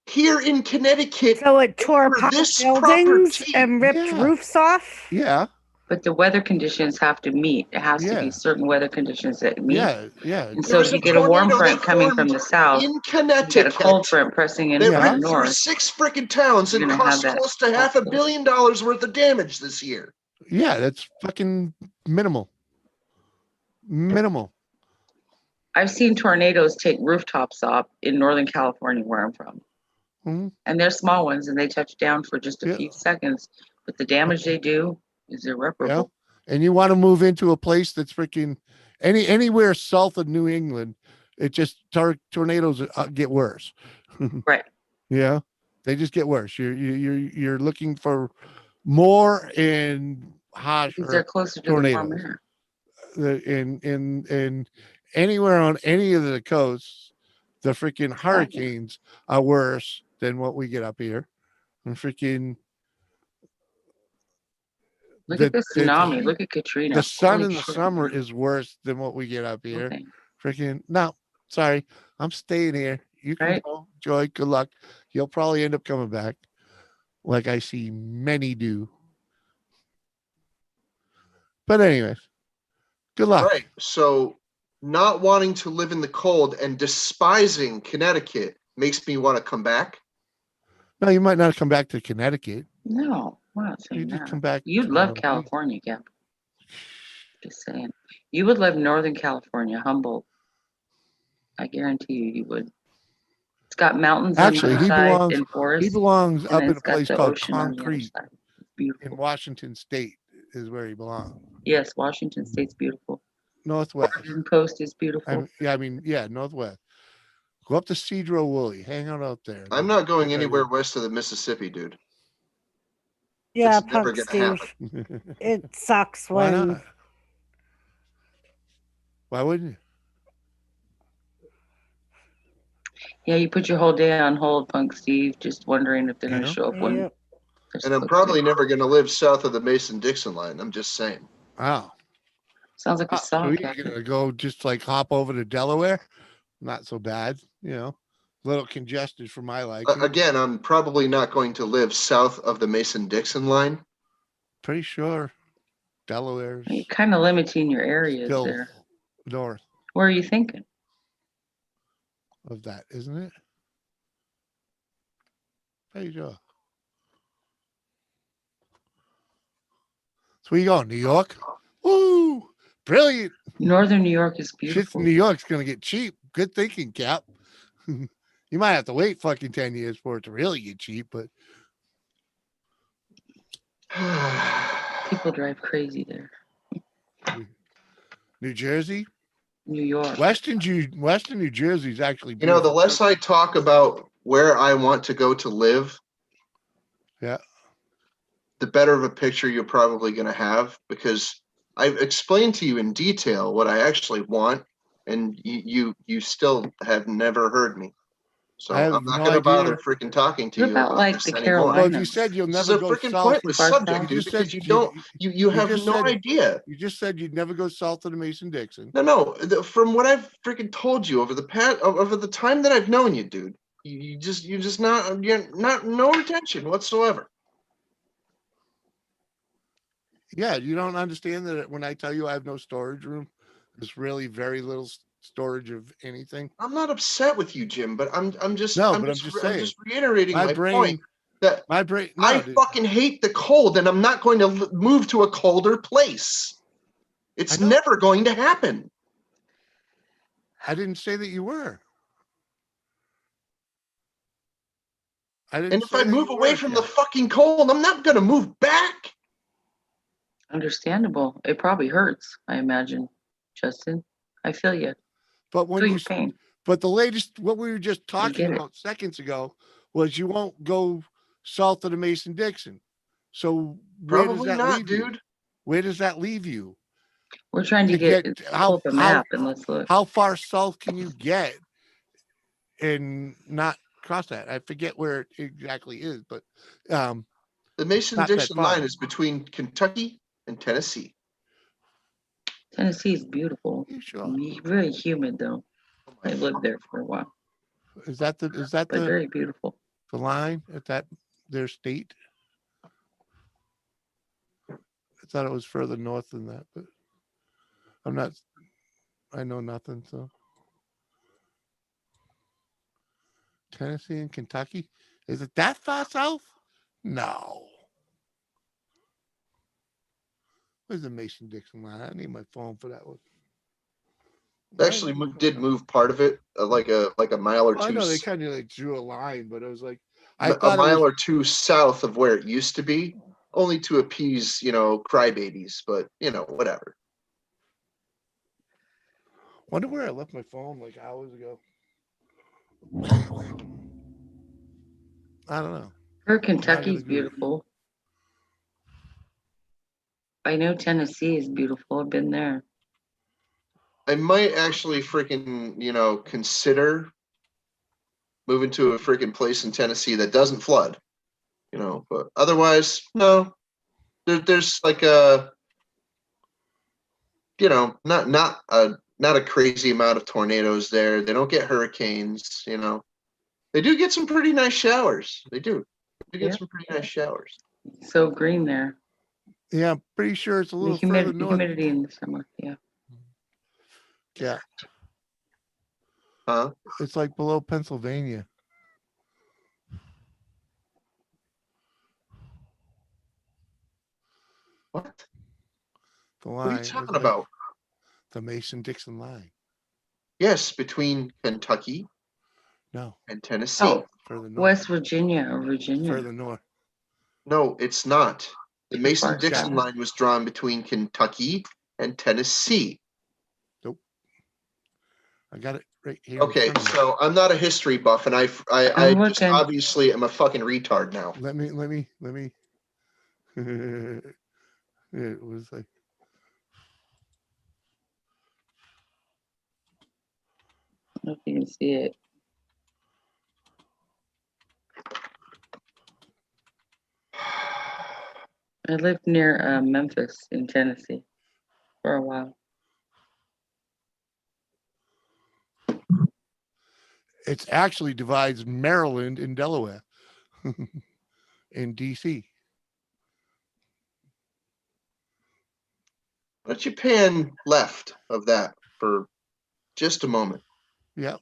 here in Connecticut. So it tore over apart this buildings property. and ripped Yeah. roofs off. Yeah, But the weather conditions have to meet. It has to Yeah. be certain weather conditions that meet. yeah. And There so was if you a get a warm tornado front that coming from formed the south, in you get a Connecticut cold front pressing in that from the ripped through north. 6 freaking towns and You're gonna have cost that close to $500 million worth of damage this year. Yeah, that's fucking minimal. Minimal. I've seen tornadoes take rooftops off in Northern California, where I'm from. Mhm. And they're small ones and they touch down for just a Yeah. few seconds. But the damage they do is Yeah. irreparable. And you want to move into a place that's freaking anywhere south of New England, it just tornadoes get worse. Right. Yeah, they just get worse. You're looking for more and Because they're harsher closer to the warm tornadoes. air. In anywhere on any of the coasts, the freaking hurricanes are worse than what we get up here. And freaking Look at the tsunami. Look at Katrina. the sun Holy in the shit, summer man. is worse than what we get up here. Okay. Freaking no, sorry, I'm staying here. You can Right. go, Joy. Good luck. You'll probably end up coming back, like I see many do. But anyways, good luck. Right. So not wanting to live in the cold and despising Connecticut makes me want to come back. No, you might not come back to Connecticut. No, we're not You saying just that. come back. You'd to, love California, Cap. Just saying. You would love Northern California, Humboldt. I guarantee you would. It's got mountains Actually, on one he side belongs. and forests. He belongs and up then in it's a got place the called ocean on the other Concrete side. It's beautiful. in Washington State. Is where he belongs. Yes, Washington State's beautiful. Northwest. Oregon coast is beautiful. Northwest. Go up to Cedro Woolley. Hang out there. I'm not going anywhere west of the Mississippi, dude. Yeah, It's never Punk gonna Steve. It sucks Why when not? Why wouldn't you? Yeah, you put your whole day on hold, Punk Steve, just wondering if they're going to show up when. Yep. they're And I'm supposed probably to. never going to live south of the Mason-Dixon line. I'm just saying. Wow. Sounds like a So song. you're Captain. gonna go just like hop over to Delaware? Not so bad, A little congested for my liking. Again, I'm probably not going to live south of the Mason-Dixon line. Pretty sure Delaware's You're kind of limiting your areas still there. north Where are you thinking? of that, isn't it? Pretty sure. So where you going? New York? Woo! Brilliant. Northern New York is Shit, beautiful. New York's gonna get cheap. Good thinking, Cap. You might have to wait fucking 10 years for it to really get cheap, but People drive crazy there. New Jersey, New York. Western New Jersey is actually You know, the beautiful. less I talk about where I want to go to live, Yeah. the better of a picture you're probably going to have, because I've explained to you in detail what I actually want, and you still have never heard me. So I have I'm not no going to bother idea. freaking talking to What you about, about like, this the anymore. Well, you Carolinas? said you'll This is never a go freaking south. pointless Far subject, south? dude, just because said you don't, you have just no said- idea. You just said you'd never go south of the Mason-Dixon. No, from what I've freaking told you over the time that I've known you, dude, you're not no retention whatsoever. Yeah, you don't understand that when I tell you I have no storage room, there's really very little storage of anything. I'm not upset with you, Jim, but I'm just saying. reiterating my point that I dude. fucking hate the cold, and I'm not going to move to a colder place. It's never going to happen. I didn't say that you were. I didn't. And if I move away from the fucking cold, I'm not going to move back. Understandable. It probably hurts, I imagine, Justin. I feel you. But when Feel you your pain. But the latest, what we were just talking get it. about seconds ago, was you won't go south of the Mason-Dixon. So where does Probably that not, leave you? dude. Where does that leave you? We're trying to get pull up a map and let's look. How far south can you get and not cross that. I forget where it exactly is, but the not that Mason-Dixon far. line is between Kentucky and Tennessee. Tennessee is beautiful. You sure? Really humid though. I lived there for a while, Is that but the very beautiful. line at that their state? I thought it was further north than that, but I'm not. I know nothing. So Tennessee and Kentucky, is it that far south? No. Where's the Mason-Dixon line? I need my phone for that one. They actually did move part of it, like a mile or Well, I two. know they kind of like drew a line, but it was like I A thought mile it was. or two south of where it used to be, only to appease, crybabies. But whatever. Wonder where I left my phone like hours ago. I don't know. Her Kentucky's beautiful. I know Tennessee is beautiful. I've been there. I might actually freaking, consider moving to a freaking place in Tennessee that doesn't flood, but otherwise, no. There's like a, not a crazy amount of tornadoes there. They don't get hurricanes, They do get some pretty nice showers. They do. They get some pretty nice showers. So green there. Yeah, I'm pretty sure it's a little The further north. humidity in the summer. Yeah. Yeah. Huh? It's like below Pennsylvania. What? The line. What are you talking about? The Mason-Dixon line. Yes, between Kentucky. No. And Tennessee. Oh, further north. West Virginia or Virginia. Further north. No, it's not. The Mason-Dixon line was drawn between Kentucky and Tennessee. Nope. I got it right here. Okay, so I'm not a history buff, and I just obviously am a fucking retard now. Let me. It was like. I don't know if you can see it. I lived near Memphis in Tennessee for a while. It actually divides Maryland and Delaware in DC. Why don't you pan left of that for just a moment? Yeah.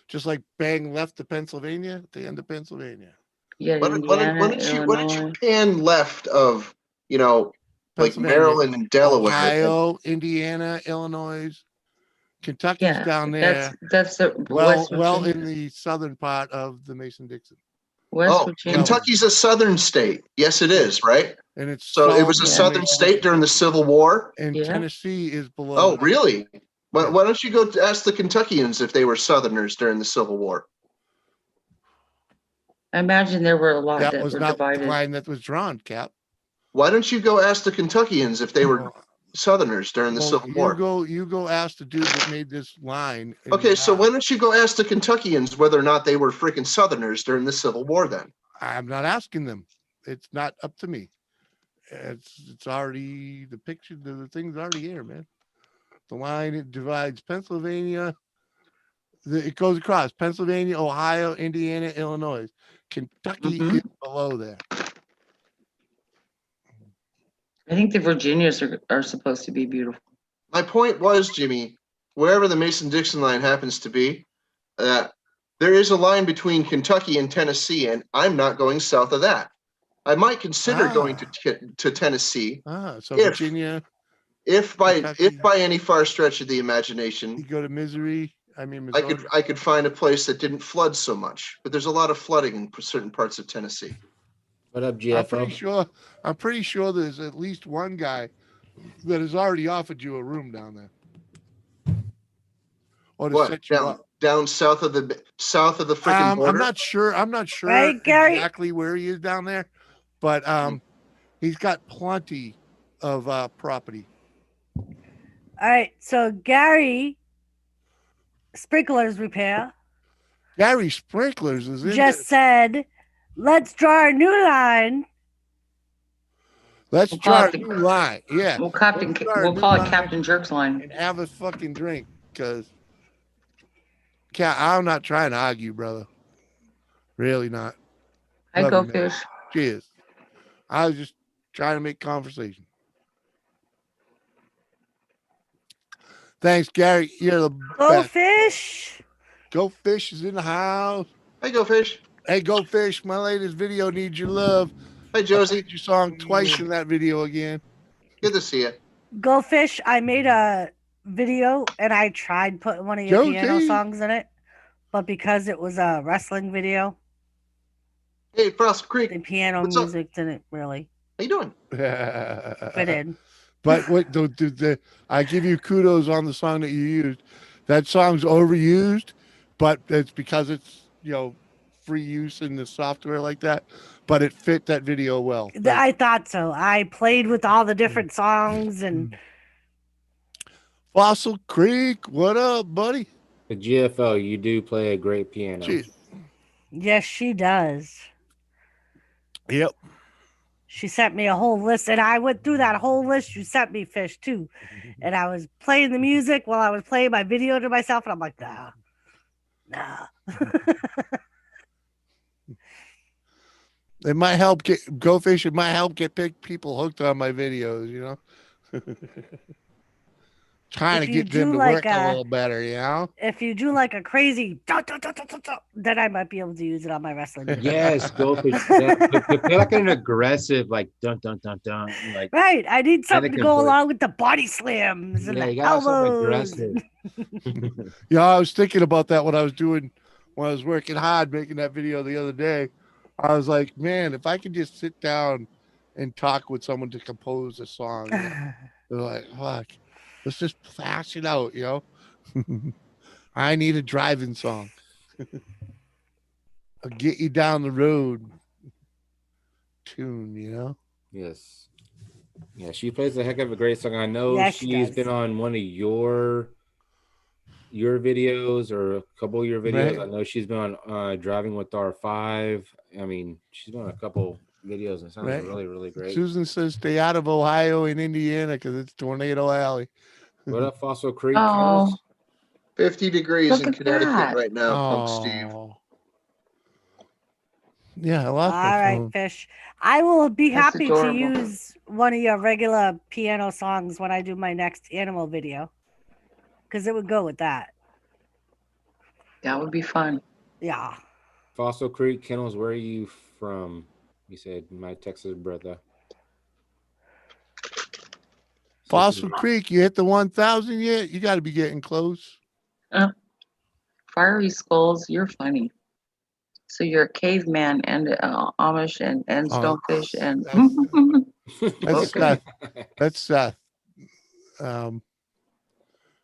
Just like bang left to Pennsylvania at the end of Pennsylvania. Yeah, why don't you pan left of, like Maryland and Delaware? Ohio, Indiana, Illinois, Kentucky's down there. That's well in the southern part of the Mason-Dixon. Kentucky's a southern state. Yes, it is, right? And it's so it was a southern state during the Civil War. And Tennessee is below. Oh, really? Why don't you go ask the Kentuckians if they were Southerners during the Civil War? I imagine there were a lot that was not divided. The line that was drawn, Cap. Why don't you go ask the Kentuckians if they were Southerners during the Civil War? You go ask the dude that made this line. Okay, so why don't you go ask the Kentuckians whether or not they were freaking Southerners during the Civil War then? I'm not asking them. It's not up to me. It's already the picture. The thing's already here, man. The line, it divides Pennsylvania. It goes across Pennsylvania, Ohio, Indiana, Illinois. Kentucky is below there. I think the Virginias are supposed to be beautiful. My point was, Jimmy, wherever the Mason-Dixon line happens to be, there is a line between Kentucky and Tennessee, and I'm not going south of that. I might consider going to Tennessee. So Virginia. If by any far stretch of the imagination, you go to Missouri. I could find a place that didn't flood so much, but there's a lot of flooding in certain parts of Tennessee. What up, GFO? I'm pretty sure there's at least one guy that has already offered you a room down there. Or to set you up. Down south of the freaking border? I'm not sure exactly where he is down there, but he's got plenty of property. All right, so Gary, sprinklers repair. Gary Sprinklers is in just this. said, let's draw a new line. Let's We'll call draw it a the- new line. Yeah. We'll Let's draw a we'll new call it line Captain Jerk's line. and have a fucking drink, because I'm not trying to argue, brother. Really not. I Love go you, man. fish. Cheers. I was just trying to make conversation. Thanks, Gary. You're the Go best. fish. Go Fish is in the house. Hey, Go Fish. Hey, Go Fish. My latest video needs your love. Hey, I Josie. played your song twice in that video again. Good to see you. Go fish. I made a video and I tried putting one of your piano Josie. songs in it, but because it was a wrestling video, Hey, Frost Creek. the piano What's up? music didn't really How you doing? fit in. But what I give you kudos on the song that you used. That song's overused, but it's because it's free use in the software like that. But it fit that video well. I thought so. I played with all the different songs and Fossil Creek, what up, buddy? The GFL, you do play a great piano. Jeez. yes, she does. Yep. She sent me a whole list, and I went through that whole list. You sent me, Fish, too. And I was playing the music while I was playing my video to myself, and I'm like, nah. It might help Go Fish. It might help get people hooked on my videos, Trying If to you get them do to like work a little better, If you do like a crazy, then I might be able to use it on my wrestling video. Yes, go for that. Play like an aggressive, like dun dun dun dun, like Right. I need something to can go put- along with the body slams and yeah, the you got something elbows. aggressive. Yeah, I was thinking about that when I was working hard making that video the other day. I was like, man, if I could just sit down and talk with someone to compose a song, they're like, fuck, let's just flash it out, I need a driving song. I'll get you down the road tune, Yes. Yeah, she plays a heck of a great song. I know Yeah, she she's does. been on one of your videos or a couple of your videos. Right. I know she's been on Driving with R5. I mean, she's been on a couple videos and sounds Right. really, really great. Susan says stay out of Ohio and Indiana because it's Tornado Alley. What up, Fossil Creek? Oh. Kennels? 50 degrees Look in at Connecticut that. right now, Punk Steve. Yeah, I All lost my right, phone. Fish. I will be That's happy adorable. to use one of your regular piano songs when I do my next animal video. Because it would go with that. That would be fun. Yeah. Fossil Creek, Kennels, where are you from? You said my Texas brother. Fossil Creek, you hit the 1,000 yet? You got to be getting close. Fiery Skulls, you're funny. So you're a caveman and Amish and stonefish and That's Okay. Seth. That's Seth.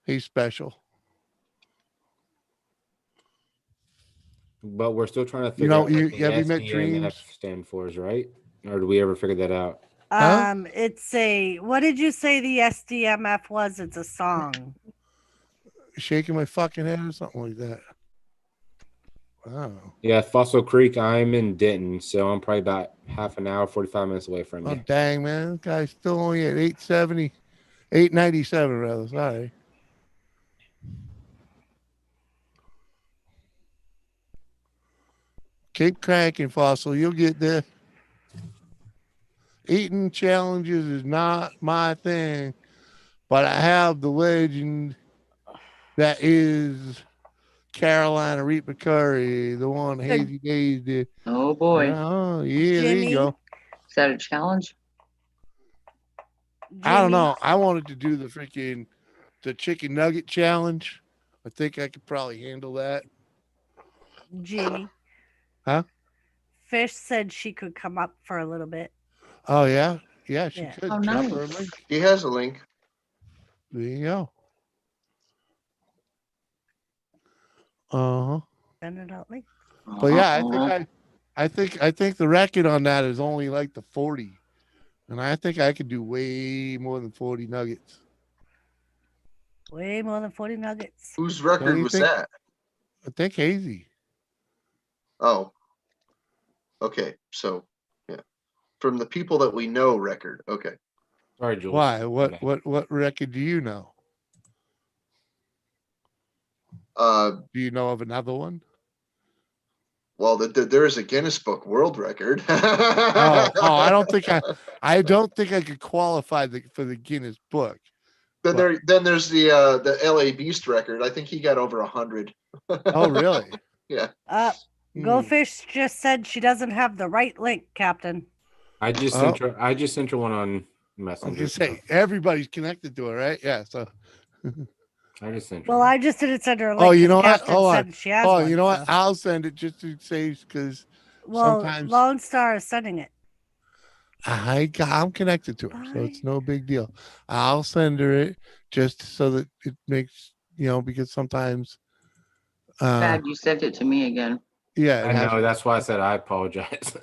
He's special. But we're still trying to figure know, out you- what the have you met SDMF Dreams? stand for, right? Or do we ever figure that out? Huh? It's a, what did you say the SDMF was? It's a song. Shaking my fucking head or something like that. Wow. Yeah, Fossil Creek, I'm in Denton, so I'm probably about half an hour, 45 minutes away from Oh, you. dang, man. This guy's still only at 870, 897, rather. Sorry. Keep cranking, Fossil. You'll get there. Eating challenges is not my thing, but I have the legend that is Carolina Reaper Curry, the one Hazy Days did. Oh boy. Oh, yeah, there Jimmy? you go. Is that a challenge? I don't Jimmy? know. I wanted to do the chicken nugget challenge. I think I could probably handle that. Jimmy. Huh? Fish said she could come up for a little bit. Oh, yeah? Yeah, she Yeah. could. Oh, Drop her a nice. link. He has a link. There you go. Uh-huh. Send it out link. But yeah, I think the record on that is only like the 40. And I think I could do way more than 40 nuggets. Way more than 40 nuggets. Whose Don't record you was think? that? I think Hazy. Oh. Okay. So, yeah. From the people that we know record. Okay. Sorry, Jules. Why? What record do you know? Do you know of another one? Well, there is a Guinness Book World Record. I don't think I could qualify for the Guinness Book. Then there's the LA Beast record. I think he got over 100. Oh, really? Yeah. Goldfish just said she doesn't have the right link, Captain. I just sent her one on Messenger. I was gonna say everybody's connected to her, right? Yeah. So I just sent her. Well, I just didn't send her a link. Oh, you know what? Captain Hold said on. she has one, you know so. what? I'll send it just to say because sometimes Lone Star is sending it. I'm connected to her, so it's no big deal. I'll send her it just so that it makes because sometimes. Bad, you sent it to me again. Yeah, I know. That's why I said I apologize.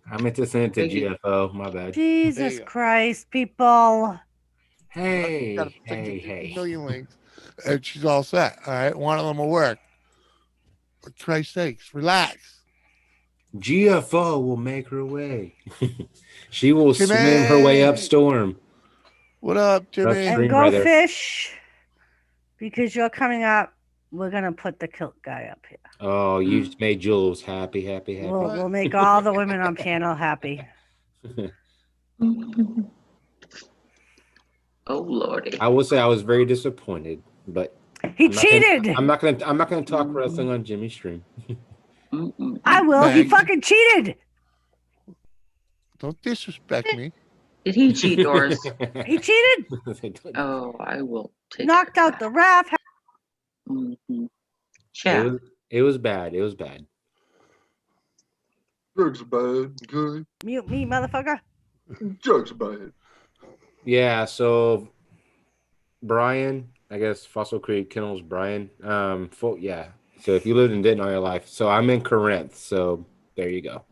I meant to send it to GFO. My bad. Jesus Christ, people. Hey. Million links. And she's all set. All right. One of them will work. For Christ's sakes, relax. GFO will make her way. She will swim her way up storm. What up, Jimmy? And go fish. Because you're coming up, we're going to put the kilt guy up here. Oh, you just made Jules happy. We'll make all the women on panel happy. Oh Lordy! I will say I was very disappointed, but he cheated. I'm not gonna talk wrestling on Jimmy's stream. I will. He fucking cheated. Don't disrespect me. Did he cheat, Doris? He cheated. Oh, I will take. Knocked out the ref. It was bad. It was bad. Drugs bad. Good. Mute me, motherfucker. Drugs bad. Yeah, so Brian, I guess Fossil Creek Kennels Brian. Yeah. So if you lived in Denton all your life, so I'm in Corinth, so there you go.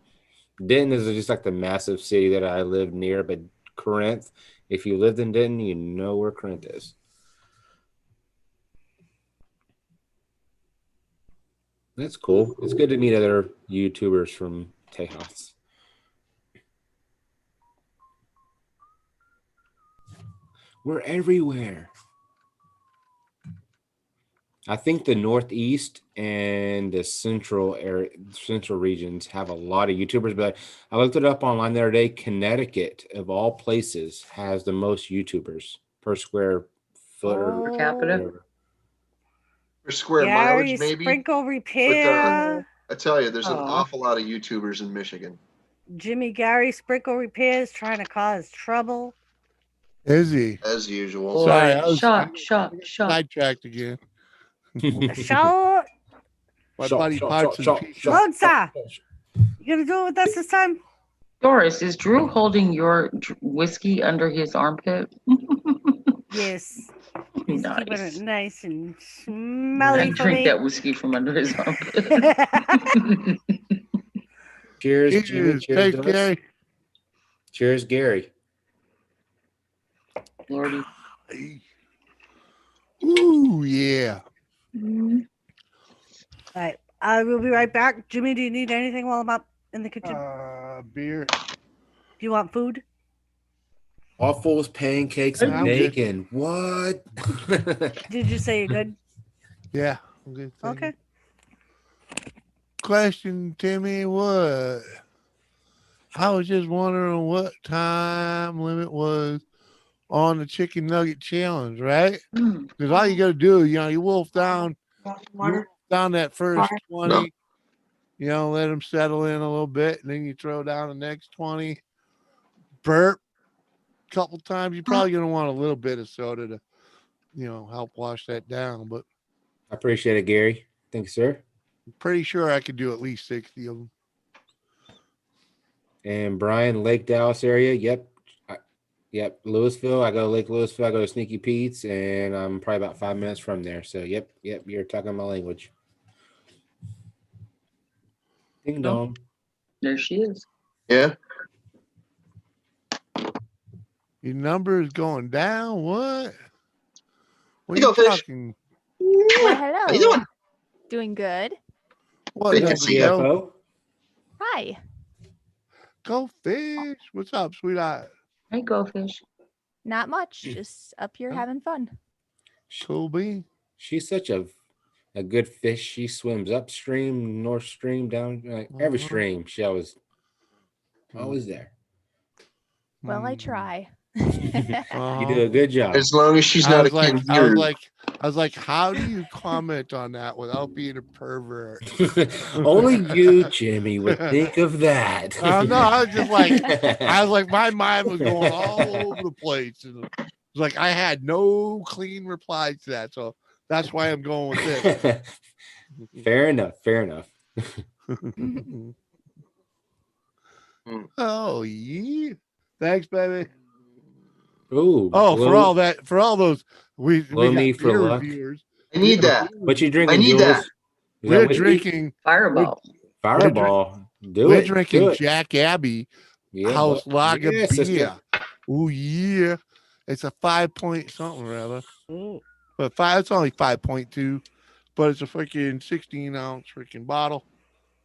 Denton is just like the massive city that I live near, but Corinth, if you lived in Denton, you know where Corinth is. That's cool. It's good to meet other YouTubers from Tejas. We're everywhere. I think the Northeast and the central regions have a lot of YouTubers, but I looked it up online the other day. Connecticut, of all places, has the most YouTubers per square foot or per capita. Per square Gary mileage, maybe. Sprinkle Repair. I tell you, there's an awful lot of YouTubers in Michigan. Jimmy Gary Sprinkle Repairs trying to cause trouble. Is he? As usual. Sorry, I was shot. sidetracked again. Shot. My buddy Parts and Pieces. Lone Star. You gonna do it with us this time? Doris, is Drew holding your whiskey under his armpit? Yes. He's Nice. keeping it nice and smelly And for drink me. that whiskey from under his armpit. Cheers, Jimmy. Cheers, Thanks, Gary. Cheers, Gary. Lordy. Ooh, yeah. All right. I will be right back. Jimmy, do you need anything while I'm up in the kitchen? Beer. Do you want food? Waffles, pancakes, and bacon. What? Did you say you're good? Yeah. I'm good. Okay. Question, Timmy, what? I was just wondering what time limit was on the chicken nugget challenge, right? Because all you got to do, you wolf down that first 20, let them settle in a little bit, and then you throw down the next 20. Burp a couple times. You're probably going to want a little bit of soda to, help wash that down. But I appreciate it, Gary. Thanks, sir. I'm pretty sure I could do at least 60 of them. And Brian, Lake Dallas area. Yep. Louisville. I go to Lake Louisville. I go to Sneaky Pete's, and I'm probably about 5 minutes from there. So, yep. You're talking my language. Ding dong. There she is. Yeah. Your number is going down. What? What You are you go, Fish. talking? Well, hello. How you doing? Doing good. What? CFO? Hi. Go fish. What's up, sweetheart? Hey, go fish. Not much. Just up here having fun. Cool bean. She's such a good fish. She swims upstream, north stream, down every stream. She always there. Well, I try. You do a good job. As long as she's not a kangaroo. I was like, how do you comment on that without being a pervert? Only you, Jimmy, would think of that. No, I was just like, my mind was going all over the place. And it was like, I had no clean replies to that. So that's why I'm going with this. Fair enough. Oh, yeah. Thanks, baby. Ooh. For all those we me for luck. Reviewers. I need that. What you drinking? I need that. We're drinking Fireball. We're drinking Jack Abbey House Lager beer. Oh yeah, it's a 5 something rather, but it's only 5.2, but it's a freaking 16-ounce freaking bottle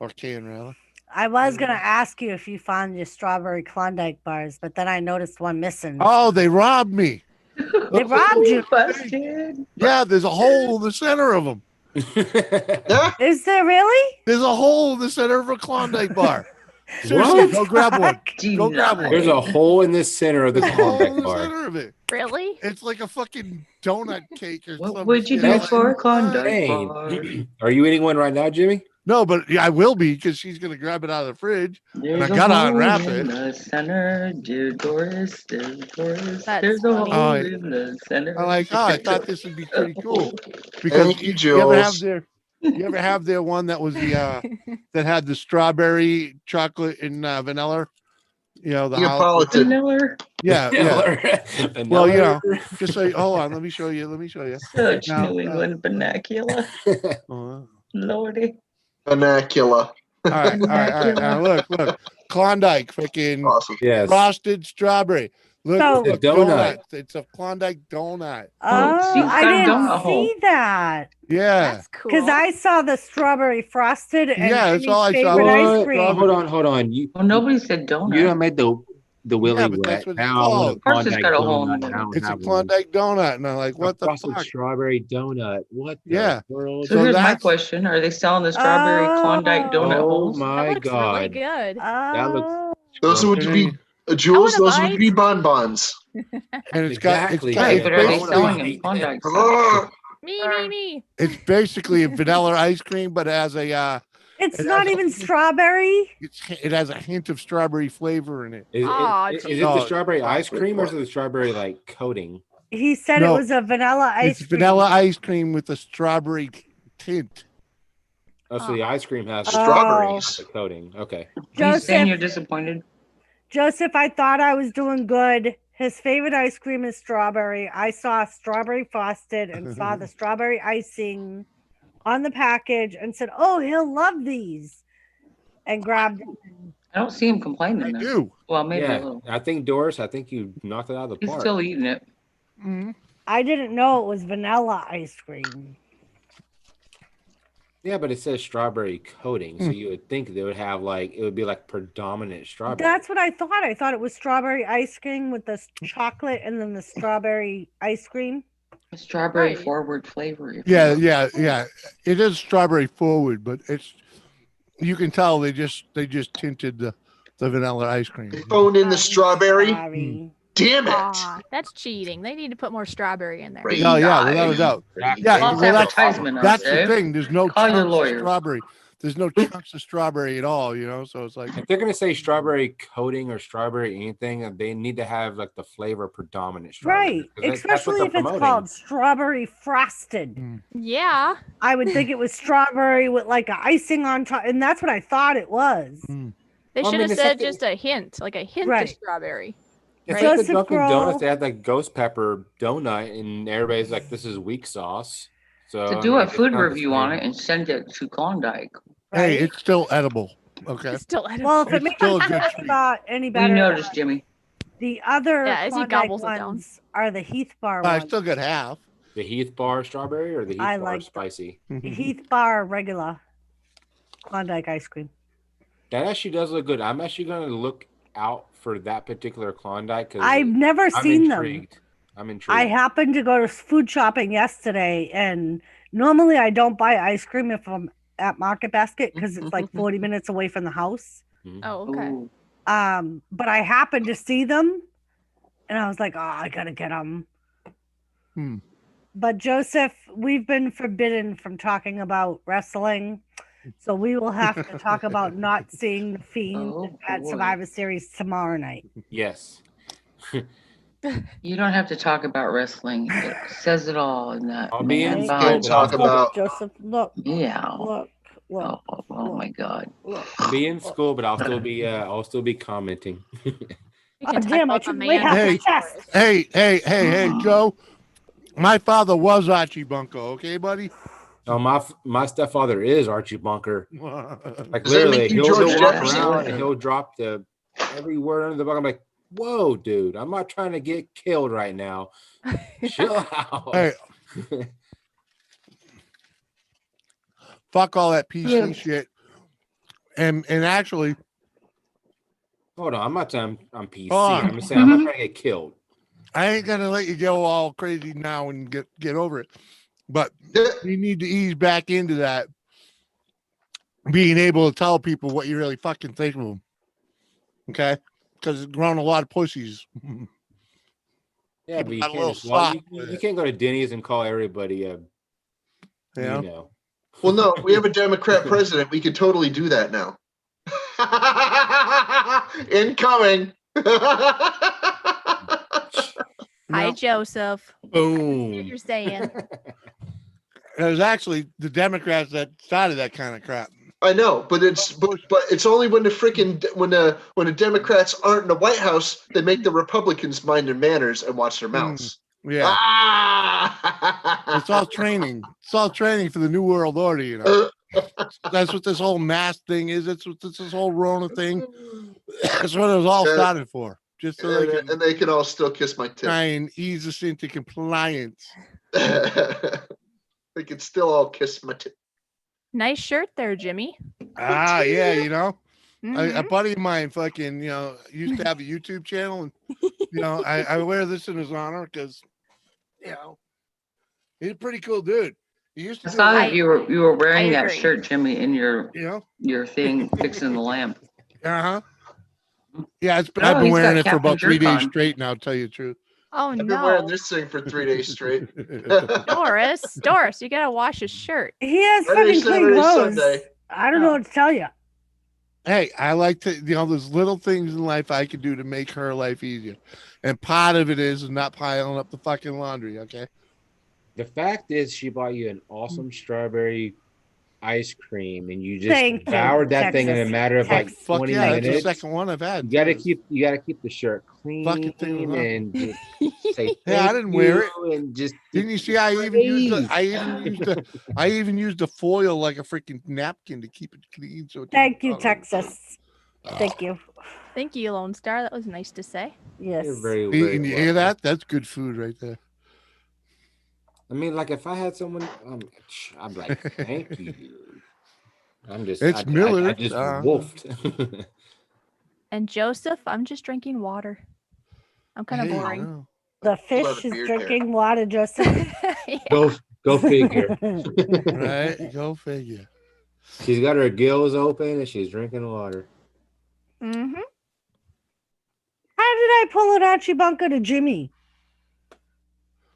or can rather. I was gonna ask you if you found your strawberry Klondike bars, but then I noticed one missing. Oh, they robbed me. They robbed you. Busted. Yeah, there's a hole in the center of them. Is there really? There's a hole in the center of a Klondike bar. Seriously, go grab one. Go grab one. There's a hole in the center of the Klondike bar. Center of it. Really? It's like a fucking donut cake or something. What would you do for a Klondike bar? Are you eating one right now, Jimmy? No, but I will be because she's gonna grab it out of the fridge. There's and I gotta unwrap it. In the center, dear Doris, there's That's a hole funny. in the center. I'm like, I thought this would be pretty cool because you ever have their one that was the that had the strawberry, chocolate, and vanilla. You know the vanilla. Yeah. Vanilla. Well, just say, hold on, let me show you. Such New England vernacular. Lordy. Vernacular. All right. Now look. Klondike, freaking awesome. Frosted strawberry. Look, So- the donut. It's a Klondike donut. I didn't see that. Yeah. That's cool. Because I saw the strawberry frosted and Yeah, that's Jimmy's all I saw. favorite ice What? cream. Hold on. Well, nobody said donut. You don't make the willy Yeah, but that's wet. what it's Now, called. Of course it's got a hole in donut, it. I don't It's a have one. Klondike donut, and I'm like, A what the frosted fuck? strawberry donut. What the Yeah. world? So So here's my that's- question: are they selling the strawberry Klondike donut Oh holes? That my looks god. really good. That looks Those would be Jules. I wanna Those would bite. be bonbons. And it's got Exactly. Right, but are they basically- selling them Klondike? Me. It's basically a vanilla ice cream, but it has a It's It not has- even strawberry. it has a hint of strawberry flavor in it. Is Aw, it the geez. strawberry ice cream or is it the strawberry like coating? He said No, it was a vanilla ice It's cream. vanilla ice cream with a strawberry tint. Oh, so the ice cream has the Strawberries. the coating. Okay. Are you saying Joseph, you're disappointed? Joseph, I thought I was doing good. His favorite ice cream is strawberry. I saw strawberry frosted and saw the strawberry icing on the package and said, "Oh, he'll love these," and grabbed it. I don't see him complaining. I though. do. Well, maybe a Yeah. little. I think Doris, you knocked it out of the He's park. still eating it. Mhm. I didn't know it was vanilla ice cream. Yeah, but it says strawberry coating, so you would think they would have it would be like predominant strawberry. That's what I thought. I thought it was strawberry ice cream with the chocolate and then the strawberry ice cream. A strawberry Right. forward flavor. if Yeah, you will. yeah. It is strawberry forward, but you can tell they just tinted the vanilla ice cream. They phoned in the strawberry. Sorry. Damn it. Aw, that's cheating. They need to put more strawberry in there. Right. Oh yeah, without a doubt. Yeah, False well, advertisement, that's the Dave. thing. There's no Call your chunks of lawyer. strawberry. There's no chunks of strawberry at all, so it's like If they're gonna say strawberry coating or strawberry anything, they need to have the flavor predominant strawberry. Right. 'cause that's what Especially they're if it's promoting. called strawberry frosted. Yeah. I would think it was strawberry with like a icing on top, and that's what I thought it was. They Well, I should mean, have it's said like the- just a hint, like a hint Right. of strawberry. It's Right. like the Joseph Dunkin' Grohl. Donuts. They had ghost pepper donut, and everybody's like, "This is weak sauce." So To I do mean, a it's food not the review on same. it and send it to Klondike. hey, Right? it's still edible. Okay. It's still edible. Well, if it It's makes still a you good feel treat. about any We better, noticed, Jimmy. the other Yeah, as he Klondike gobbles it down. ones are the Heath Bar I ones. still got half. The Heath Bar strawberry or the Heath I Bar like the- spicy. The Heath Bar regular. Klondike ice cream. That actually does look good. I'm actually going to look out for that particular Klondike because I've never I'm seen intrigued. them. I'm intrigued. I happened to go to food shopping yesterday, and normally I don't buy ice cream if I'm at Market Basket because it's like 40 minutes away from the house. Oh, okay. Ooh. But I happened to see them, and I was like, oh, I gotta get them. But Joseph, we've been forbidden from talking about wrestling, so we will have to talk about not seeing the Fiend at boy. Survivor Series tomorrow night. Yes. You don't have to talk about wrestling. It says it all in that I'll be in man school, body. but I'll talk about- Joseph, look. Yeah. Look. Oh my God. I'll be in school, but I'll still be commenting. We Oh, can talk damn, I about the took way man. half Hey. my chest. Hey, Joe. My father was Archie Bunko, okay, buddy? Oh, my stepfather is Archie Bunker. Like Does that literally, make you he'll George walk Jefferson? around and he'll drop every word under the book. I'm like, whoa, dude, I'm not trying to get killed right now. Chill out. Hey. Fuck all that PC shit. And actually, Hold on, I'm not saying I'm PC. Hold on. I'm just saying I'm not trying to get killed. I ain't gonna let you go all crazy now and get over it. But you need to ease back into that, being able to tell people what you really fucking think of them. Okay? Because it's grown a lot of pussies. Yeah, but you got a can't little just walk, soft with you it. can't go to Denny's and call everybody Yeah. you know. Well, no, we have a Democrat president. We could totally do that now. Incoming. Hi, Joseph. Boom. What you're saying. It was actually the Democrats that started that kind of crap. I know, but it's only when the Democrats aren't in the White House they make the Republicans mind their manners and watch their mouths. Yeah. It's all training. It's all training for the New World Order, you know. That's what this whole mask thing is. That's what this whole Rona thing. That's what it was all started for. Just so and they can all still kiss my tip. try and ease us into compliance. They can still all kiss my tip. Nice shirt there, Jimmy. Ah, yeah, you know. A Mhm. buddy of mine fucking, you know, used to have a YouTube channel, and you know, I wear this in his honor because, you know, he's a pretty cool dude. He used to I do saw a that lot- you were wearing that agree. shirt, Jimmy, in your you thing fixing the lamp. know, yeah, Oh, I've been he's wearing got it for about Captain 3 days Jerk on. straight now, tell you the truth. Oh I've been wearing no, this thing for 3 days straight. Doris, you gotta wash his shirt. He has Friday, fucking clean Saturday, clothes. Sunday. I don't know what to tell you. Hey, I like to, you know, there's little things in life I can do to make her life easier. And part of it is not piling up the fucking laundry, okay? The fact is, she bought you an awesome strawberry ice cream, and you just Thank you, devoured that thing in a Texas. matter of like Fuck 20 yeah, that's minutes. the second one I've had. You gotta keep the shirt clean Fucking thing, huh? and just say Yeah, I thank didn't wear it. you and just Didn't you see I even used the foil like a freaking napkin to keep it clean. So it Thank didn't you, bother me. Texas. Thank you. Thank you, Lone Star. That was nice to say. Yes. You're very, See, very and you welcome. hear that? That's good food right there. I mean, like if I had someone, I'm like, thank you. I'm just, It's Miller. I just wolfed. And Joseph, I'm just drinking water. I'm kind of Hey, boring. no. The Love fish the is beard drinking water, Joseph. Go figure. Right? Go figure. She's got her gills open and she's drinking water. Mm-hmm. How did I pull an Archie Bunker to Jimmy?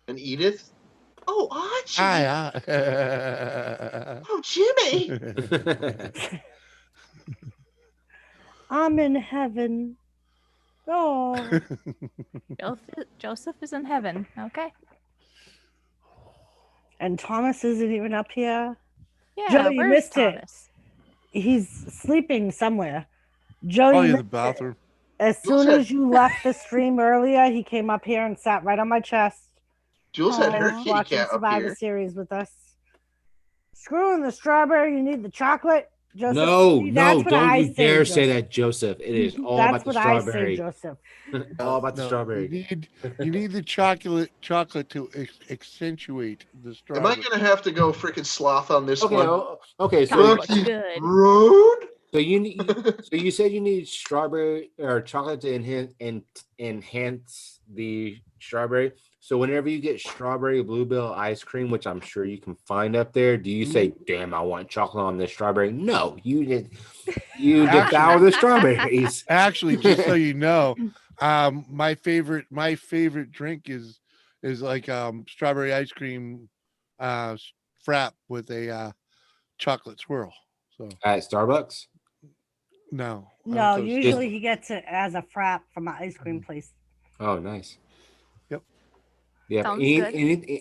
And Edith? Oh, Archie. Hi. Oh, Jimmy. I'm in heaven. Oh. Joseph is in heaven. Okay. And Thomas isn't even up here. Yeah. Joe, you where's missed Thomas? it. He's sleeping somewhere. Joe, Oh, you in the missed it. bathroom. As soon as you left the stream earlier, he came up here and sat right on my chest. Jules had her Aw. kitty Watching cat up Survivor here. Series with us. Screwing the strawberry, you need the chocolate. Joseph, No, see, no, that's what don't I you say, dare say Joseph. that, Joseph. It is all That's about the what I say, strawberry. Joseph. All about the No, strawberry. you need the chocolate to accentuate the Am I strawberry. gonna have to go freaking sloth on this Okay, one? okay. So, Chocolate Rocky good. Road? so you said you need strawberry or chocolate to enhance the strawberry. So whenever you get strawberry bluebell ice cream, which I'm sure you can find up there, do you say, "Damn, I want chocolate on this strawberry"? No, you devour the strawberries. Actually, just so you know, my favorite drink is like strawberry ice cream frap with a chocolate swirl. So At Starbucks. no, No, so- usually he gets it as a frap from an ice cream place. Oh, nice. Yep. Yeah. Sounds good.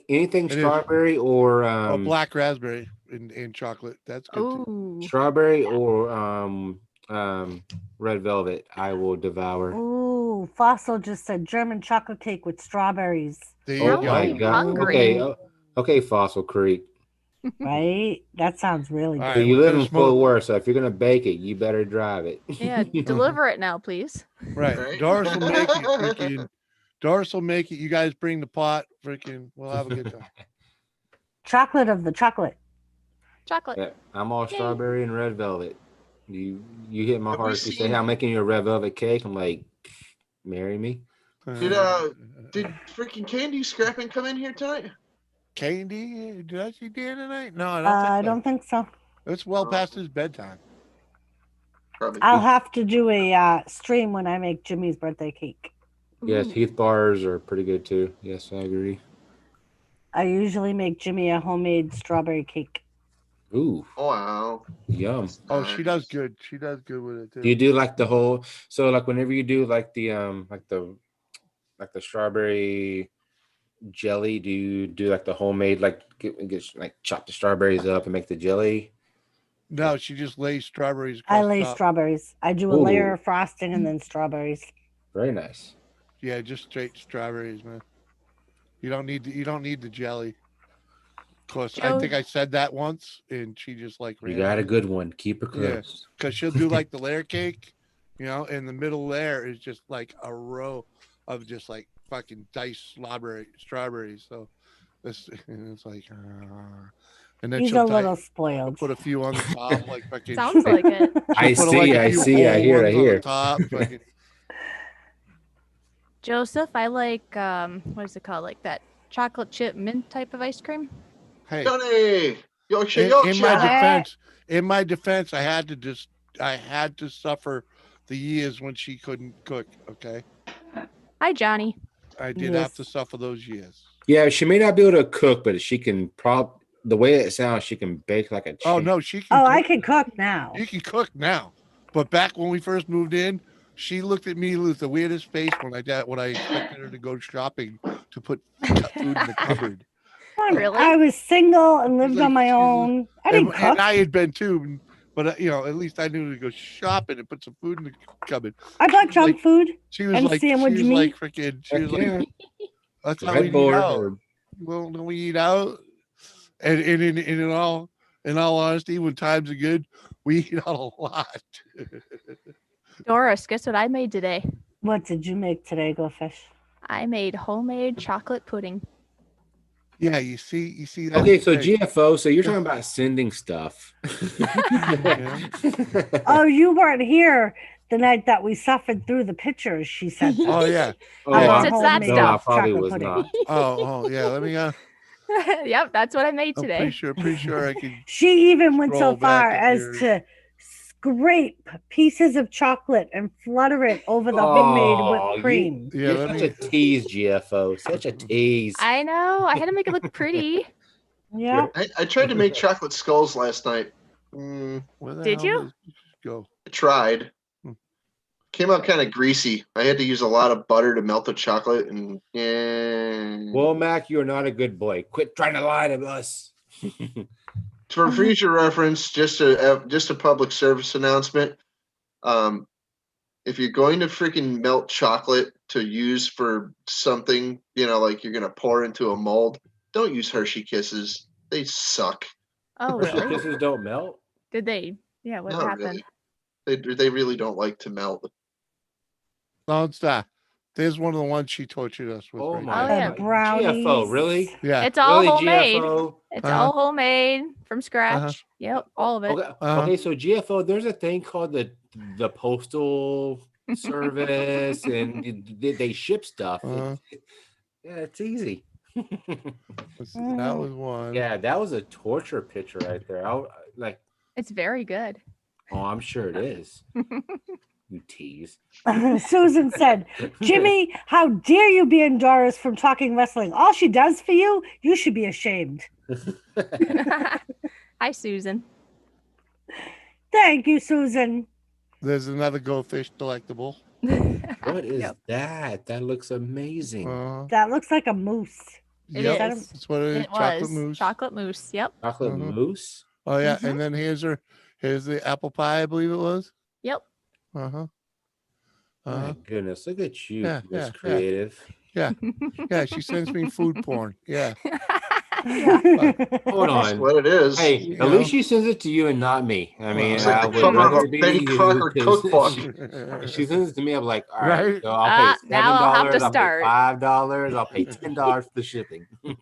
Anything It is. strawberry or black raspberry in chocolate. That's good too. Ooh. strawberry or red velvet, I will devour. Ooh, Fossil just said German chocolate cake with strawberries. There you Oh go. my I'm god. hungry. Okay, Fossil Creek. Right? That sounds really All good. So right, you we're live gonna in Fort smoke. Worth, so if you're gonna bake it, you better drive it. Yeah, deliver it now, please. Right. Right? Doris will make it. Freaking. Doris will make it. You guys bring the pot. Freaking. We'll have a good time. Chocolate of the chocolate. Chocolate. Yeah, I'm all Yay. strawberry and red velvet. You hit my Have we heart if you say, seen- "Hey, I'm making you a red velvet cake." I'm like, marry me. Did freaking Candy Scrapping come in here tonight? Candy? Did I see Dan tonight? No, I I don't think so. don't think so. It's well past his bedtime. Probably. I'll have to do a stream when I make Jimmy's birthday cake. Yes, Ooh. Heath bars are pretty good too. Yes, I agree. I usually make Jimmy a homemade strawberry cake. Ooh, Wow. yum. Oh, she does Nice. good. She does good with it too. Do you do like the whole? So like whenever you do like the strawberry jelly, do you do like the homemade like get like chop the strawberries up and make the jelly? No, she just lays strawberries across I the lay top. strawberries. I do a layer Ooh. of frosting and then strawberries. Very nice. Yeah, just straight strawberries, man. You don't need the jelly. Of course, I Joe- think I said that once, and she just like You ran got a with it. good one. Keep it Yeah. close. Because she'll do like the layer cake, and the middle layer is just like a row of just like fucking diced strawberries. So this, and it's like, and then He's she'll a little spoiled. put a few on the top, like fucking. Sounds like it. I She'll put, see, like, a I few see, I whole hear, I ones on the hear. top, fucking. Joseph, I like what is it called? Like that chocolate chip mint type of ice cream. Hey, Johnny! Yorkshire, in Yorkshire! my defense, I had to suffer the years when she couldn't cook. Okay, Hi, Johnny. I did have to suffer those years. Yeah, she may not be able to cook, but she can the way it sounds, she can bake like a Oh champ. no, she can. Oh, cook. I can cook now. She can cook now, but back when we first moved in, she looked at me with the weirdest face when I expected her to go shopping to put food in the cupboard. Really? I was single and lived like- on my she's own. I And, didn't cook. and I had been too, but at least I knew to go shopping and put some food in the cupboard. I bought junk food She was and like, sandwich she was meat. like freaking. She Heck was like, yeah. that's how Red we eat Bull out. or- Well, don't we eat out? And in all honesty, when times are good, we eat out a lot. Doris, guess what I made today? What did you make today, Go Fish? I made homemade chocolate pudding. Yeah, you see that. Okay, so GFO, so you're talking about sending stuff. Oh, you weren't here the night that we suffered through the pictures. She said. Oh yeah. Oh, About It's that homemade no, I stuff. probably chocolate was pudding. not. Oh yeah. Let me. Yep, that's what I made I'm today. pretty sure I can. She even went Scroll so far back as here. to scrape pieces of chocolate and flutter it over the homemade whipped cream. Yeah, You're let such me. a tease, GFO. Such a tease. I know. I had to make it look pretty. Yeah. I tried to make chocolate skulls last night. Where the Did hell you? does this go? I tried. Came out kind of greasy. I had to use a lot of butter to melt the chocolate, and Well, Mac, you're not a good boy. Quit trying to lie to us. for future reference, just a public service announcement. If you're going to freaking melt chocolate to use for something, like you're gonna pour into a mold, don't use Hershey Kisses. They suck. Oh, Hershey really? Kisses don't melt. Did they Yeah, what Not happened? really. They really don't like to melt. Don't stop. There's one of the ones she tortured us with. Oh right my Oh, there. yeah. God. brownies. GFO, really? Yeah. It's all Really, homemade. GFO? It's Uh-huh. all homemade from scratch. Yep, all of it. Okay, okay, so GFO, there's a thing called the postal service, and they ship stuff. Uh-huh. Yeah, it's easy. That was one. Yeah, that was a torture picture right there. Like, It's very good. oh, I'm sure it is. You tease. Susan said, Jimmy, how dare you be Doris from Talking Wrestling? All she does for you, you should be ashamed. Hi, Susan. Thank you, Susan. There's another goldfish delectable. What is that? That looks amazing. That looks like a moose. It Yep, is. that's what it is. It Chocolate was. mousse. Chocolate mousse. Yep. Chocolate mousse? Oh yeah, and then here's the apple pie, I believe it was. Yep. My goodness, look at you, Yeah, Miss yeah, Creative. Yeah. Yeah, she sends me food porn. Yeah. Hold on. That's what it is. Hey, You at least know? she sends it to you and not me. I mean, It's like I the would cover of rather a be Betty you, Crocker 'cause cookbook. she sends it to me. I'm like, all right, Right? so I'll pay Now I'll have to $7. I'll pay start. $5. I'll pay $10 for the shipping. If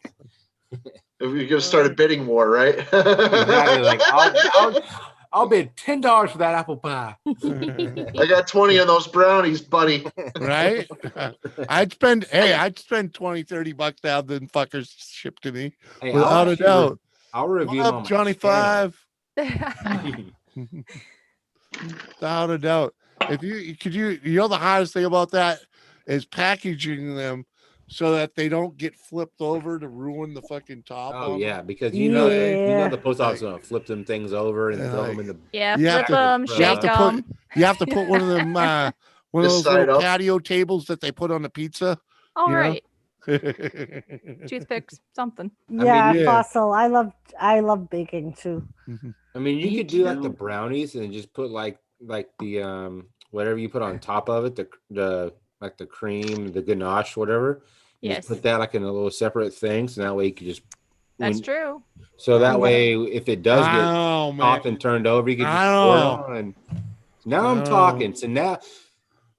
you're gonna start a bidding war, right? Exactly. Like I'll bid $10 for that apple pie. I got 20 of those brownies, buddy. Right? I'd spend $20-$30 to have them fuckers shipped to me. Hey, without a doubt. I'll review What them up, on my Johnny channel. 5? Without a doubt. If you know the hardest thing about that is packaging them so that they don't get flipped over to ruin the fucking top. Oh on yeah, them. because you know the post office is gonna flip them things over and throw them in the Yeah, You have flip them, you have shake to put them. you have to put one of them one of This those side little up. patio tables that they put on the pizza. All you know? right. Toothpicks, something. Yeah, yeah. Fossil. I love baking too. I mean, you Me could do like the too. brownies and just put like the whatever you put on top of it, the like the cream, the ganache, whatever. You Yes. just put that like in a little separate thing, so that way you could just. That's true. So that way, if it does get Oh, man. popped and turned over, you can just I pour it know. on. Now I'm talking. So now,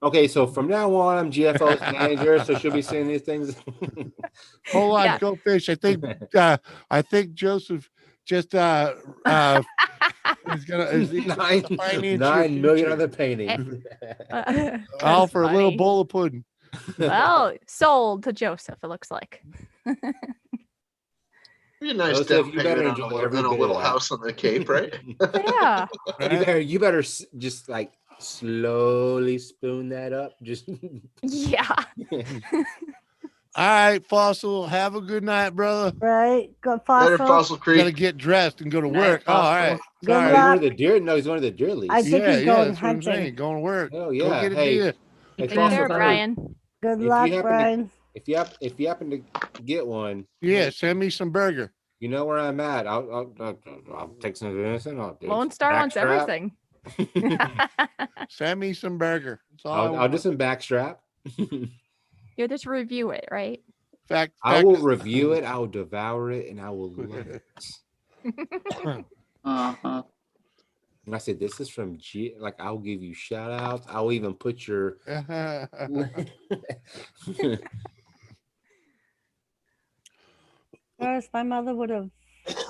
okay, so from now on, I'm GFO's manager, so she'll be saying these things. Hold on, Yeah. go fish. I think Joseph just is $9 million on the painting. all That's for a little funny. bowl of pudding. Well, sold to Joseph, it looks like. Be a nice Joseph, down you better payment enjoy on every a bit of little that. house on the Cape, right? Yeah. You better just like slowly spoon that up. Just Yeah. All right, Fossil. Have a good night, brother. Right? Good Later, Fossil. Fossil Gotta Creek. get dressed and go to Night, work. Oh, all Fossil. right. Good Sorry. he's luck. one of the deer. No, he's one of the deer leads. I think Yeah, he's going that's what I'm saying. hunting. Going to work. Oh Go yeah. get a Hey, deer. hey, Take Fossil care, Creek, Brian. Good If you luck, happen to- Brian. If you happen to get one, Yeah, send me some burger. you know where I'm at. I'll take some venison. I'll do Lone Star wants backstrap. everything. Send me some burger. That's all I'll do some backstrap. You just review it, right? fact. I will review it. I will devour it, and I will love it. Uh-huh. And I said, this is from G. Like, I'll give you shout outs. I'll even put your. First, my mother would have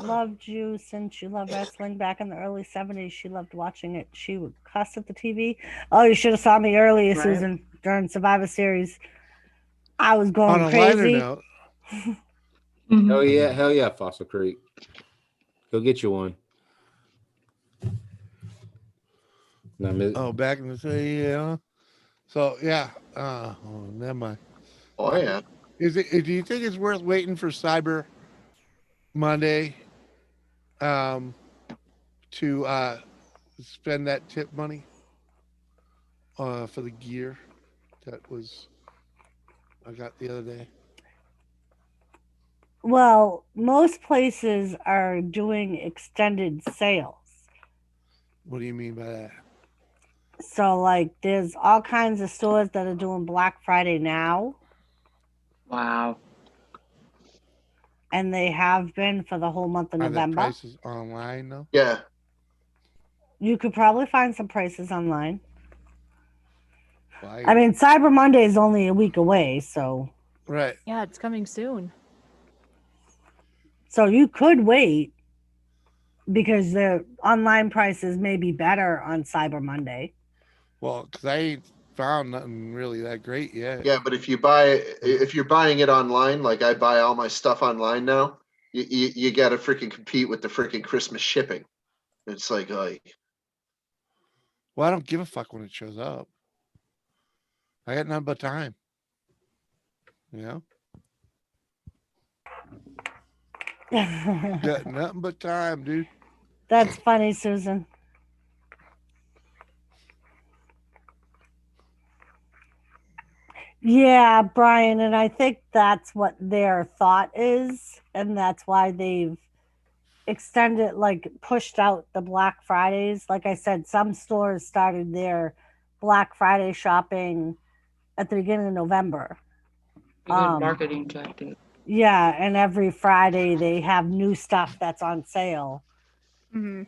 loved you since you loved wrestling back in the early 70s. She loved watching it. She would cuss at the TV. Oh, you should have saw me earlier, Right. Susan, during Survivor Series. I was going On a lighter crazy. note, Hell yeah, Fossil Creek. Go get you one. oh, back in the day, yeah. So yeah. Oh, never mind. Oh yeah. Do you think it's worth waiting for Cyber Monday to spend that tip money for the gear that I got the other day? Well, most places are doing extended sales. What do you mean by that? So, like, there's all kinds of stores that are doing Black Friday now, Wow. and they have been for the whole month of Are the November. prices online though? Yeah. You could probably find some prices online. Why? I mean, Cyber Monday is only a week away, so. Right. Yeah, it's coming soon. So you could wait because the online prices may be better on Cyber Monday. Well, because I ain't found nothing really that great yet. Yeah, but if you're buying it online, like I buy all my stuff online now, you got to freaking compete with the freaking Christmas shipping. It's like, well, I don't give a fuck when it shows up. I got nothing but time. You know? Got nothing but time, dude. That's funny, Susan. Yeah, Brian, and I think that's what their thought is, and that's why they've extended, like pushed out the Black Fridays. Like I said, some stores started their Black Friday shopping at the beginning of November. Good marketing tactic. Yeah, and every Friday they have new stuff that's on sale. Mm-hmm.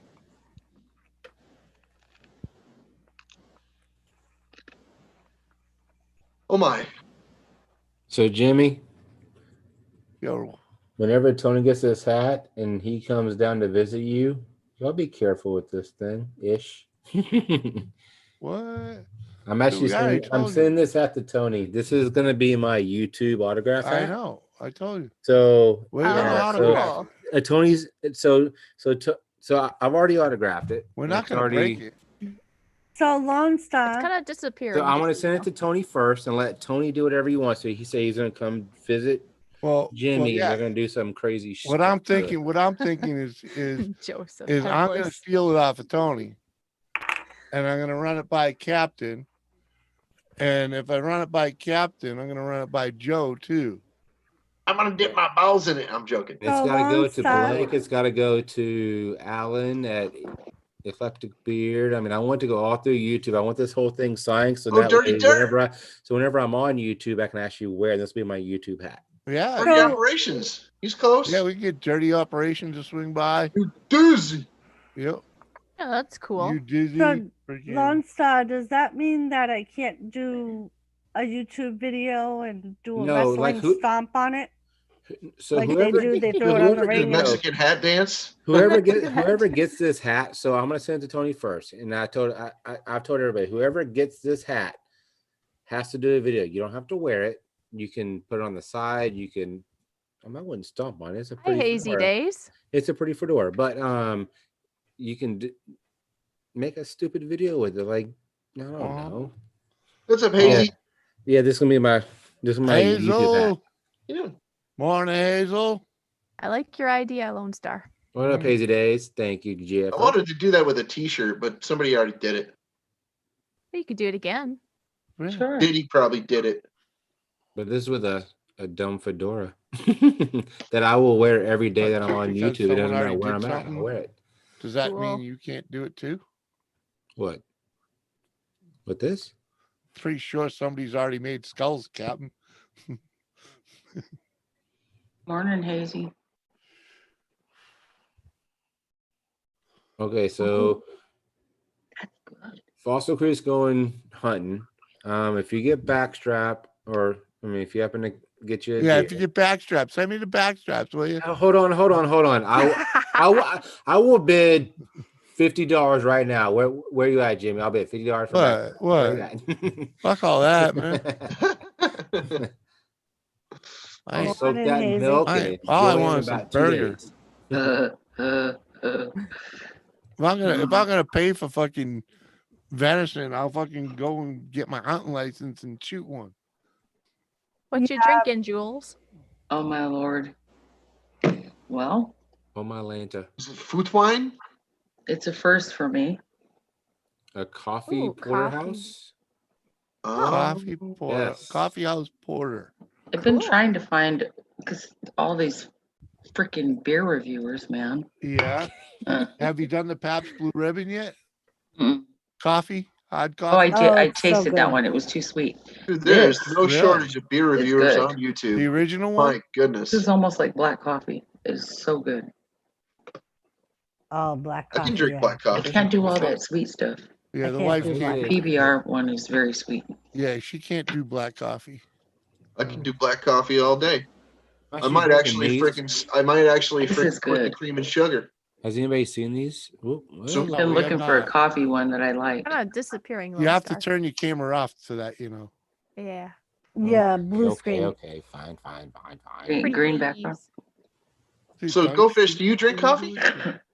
oh my. So Jimmy, Yo, whenever Tony gets this hat and he comes down to visit you, y'all be careful with this thing, ish. what? I'm actually Dude, I sending, I'm told you. sending this hat to Tony. This is gonna be my YouTube autograph hat. I know. I told you. So We're gonna yeah, autograph so Tony's so I've already autographed it. We're and not it's gonna already, break it. So Lone Star. It's kind of disappearing. So I'm gonna send it to Tony first and let Tony do whatever he wants to. He said he's gonna come visit Jimmy, and they're gonna do some crazy shit. What I'm thinking is Joseph is had I'm voice. gonna steal it off of Tony, and I'm gonna run it by Captain. And if I run it by Captain, I'm gonna run it by Joe too. I'm gonna dip my balls in it. I'm joking. It's got to go to Blake. It's got to go to Alan at Eclectic Beard. I mean, I want to go all through YouTube. I want this whole thing signed so that Dirty way, Dirt. whenever I'm on YouTube, I can actually wear this. Will be my YouTube hat. Yeah. Dirty Operations. He's close. Yeah, we can get Dirty Operations to swing by. You doozy. Yep. Yeah, that's cool. You dizzy. So, Lone Star, does that mean that I can't do a YouTube video and do a No, like wrestling stomp on it? So like whoever, they throw it on the ring. Mexican hat dance. Whoever gets this hat, so I'm gonna send it to Tony first. And I've told everybody, whoever gets this hat has to do a video. You don't have to wear it. You can put it on the side. You can. I wouldn't stomp on it. It's a pretty Hazy fedora. days. It's a pretty fedora, but you can make a stupid video with it. Like I don't know. What's up, Hazy? Yeah, this is gonna be my YouTube hat. Yeah. Morning, Hazel. I like your idea, Lone Star. What up, Hazy Days? Thank you, Jeff. I wanted to do that with a T-shirt, but somebody already did it. You could do it again. Sure. Diddy probably did it. But this is with a dumb fedora that I will wear every day that I'm on Because YouTube. It doesn't someone matter already where did I'm at. I something? wear it. Does that Cool. mean you can't do it too? What? With this? Pretty sure somebody's already made skulls, Captain. Morning, Hazy. Okay, so That's good. Fossil Crew's going hunting. If you get backstrap, or I mean, if you happen to get you, Yeah, if you get backstraps, send me the backstraps, will you? hold on. I will bid $50 right now. Where you at, Jimmy? I'll bid $50 for that. What? Fuck all that, man. I'll soak that in milk. And All I enjoy it in want is some about 2 burger. days. If I'm gonna pay for fucking venison, I'll fucking go and get my hunting license and shoot one. What you drinking, Jules? Oh my lord. Well, Oh my Lanta. Is it food wine? it's a first for me. A coffee Ooh, porterhouse. Coffee porter, Yes. coffee house porter. I've been Cool. trying to find because all these freaking beer reviewers, man. Yeah. Uh, Have you done the Pabst Blue Ribbon yet? mm. Coffee, hot Oh, I coffee. did. I it's so tasted that good. one. It was too sweet. Dude, there's This no Really? shortage of beer It's reviewers good. on YouTube. The original one. My goodness. This is almost like black coffee. It's so good. Oh, black I coffee. can drink yeah. black I coffee. can't do all that sweet stuff. Yeah, I the can't wife do The black can't. coffee. PBR one is very sweet. Yeah, she can't do black coffee. I can do black coffee all day. I might drinking actually these. This is put the good. cream and sugar. Has anybody seen these? Ooh, So- well, Been we have looking for a not. coffee one that I like. Kind of disappearing. You Lone have to Star. turn your camera off so that you know. Yeah. Yeah, blue screen. Okay, fine. Green Pretty background. please. Dude, So, don't Go Fish, shoot do you drink me, coffee?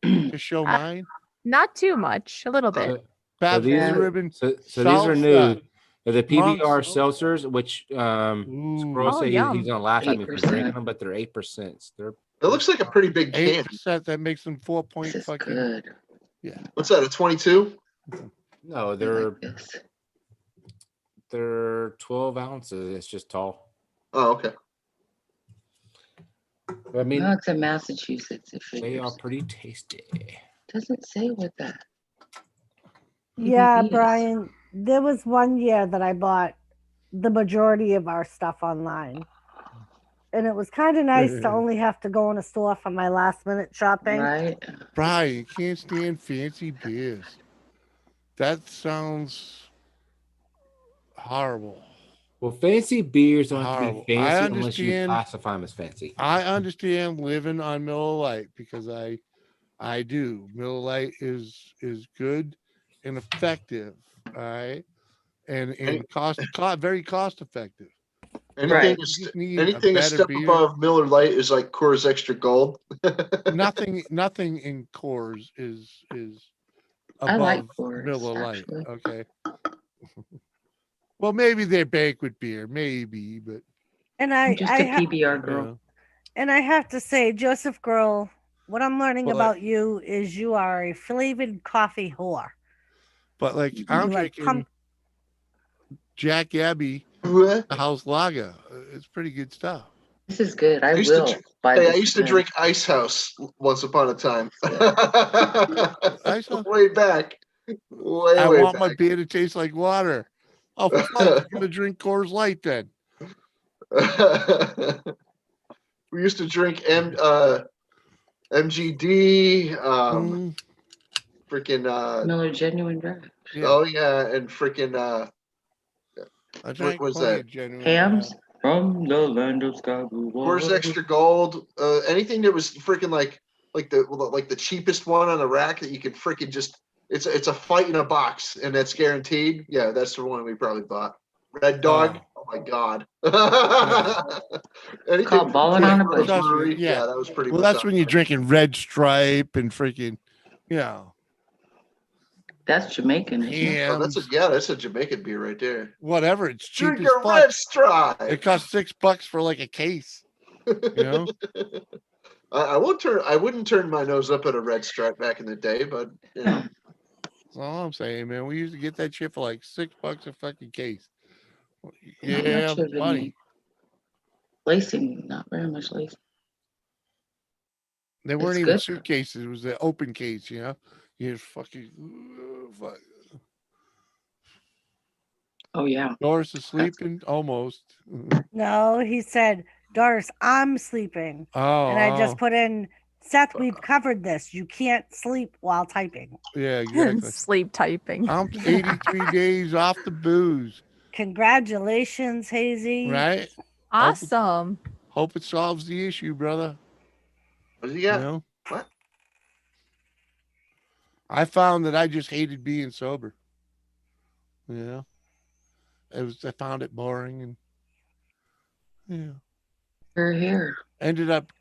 To show Uh, mine. Not too much. A little bit. So Babs these Blue are Ribbon. so these are new. They're the PBR Monks. seltzers, which Squirrel Oh, say yum. he's gonna laugh at me for 8%. drinking them, but they're 8%. They're It looks like a pretty big can. 8%. That makes them 4 point This is fucking. good. Yeah. What's that? A 22? no, I they're like this. they're 12 ounces. It's just tall. Oh, okay. I mean, No, it's in Massachusetts. It they are figures. pretty tasty. Doesn't say what that. Yeah, ABV is. Brian. There was one year that I bought the majority of our stuff online. And it was kind of nice to only have to go in a store for my last minute shopping. Right? Brian, you can't stand fancy beers. That sounds horrible. Well, fancy beers don't have to Horrible. be I fancy unless you understand. classify them as fancy. I understand living on Miller Lite because I do. Miller Lite is good and effective. All right. And very cost effective. Anything, Right. a st- You need a anything a better step beer. above Miller Lite is like Coors Extra Gold. Nothing in Coors is I like above Coors, Miller Lite. actually. Okay. Well, maybe they're banquet beer, maybe, but And I'm just a PBR you girl. know. and I have to say, Joseph Girl, what I'm learning Well, about you is you are a flavored coffee whore. But like I'm You like drinking Jack Abbey House Lager. It's pretty good stuff. This is good. I used to will dr- buy Hey, this I used to again. drink Ice House once upon a time. Ice House? Way back. Way I want my back. beer to taste like water. Oh, fuck, I'm gonna drink Coors Light then. We used to drink MGD, freaking Miller Genuine Draft. Yeah. oh yeah, and freaking I drank was plenty that? of genuine. Hams from the land of sky blue Coors water. Extra Gold, anything that was freaking like the cheapest one on the rack that you could freaking just it's a fight in a box and that's guaranteed. Yeah, that's the one we probably bought. Red Dog. Oh my god. Anything Called Ballin' on a from the Budget. brewery, Yeah. yeah, that was pretty. Well, much that's on when you're there. drinking Red Stripe and freaking, you know, That's Jamaican, isn't it? Oh, hams, that's a Jamaican beer right there. whatever. It's cheap Drink as a fuck. Red Stripe. It costs $6 for like a case. You know, I wouldn't turn my nose up at a Red Stripe back in the day, but you know. that's all I'm saying, man. We used to get that shit for like $6 a fucking case. Not Yeah, much of money. any lacing, not very much lacing. They weren't It's even good. suitcases. It was the open case, you know. You just fucking. Fuck. Oh yeah. Doris is sleeping almost. No, he said, Doris, I'm sleeping. Oh, And I just put in, Seth, we've covered this. You can't sleep while typing. yeah, exactly. Sleep typing. I'm 83 days off the booze, Congratulations, Hazy. right? Awesome. Hope it solves the issue, brother. What do you got? You know? What? I found that I just hated being sober. You know, I found it boring, and yeah, You're here. ended up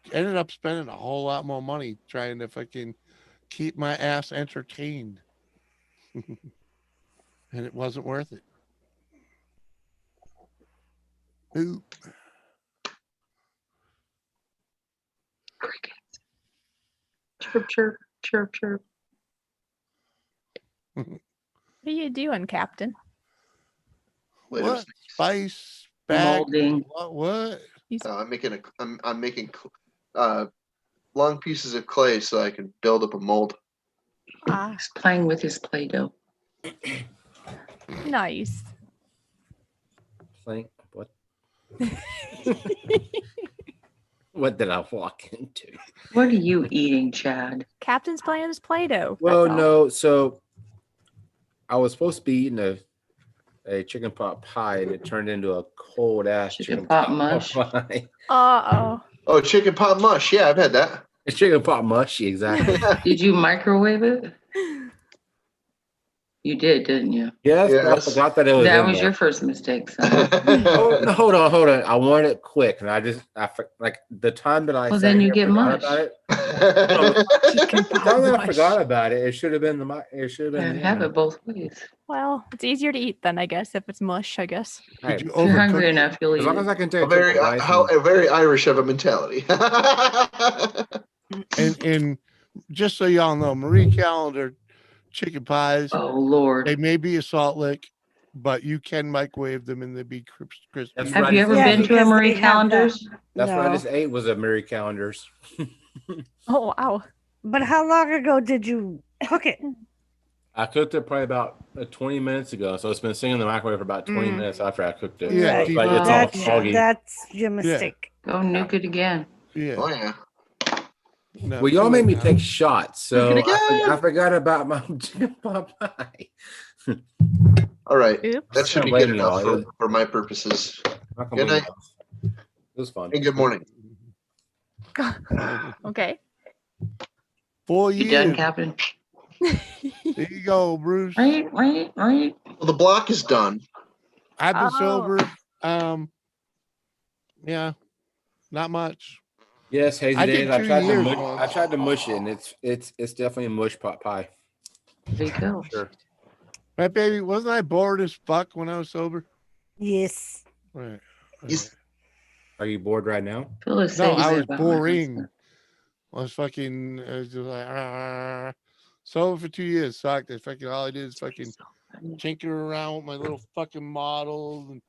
spending a whole lot more money trying to fucking keep my ass entertained, and it wasn't worth it. Ooh. Crickets. Chirp, chirp, chirp, chirp. What are you doing, Captain? What? Spice bag? Molding. What? I'm making long pieces of clay so I can build up a mold. He's playing with his Play-Doh. Nice. Playing what? What did I walk into? What are you eating, Chad? Captain's playing his Play-Doh. Well, that's all. no. So I was supposed to be eating a chicken pot pie, and it turned into a cold ass Chicken pot mush. pie. Uh-oh. Oh, chicken pot mush. Yeah, I've had that. It's chicken pot mushy, exactly. Did you microwave it? You did, didn't you? Yes, but I Yes. forgot that it was. That in was there. your first mistake, son. Oh, no, hold on. I want it quick, and like the time that I Well, sat then you here get and forgot mush. about it. Chicken The pot time that I mush. forgot about it, it should have been it should have been. Yeah, have it both ways. Well, it's easier to eat then, I guess, if it's mush, I guess. Hey, Did you If you're hungry overcook it? enough, you'll as eat long as it. I can take a very Irish of a mentality. And just so y'all know, Marie Calendar chicken pies, Oh Lord. they may be a salt lick, but you can microwave them and they be crispy. That's Have right. you ever Yeah, been to a because Marie they have Callender's? That's what I No. just ate was a Mary Callender's. Oh, wow. But how long ago did you cook it? I cooked it probably about 20 minutes ago, so it's been sitting in the microwave for about 20 minutes after I cooked it. Yeah, So it's deep like it's all That's, soggy. that's your mistake. Go nuke it again. Yeah. Oh yeah. No, Well, y'all too made late me now. take shots, so Look at it I forgot about my chicken pot pie. All right. Oops. That should be Blame good enough y'all. for my purposes. Not Good gonna night. blame y'all. It was fun. And good morning. Okay. 4 You years. done, Captain? There you go, Bruce. Right. Well, the block is done. I've been Oh. sober. Yeah, not much. Yes, Hazy I Days. did I 2 tried to years mush. once. I tried to mush it, and it's definitely a mush pot pie. There you go. Sure. Right, baby? Wasn't I bored as fuck when I was sober? Yes. Right. Yes. Are you bored right now? Feel the No, same I way was about my boring. husband. I was just like, sober for 2 years. Sucked. All I did is fucking tinker around with my little fucking models and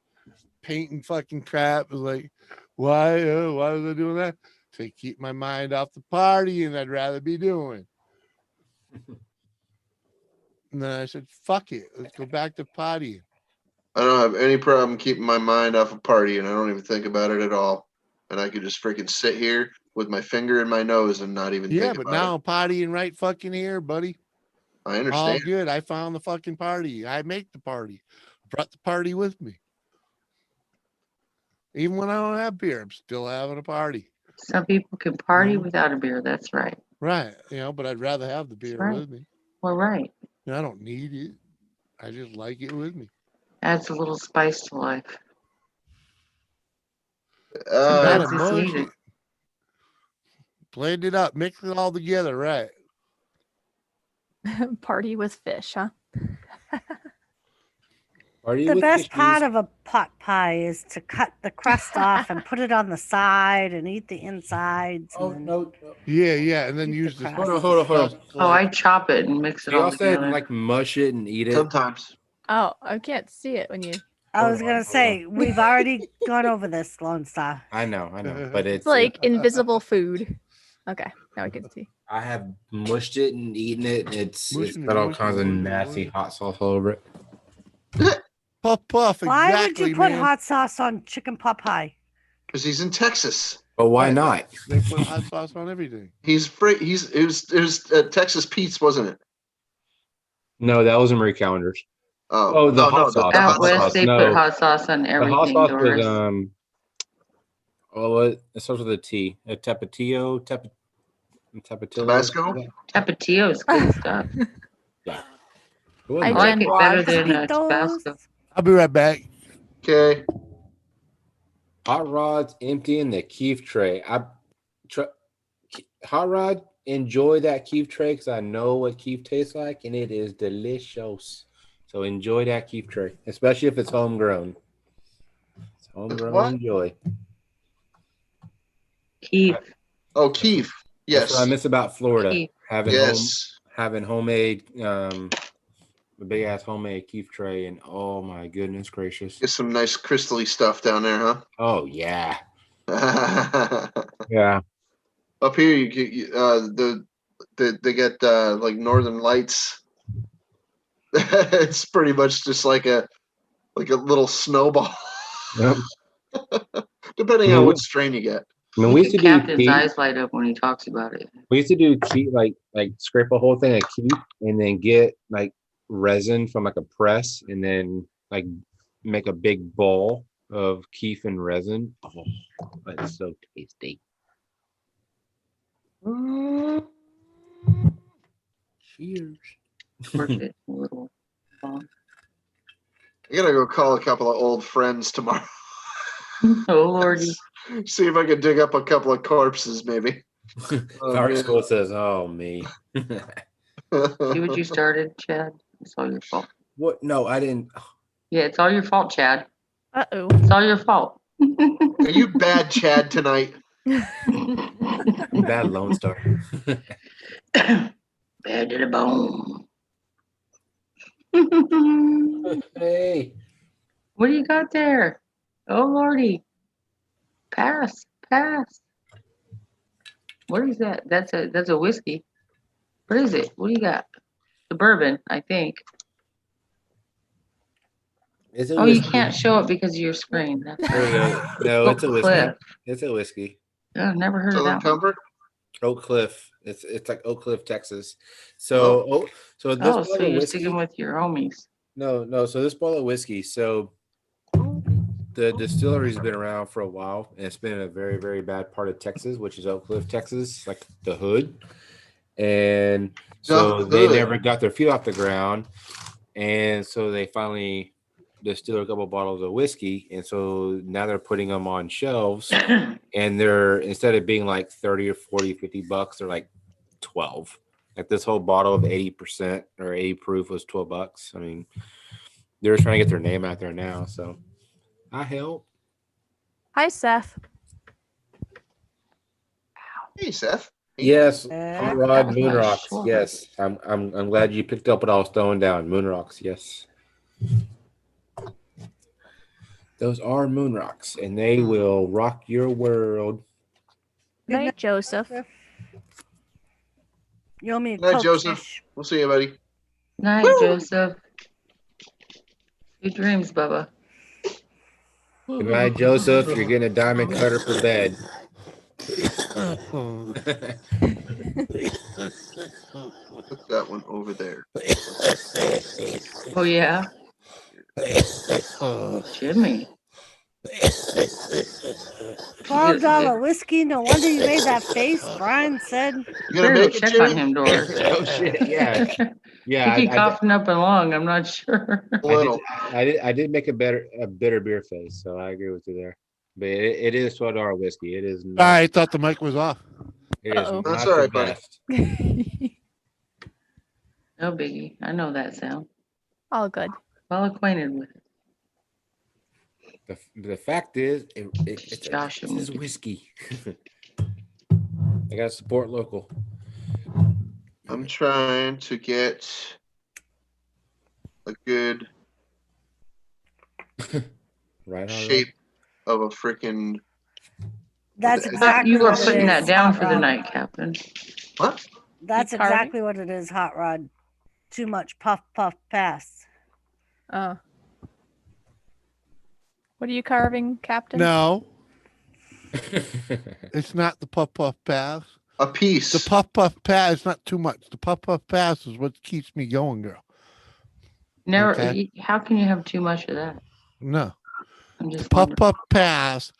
painting fucking crap. It was like, why was I doing that? To keep my mind off the party, and I'd rather be doing. And then I said, fuck it. Let's go back to partying. I don't have any problem keeping my mind off a party, and I don't even think about it at all. And I could just freaking sit here with my finger in my nose and not even Yeah, think but about now it. I'm partying right fucking here, buddy. I All understand. good. I found the fucking party. I make the party. Brought the party with me. Even when I don't have beer, I'm still having a party. Some people can party Mhm. without a beer. That's right. Right. But I'd rather have the beer right. with me. Well, right. I don't need it. I just like it with me. Adds a little spice to life. Not Sometimes it's emotion. needed. Blend it up. Mix it all together. Right. Party with fish, huh? Party The with best fishies. part of a pot pie is to cut the crust off and put it on the side and eat the insides. Oh and then no! Yeah. And then Eat use the the crust. Hold on. Oh, I chop it and mix it Y'all all said together. like mush it and eat it. Sometimes. Oh, I can't see it when you. I Hold was on, gonna hold say we've already gone over this, Lone Star. I know, but It's like invisible food. Okay, now I can see. I have mushed it and eaten it. And it's Mushing it, got all mushing kinds it, of mushing it, nasty mushing it. hot sauce all over it. Puff. Why Exactly, would you put man. hot sauce on chicken pot pie? Because he's in Texas. But why Right. not? They put hot sauce on everything. He's free. It was Texas Pete's, wasn't it? No, that was in Marie Callender's. Oh, the hot sauce. the Out hot west, sauce. they No. put hot sauce on The hot everything. sauce Doris. was it starts with a T. A tapatio, tapatio. Tabasco? Tapatio's good stuff. Yeah. I I like Jen it better Blog. than Taquitos. Tabasco. I'll be right back. Okay. Hot rods emptying the keef tray. Hot rod, enjoy that keef tray because I know what keef tastes like and it is delicious. So enjoy that keef tray, especially if it's homegrown. It's homegrown. What? Enjoy. Keef. Oh, Keef. That's Yes. what I miss about Florida. Keef. Having homemade, the big ass homemade keef tray, and oh my goodness gracious. Get some nice crystally stuff down there, huh? Oh yeah. Up Yeah. here, you get they get like Northern Lights. It's pretty much just like a little snowball, Yep. depending on what strain you get. I mean, we used to do Captain's keef. eyes light up when he talks about it. We used to do keef, like scrape a whole thing of keef, and then get like resin from like a press, and then like make a big ball of keef and resin. Oh, that's so tasty. Cheers. Worth it a little. I gotta go call a couple of old friends tomorrow. Oh lordy. See if I can dig up a couple of corpses, maybe. Dark School says, "Oh me." See what you started, Chad? It's all your fault. What? No, I didn't. Yeah, it's all your fault, Chad. Uh-oh. It's all your fault. Are you bad, Chad, tonight? Bad Lone Star. Bad to the bone. Hey, what do you got there? Oh lordy. Pass. What is that? That's a whiskey. What is it? What do you got? The bourbon, I think. is it Oh, you whiskey? can't show it because of your screen. That's No, it's a Oak whiskey. Cliff. It's a whiskey. Oh, never heard of Southern that one. Comfort? Oak Cliff. It's like Oak Cliff, Texas. So so this Oh, bottle so of you're whiskey. sticking with your homies. No. So this bottle of whiskey. So the distillery's been around for a while, and it's been in a very, very bad part of Texas, which is Oak Cliff, Texas, like the hood. And so they never got their feet off the ground, and so they finally distilled a couple bottles of whiskey, and so now they're putting them on shelves, and they're, instead of being like 30 or 40, $50, they're like 12. Like this whole bottle of 80% or 80 proof was $12. I mean, they're trying to get their name out there now, so I help. Hi, Seth. Hey, Seth. Yes, Yeah, Hot that Rod was Moon my Rocks. short. Yes, I'm glad you picked up what I was throwing down. Moon Rocks, yes. Those are moon rocks, and they will rock your world. Good night, Joseph. You owe me a Good night, Coke Joseph. fish. We'll see you, buddy. Night, Joseph. Sweet dreams, Bubba. Good night, Joseph. You're getting a diamond cutter for bed. Put that one over there. Oh yeah, Jimmy. $12 whiskey. No wonder you made that face. Brian said. You gonna Better make it, check Jimmy? on him, Doris. Oh shit! Yeah, yeah. If he coughing up and long, I'm not sure. A little. I did make a bitter beer face, so I agree with you there. But it is $12 whiskey. It is not. I thought the mic was off. It is Uh-oh. not That's the all right, buddy. best. No biggie. I know that sound. All good. Well acquainted with it. The fact is, it's Josh this is whiskey. I gotta support local. I'm trying to get a good Right on. shape of a freaking. That's exactly You are what it putting that is, down Hot for the Rod. night, Captain. What? That's You carving? exactly what it is, Hot Rod. Too much puff, puff, pass. Oh. What are you carving, Captain? No, it's not the puff puff pass. A piece. The puff puff pass is not too much. The puff puff pass is what keeps me going, girl. Never. Okay. How can you have too much of that? No, I'm the just puff wondering. puff pass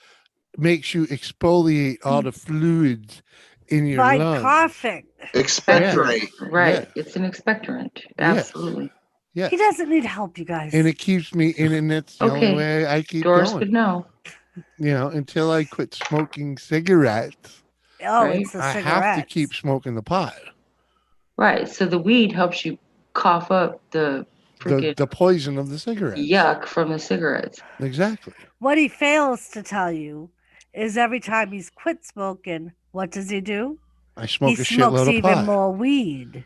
makes you exfoliate all the fluids in your By lungs. coughing. Expectorate. Right. Yeah. It's an expectorant. Yeah. Absolutely. Yeah, He doesn't need help, you guys. and it keeps me in, and that's the Okay. only way I keep Doris going. would know. You know, until I quit smoking cigarettes, oh, right? it's the I cigarettes. have to keep smoking the pot. Right. So the weed helps you cough up the freaking The poison of the cigarette. yuck from the cigarettes. Exactly. What he fails to tell you is every time he's quit smoking, what does he do? I smoke He a smokes shitload of even pot. more weed.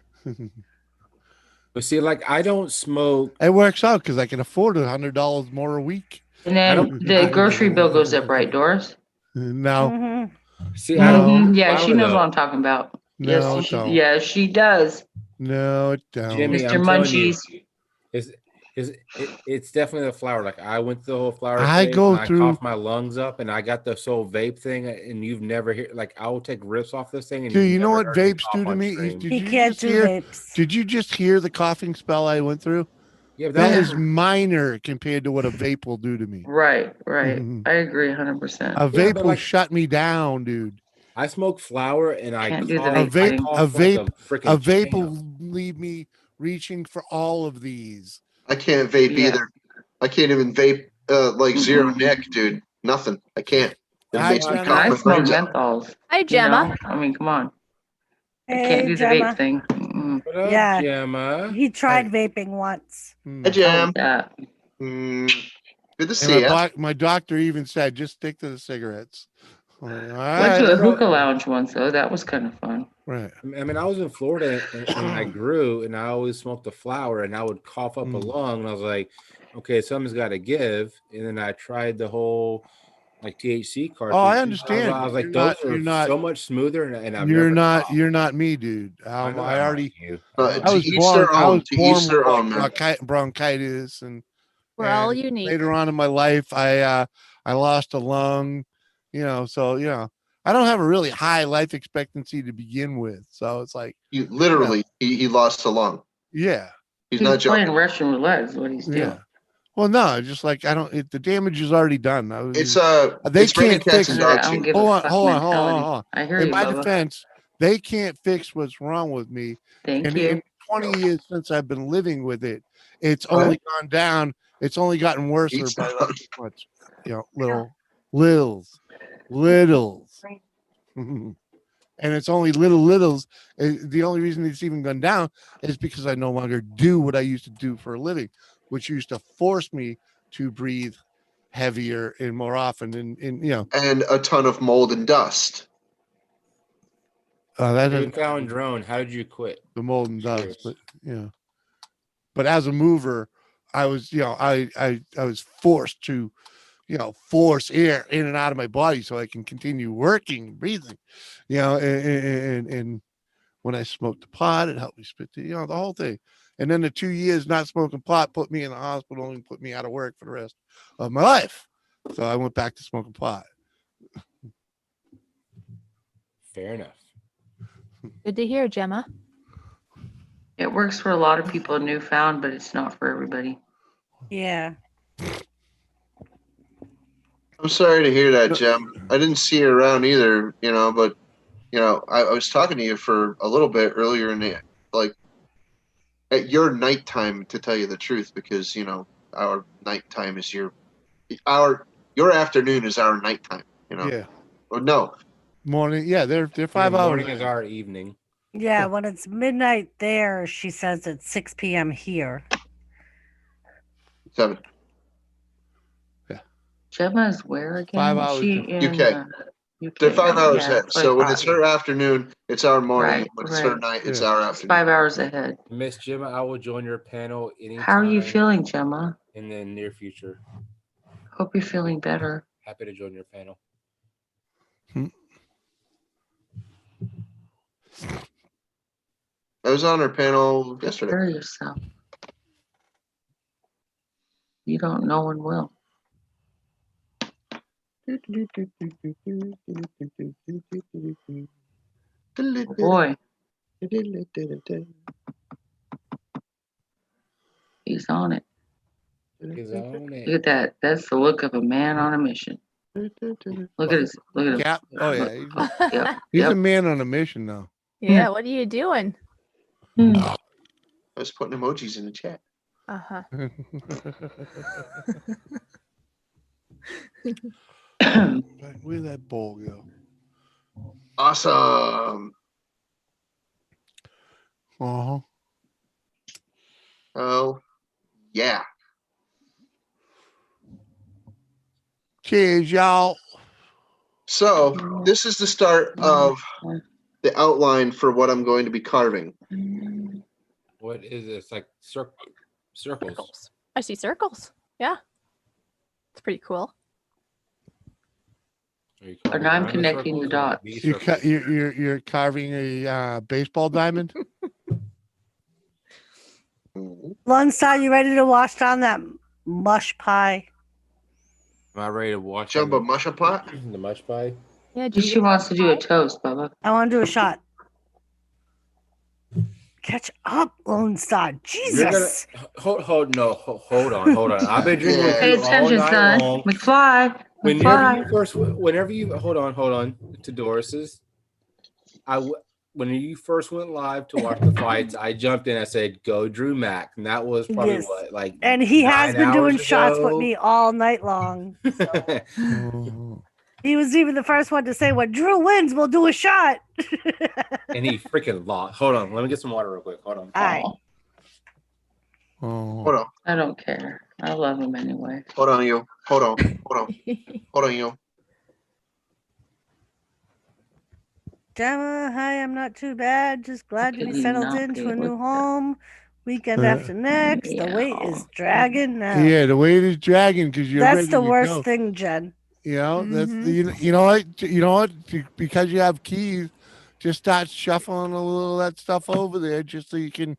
But see, like I don't smoke. It works out because I can afford $100 more a week. And I then don't- the grocery bill goes up, right, Doris? No, Mhm. See, I don't. Mhm. Yeah, follow she knows though. what I'm talking about. Yes, No, she, don't. yes, she does. no, it don't. Jimmy, Mr. I'm telling you, Munchies. It's definitely the flower. Like I went through the whole flower I thing, go and I through- coughed my lungs up, and I got this whole vape thing, and you've never hear like I will take rips off this thing, and Dude, you've you know never what heard me vapes cough do to on me? stream. Did He you can't just do hear? vapes. Did you just hear the coughing spell I went through? Yeah, but That that is minor compared to what a vape will do to me. Right, right. Mhm. I agree 100%. A Yeah, vape but will like shut me down, dude. I smoke flower, and I Can't do the cough. A vape vape, thing. a Cough vape, like a a freaking vape champ. will leave me reaching for all of these. I can't vape Yeah. either. I can't even vape like zero Mm-mm. nick, dude. Nothing. I can't. It Hi, makes me Jenna. And I cough my smoke brains out. menthols. Hi, You Gemma. know? I mean, come on. I Hey, can't do the Gemma. vape thing. Mm-mm. What up, Yeah. Gemma? He tried vaping once. Hmm. Hi, Jam. Oh, yeah. Good to And see you. my doctor even said, just stick to the cigarettes. I'm like, all Went to right, a hookah lounge once, though. That was kind of fun. right. I mean, I was in Florida, and I grew, and I always smoked the flower, and I would cough up a Mm. lung, and I was like, okay, something's got to give. And then I tried the whole like THC cartridge. Oh, I understand. I was like, You're those not- you're are not- so much smoother, and I've You're never not. coughed. You're not me, dude. I know I I'm already. not you. To I was each born. their I own. was To born each their with own, man. bronchitis, and We're all and unique. later on in my life, I lost a lung. So I don't have a really high life expectancy to begin with. So it's like, You literally, he lost a lung. yeah, He's He's not playing joking. Russian roulette is what he's doing. yeah. Well, no, just like I don't. The damage is already done. It's They it's raining can't cats fix and it. I dogs don't here. give Hold a on, fuck hold on, mentality. I hear In you, my Bubba. defense, they can't fix what's wrong with me. Thank And you. in 20 years since I've been living with it, it's What? only gone down. It's only gotten worse Each by their like own. what, littles. And it's only littles. The only reason it's even gone down is because I no longer do what I used to do for a living, which used to force me to breathe heavier and more often. And a ton of mold and dust. That Blue doesn't Cow and Drone, how did you quit? the mold and Curious. dust, but as a mover, I was, I was forced to, force air in and out of my body so I can continue working, breathing, and when I smoked the pot, it helped me spit the whole thing. And then the 2 years not smoking pot put me in the hospital and put me out of work for the rest of my life. So I went back to smoking pot. Fair enough. Good to hear, Gemma. It works for a lot of people in Newfound, but it's not for everybody. Yeah. I'm sorry to hear that, Jem. I didn't see you around either, but I was talking to you for a little bit earlier in the at your nighttime, to tell you the truth, because our nighttime is your afternoon is our nighttime. Yeah. Or no, Morning. Yeah, they're 5 Your hours. morning is our evening. Yeah, when it's midnight there, she says it's 6 p.m. here. 7. Gemma is where again? 5 Is hours she in UK. UK? They're 5 hours Yeah, ahead. that's what I So when thought. it's her afternoon, it's our morning. Right, When it's her right. night, it's Yeah. our It's afternoon. 5 hours ahead. Miss Gemma, I will join your panel anytime. How are you feeling, Gemma? In the near future. Hope you're feeling better. Happy to join your panel. I was on her panel yesterday. Prepare yourself. You don't, no one will. Oh boy, he's on it. He's on it. Look at that. That's the look of a man on a mission. Look at his. Look at him. Cap. Oh yeah, Yep. he's Yep. a man on a mission now. Yeah, what are you doing? I was putting emojis in the chat. Uh-huh. Where'd that ball go? Awesome. Uh-huh. Oh, yeah. Cheers, y'all. So this is the start of the outline for what I'm going to be carving. What is this? Like circles. I see circles. Yeah. It's pretty cool. And I'm connecting the dots. You're carving a baseball diamond. Lone Star, you ready to wash down that mush pie? Am I ready to watch Jumbo mush pot? the mush pie? Yeah, She wants to do a toast, Bubba. I want to do a shot. Catch up, Lone Star. You're gonna Jesus. hold on. I've been drinking with Pay you all attention, night son. long. McFly. Whenever you hold on to Doris's, when you first went live to watch the fights, I jumped in. I said, "Go, Drew Mack," and that was probably Yes. what, like, And he has 9 been doing hours shots with ago? me all night long. He was even the first one to say, when Drew wins, we'll do a shot. And he freaking lost. Hold on, let me get some water real quick. Hold on. All right. Hold on. I don't care. I love him anyway. Hold on, you. Hold on, you. Gemma, hi, I'm not too bad. Just glad to Could be he settled not into be a new with home. Weekend after next. The wait is dragging now. Yeah, the weight is dragging because you're That's ready the to worst go. thing, Jen. You know, that's you know what, because you have keys, just start shuffling a little of that stuff over there just so you can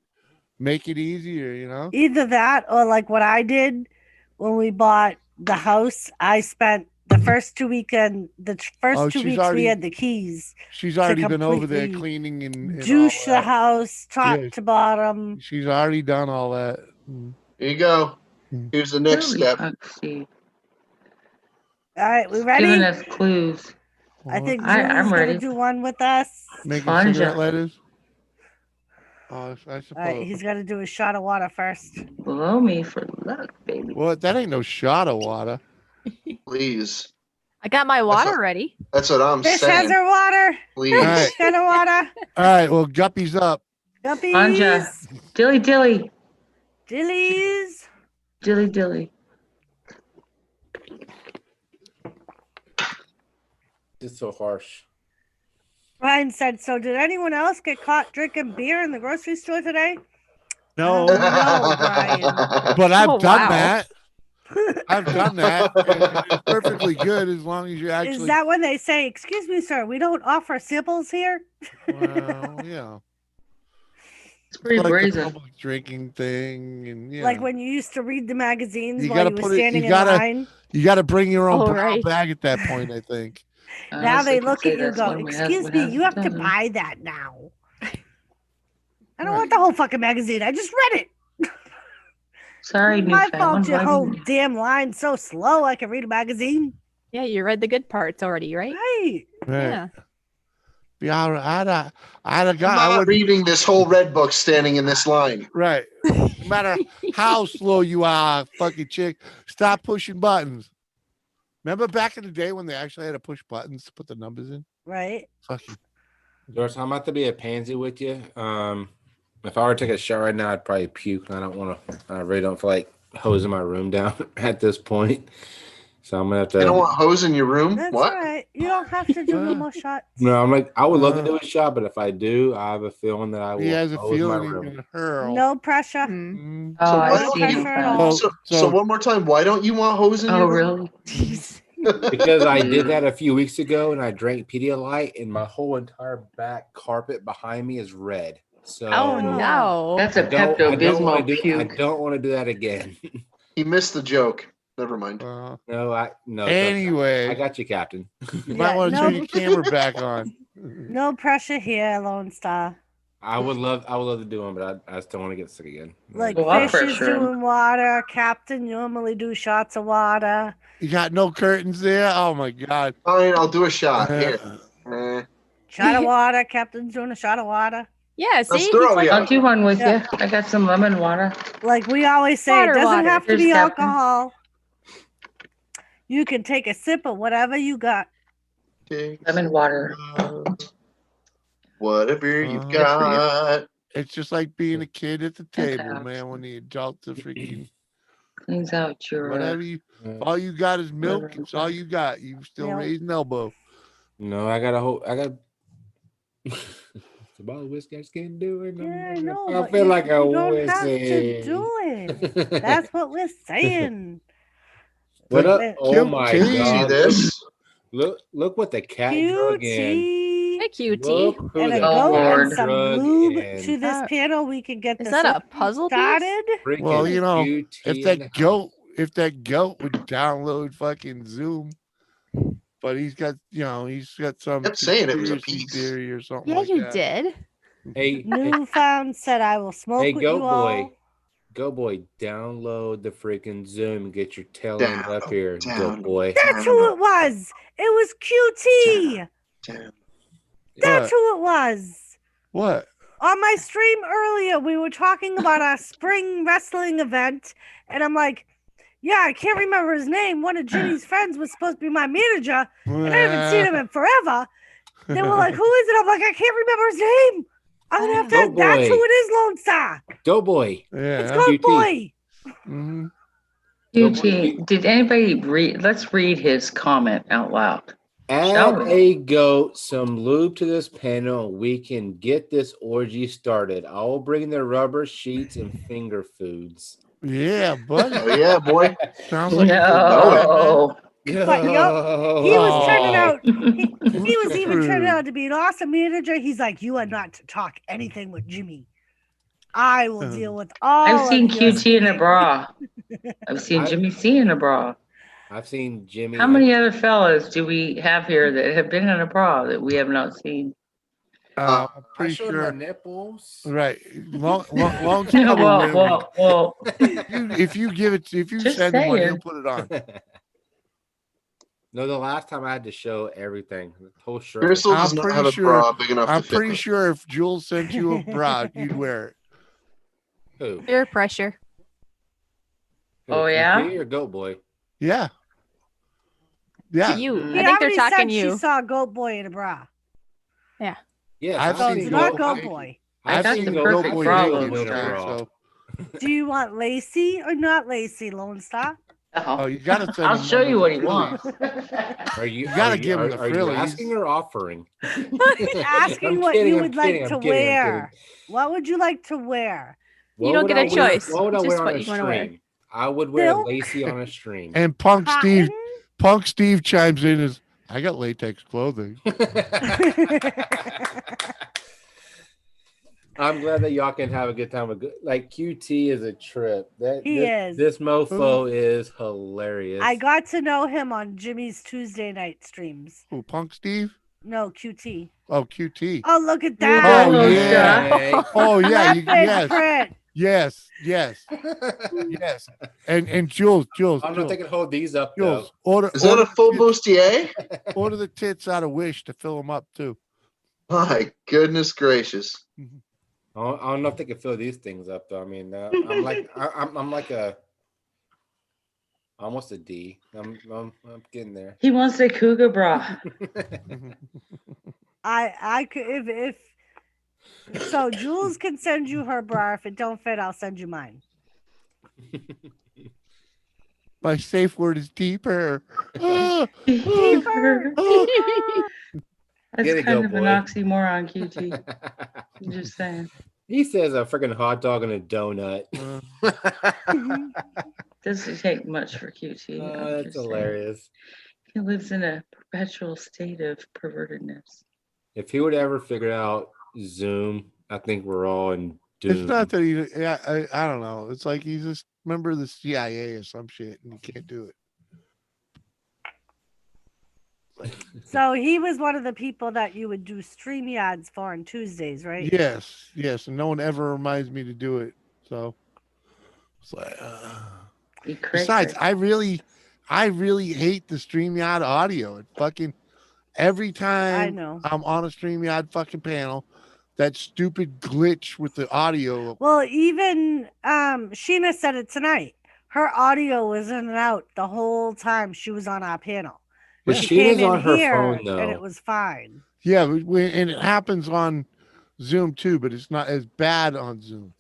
make it easier, you know? Either that or like what I did when we bought the house. I spent the first 2 weekends, the first 2 weeks we had the keys. She's to already been over there completely cleaning and douche all the that. house top Yeah. to bottom. She's already done all that. Here you go. Here's the next step. All right, we ready? Giving us clues. I think I'm Julie's ready. gonna do one with us. Making Sponge cigarette up. letters. Oh, I suppose. All right, he's got to do a shot of water first. Blow me for luck, baby. Well, that ain't no shot of water. Please. I got my water ready. That's what I'm Fish saying. has her water. Please. All right. Fish got her water. All right, well, Guppy's up. Anja. Guppies. Dilly dilly. Dillies. Dilly dilly. It's so harsh. Ryan said, so did anyone else get caught drinking beer in the grocery store today? No. No, Brian. But I've Oh, done wow. that. I've done that. It's perfectly good as long as you actually. Is that when they say, excuse me, sir, we don't offer samples here? Well, yeah. It's pretty like brazen. the public drinking thing, and yeah. Like when you used to read the magazines You while gotta you were put it- standing you in gotta- line. You got to bring your own Oh, brown right. bag at that point, I think. Now Honestly, they could look say at you and that's go, when my excuse husband me, has you have to done. buy that now. I don't want the whole fucking magazine. I just read it. Sorry, My Newfoundland. fault your Why whole didn't you- damn line's so slow I can read a magazine. Yeah, you read the good parts already, right? Right. Yeah. Yeah, I'd have I'm got. I not would reading this whole red book standing in this line. right. No matter how slow you are, fucking chick, stop pushing buttons. Remember back in the day when they actually had to push buttons to put the numbers in? Right. Fucking. Doris, I'm about to be a pansy with you. If I were to take a shower right now, I'd probably puke. I don't want to. I really don't feel like hosing my room down at this point. So I'm gonna have to. You don't want hose in your room? That's What? all right. You don't have to do no more shots. No, I'm like I would love to do a shot, but if I do, I have a feeling that I will He has a hose my feeling he's room. gonna hurl. No pressure. Mm. Oh, I No see pressure you. at all. So one more time, why don't you want hose in Oh, your room? really? Because I did that a few weeks ago and I drank Pedialyte and my whole entire back carpet behind me is red. So Oh no. That's a I don't Pepto want to Bismol do. I puke. don't want to do that again. He missed the joke. Never mind. No. Anyway. I got you, Captain. You might want to turn your camera back on. No pressure here, Lone Star. I would love to do them, but I still want to get sick again. Like Well, I'll Fish is pressure him. doing water. Captain normally do shots of water. You got no curtains there? Oh my god. Fine, I'll do a shot. Here. Shot of water. Captain's doing a shot of water. Yeah, see? Let's throw He's you. I'll do one with Yeah. you. I got some lemon water. Like we always say, Water, it doesn't water. have to Here's be Captain. alcohol. You can take a sip of whatever you got. Lemon water. Whatever you've got. It's just like being a kid at the That's table, how- man, when the adults are freaking Cleans out your. whatever you all you got is milk, it's all you got. You still Milk. raising elbow. No, I got it's about whiskey I just can't do it. Yeah, I know. I but feel you, like a you don't have to whiskey. do it. That's what we're saying. What up? Cute Oh my Can you see god! this? Look what the cat drew again. Cutie. Hey, QT. Look who and a they goat and got some drug lube in. to this panel, we can get Is this that a orgy puzzle piece? started. Freaking Well, you know, QT if in the that house. goat would download fucking Zoom, but he's got some Kept saying it was a conspiracy piece. theory or something Yeah, like you that. did. Hey, Newfound said, "I will smoke hey, with Goat you Boy. all." Goat Boy, download the freaking Zoom and get your tail end up here, Goat Boy. That's who it was. It was QT. That's who it was. What? On my stream earlier, we were talking about our spring wrestling event, and I'm like, yeah, I can't remember his name. One of Jimmy's friends was supposed to be my manager, and I haven't seen him in forever. They were like, who is it? I'm like, I can't remember his name. I'm going to have to, Goat that's Boy. who it is, Lone Star. Goat Boy. Yeah. It's Goat Boy. Mm-hmm. QT, did anybody read? Let's read his comment out loud. Shall Add we? a goat, some lube to this panel. We can get this orgy started. I will bring the rubber sheets and finger foods. Yeah, buddy. Oh yeah, boy. Sounds like No. But yup, he was turning out. He was even True. turning out to be an awesome manager. He's like, you are not to talk anything with Jimmy. I will deal with all. I've seen of your QT in a bra. I've seen Jimmy C in a bra. I've seen Jimmy. How many other fellas do we have here that have been in a bra that we have not seen? I'm I pretty showed sure. my nipples. Right. Long Well, if you give it, if you Just send him one, he'll saying. put it on. No, the last time I had to show everything, the whole shirt. Crystal does not have a bra big enough I'm to fit pretty her. sure if Jules sent you a bra, you'd wear it. Who? Peer pressure. Oh, yeah? QT or Goat Boy? Yeah. Yeah. You. He I think they're already talking said you. she saw Goat Boy in a bra. Yeah. Yes, I've So seen it's not Goat- Goat Boy. I've That's seen the Goat perfect Boy bra naked, look. so Do you want Lacey or not Lacey, Lone Star? oh, you gotta send I'll him show one you with what the he frillies. wants. Are you? You gotta are give him the are you frillies. asking or offering? Asking I'm what kidding, you I'm would kidding, like I'm to kidding, I'm wear. What would you like to wear? What don't would get I a wear- choice. What would I Just wear on what a you wanna wear. stream? I would wear Silk? Lacey on a stream. And Punk Cotton? Steve chimes in as I got latex clothing. I'm glad that y'all can have a good time. Like QT is a trip. He is. This mofo is hilarious. I got to know him on Jimmy's Tuesday night streams. Who, Punk Steve? No, QT. Oh, QT. Oh, look at Oh that. yeah. Oh yeah. Leopard print. Yes. And Jules. I don't know if they can hold these up Jules, though. Is that a full bustier? Order the tits out of Wish to fill them up too. My goodness gracious. I don't know if they can fill these things up though. I mean, I'm like a almost a D. I'm getting there. He wants a cougar bra. I could if so Jules can send you her bra. If it don't fit, I'll send you mine. My safe word is deeper. Deeper. That's Get it, kind Goat of an Boy. oxymoron, QT. I'm just saying. He says a freaking hot dog and a donut. Doesn't take much for QT. Oh, I'm that's just saying. hilarious. He lives in a perpetual state of pervertedness. If he would ever figure out Zoom, I think we're all in doom. It's not that he. Yeah, I don't know. It's like he's just a member of the CIA or some shit, and he can't do it. So he was one of the people that you would do StreamYards for on Tuesdays, right? Yes, and no one ever reminds me to do it. So it's like. Besides, I really hate the StreamYard audio. It fucking every time I'm on a StreamYard fucking panel, that stupid glitch with the audio. Well, even Sheena said it tonight. Her audio was in and out the whole time she was on our panel. But She Sheena's came in on her here, phone though. and it was fine. Yeah, and it happens on Zoom too, but it's not as bad on Zoom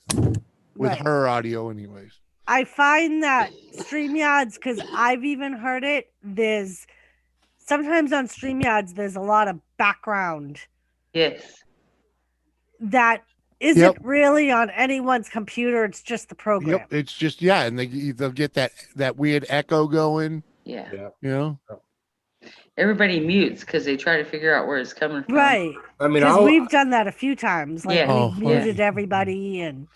with Right. her audio, anyways. I find that StreamYards, because I've even heard it, there's sometimes on StreamYards, there's a lot of background. Yes. That isn't really on anyone's computer. It's just the program. Yep, it's just and they'll get that weird echo going. Yeah. You know. everybody mutes because they try to figure out where it's coming from. Right. I mean, Because we've done that a few times. Like Yeah. we've muted everybody and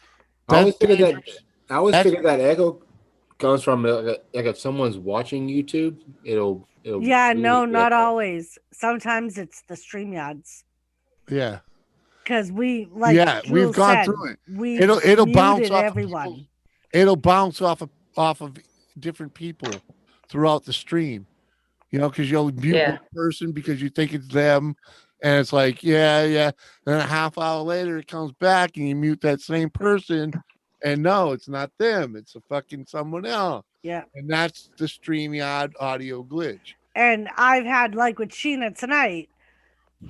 I always figured that. dangerous. I always figured that echo comes from like if someone's watching YouTube, it'll yeah, no, mute the not echo. always. Sometimes it's the StreamYards. Yeah. Because we like Yeah, we've Jules gone said, through it. we It'll bounce muted off everyone. It'll bounce off of different people throughout the stream. You know, because you'll mute one person because you think it's them, and it's like, yeah. Then a half hour later, it comes back and you mute that same person, and no, it's not them. It's a fucking someone else. Yeah. And that's the StreamYard audio glitch. And I've had, like with Sheena tonight,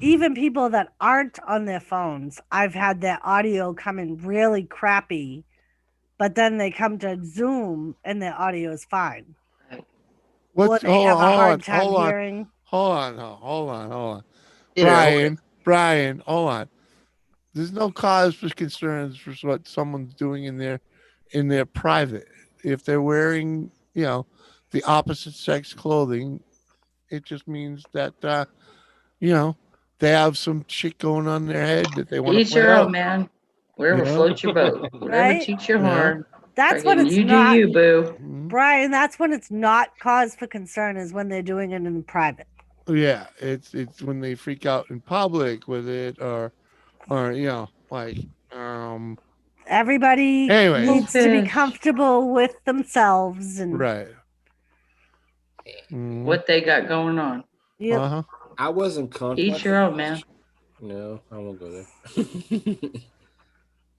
even people that aren't on their phones, I've had their audio come in really crappy, but then they come to Zoom and their audio is fine. What's Or they have a hard time hold on. hearing. Hold on. You know. Brian, hold on. There's no cause for concerns for what someone's doing in their private. If they're wearing, the opposite sex clothing, it just means that they have some shit going on in their head that they want to Each play your out. own, man. Wherever floats your boat. Whatever Right? teach your horn. That's when Friggin' it's you not. do you, boo. Brian, that's when it's not cause for concern is when they're doing it in private. Yeah, it's when they freak out in public with it, or everybody Anyways. needs to be comfortable with themselves and right. What they got going on. Yep. I wasn't comfortable. Each your own, man. No, I won't go there.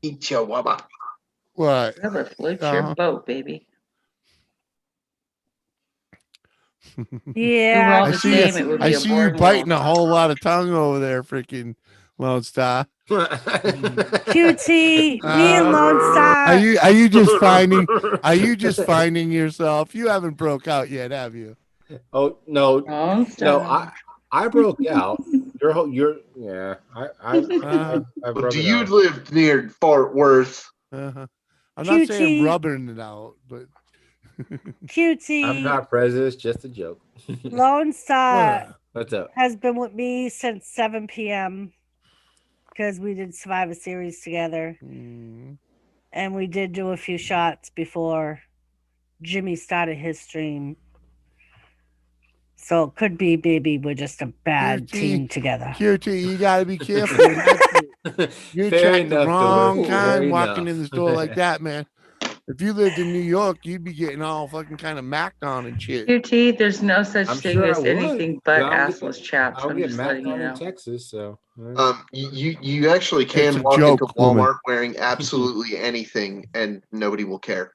Eat your wabba. What? Whatever floats your boat, baby. Yeah. I see you biting a whole lot of tongue over there, freaking Lone Star. QT, me and Lone Star. Are you just finding yourself? You haven't broke out yet, have you? Oh no, I broke out. Yeah. I broke Do it you out. live near Fort Worth? I'm not saying rubbing it out, but QT. I'm not president, just a joke. Lone Star What's up? has been with me since 7 p.m. because we did Survivor Series together. And we did do a few shots before Jimmy started his stream. So it could be, baby, we're just a bad team together. QT, you got to be careful. You attract the wrong kind walking in the store like that, man. If you lived in New York, you'd be getting all fucking kind of macked on and shit. QT, there's no such thing sure as I would. anything but I'll get- assless chaps. I'll I'm get just macked letting you on in know. Texas, so. You actually It's can a walk joke, into woman. Walmart wearing absolutely anything and nobody will care.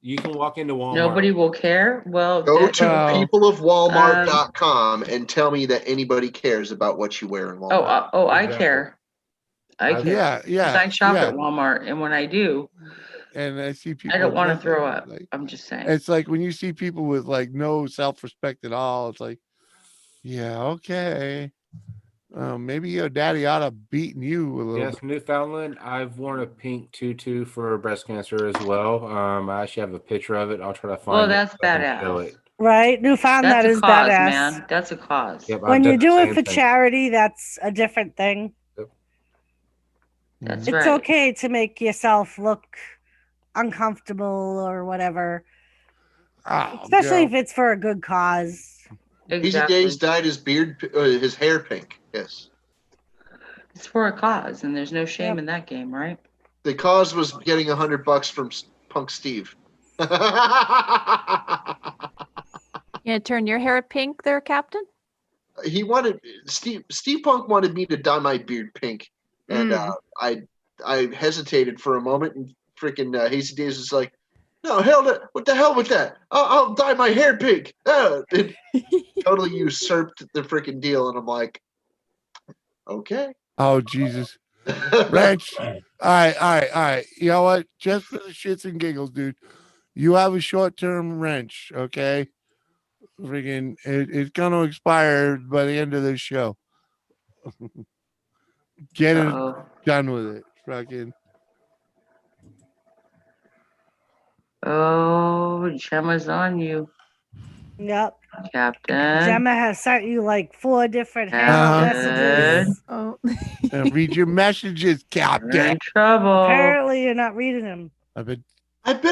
You can walk into Walmart. Nobody will care. Well, Go to peopleofwalmart.com peopleofwalmart.com and tell me that anybody cares about what you wear in Walmart. I care. I care. Yeah. 'Cause I shop yeah. at Walmart, and when I do, And I see people. I don't want to drinking, throw up. like, I'm just saying. it's like when you see people with like no self-respect at all. It's like, yeah, okay. Maybe your daddy ought to beating you a little Yes, bit. Newfoundland. I've worn a pink tutu for breast cancer as well. I actually have a picture of it. I'll try to find Well, it. that's so I can show badass. it. Right? Newfound That's that a is cause, badass. man. That's a cause. Yep, When I've you done the do it same for thing. charity, that's a different thing. That's It's right. okay to make yourself look uncomfortable or whatever. Especially if it's for a good cause. Easy Days dyed his his hair pink. Yes. It's for a cause, and there's no shame in that game, right? The cause was getting $100 from Punk Steve. You gonna turn your hair pink there, Captain? He wanted Steve Punk wanted me to dye my beard pink, and I hesitated for a moment, and freaking Hasty Days was like, "No, what the hell with that? I'll dye my hair pink." It totally usurped the freaking deal, and I'm like, okay. Oh Jesus, Wrench. All right. You know what? Just for the shits and giggles, dude. You have a short-term wrench, okay? Freaking, it's gonna expire by the end of this show. Get it done with it, fucking. Oh, Gemma's on you. Yep. Captain. Gemma has sent you like 4 different hangout messages. Oh. And read your messages, You're Captain. in trouble. Apparently, you're not reading them. I've been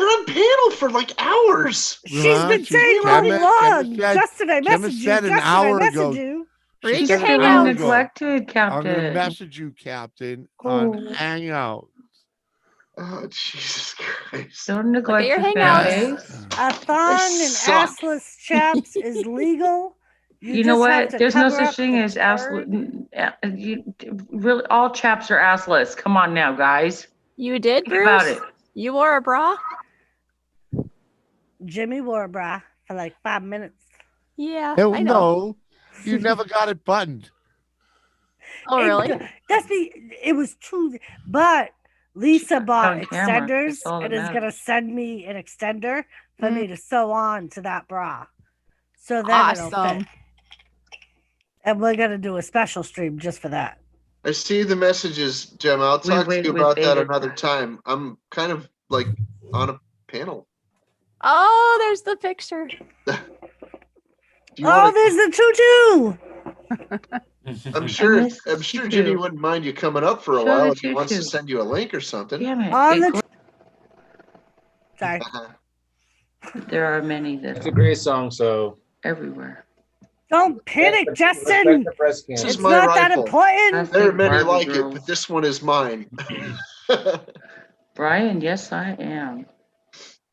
on panel for like hours. She's been she- saying all Gemma along. said- Justin, I Gemma messaged you. said an Justin, hour I ago. messaged you. She Read said your an Feeling hour hangouts. ago, neglected, I'm gonna Captain. message you, Captain, on Oh. Hangout. Oh, Jesus Christ. Don't neglect your your hangouts. face. A thong and suck. assless chaps is legal. You know just have what? to There's no cover such up thing the as turd. assless. Really, all chaps are assless. Come on now, guys. You did, Think Bruce? about it. You wore a bra? Jimmy wore a bra for like 5 minutes. Yeah, Hell I know. no, you never got it buttoned. Oh, really? It was true. But Lisa bought on camera. extenders That's all that and is going to matters. send me an extender for me to sew on to that bra. So then it'll Awesome. fit. And we're going to do a special stream just for that. I see the messages, Gemma. I'll talk to you about that another time. I'm kind of like on a panel. Oh, there's the picture. There's the tutu. I'm sure Jimmy wouldn't mind you coming up for a Show while the if he wants to tutu. send you a link or something. Damn it. On the Sorry. There are many that It's a great song, so everywhere. Don't panic, Justin. respect the breast This cancer. is It's my not that rifle. important. There are many Barbie like girls. it, but this one is mine. Brian, yes, I am.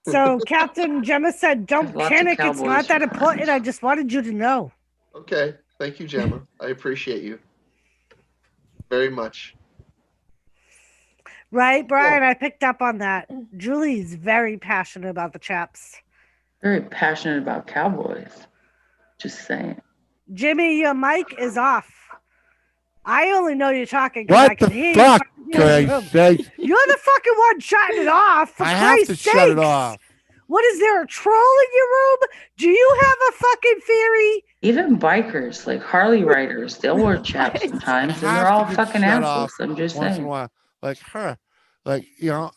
So Captain Gemma said, don't There's lots of panic. It's cowboys not that for important. friends. I just wanted you to know. Okay. Thank you, Gemma. I appreciate you very much. Right, Brian? I picked up on that. Julie's very passionate about the chaps. Very passionate about cowboys. Just saying. Jimmy, your mic is off. I only know you're talking because I What can the hear fuck? you. You're in the room. Christ, You're the fucking one shutting it off. For I have to Christ's shut it sakes. off. What is there, a troll in your room? Do you have a fucking theory? Even bikers, like Harley riders, they'll wear chaps sometimes, and they're have all to get fucking shut assless. off I'm just once in a saying. while, like her, like yeah,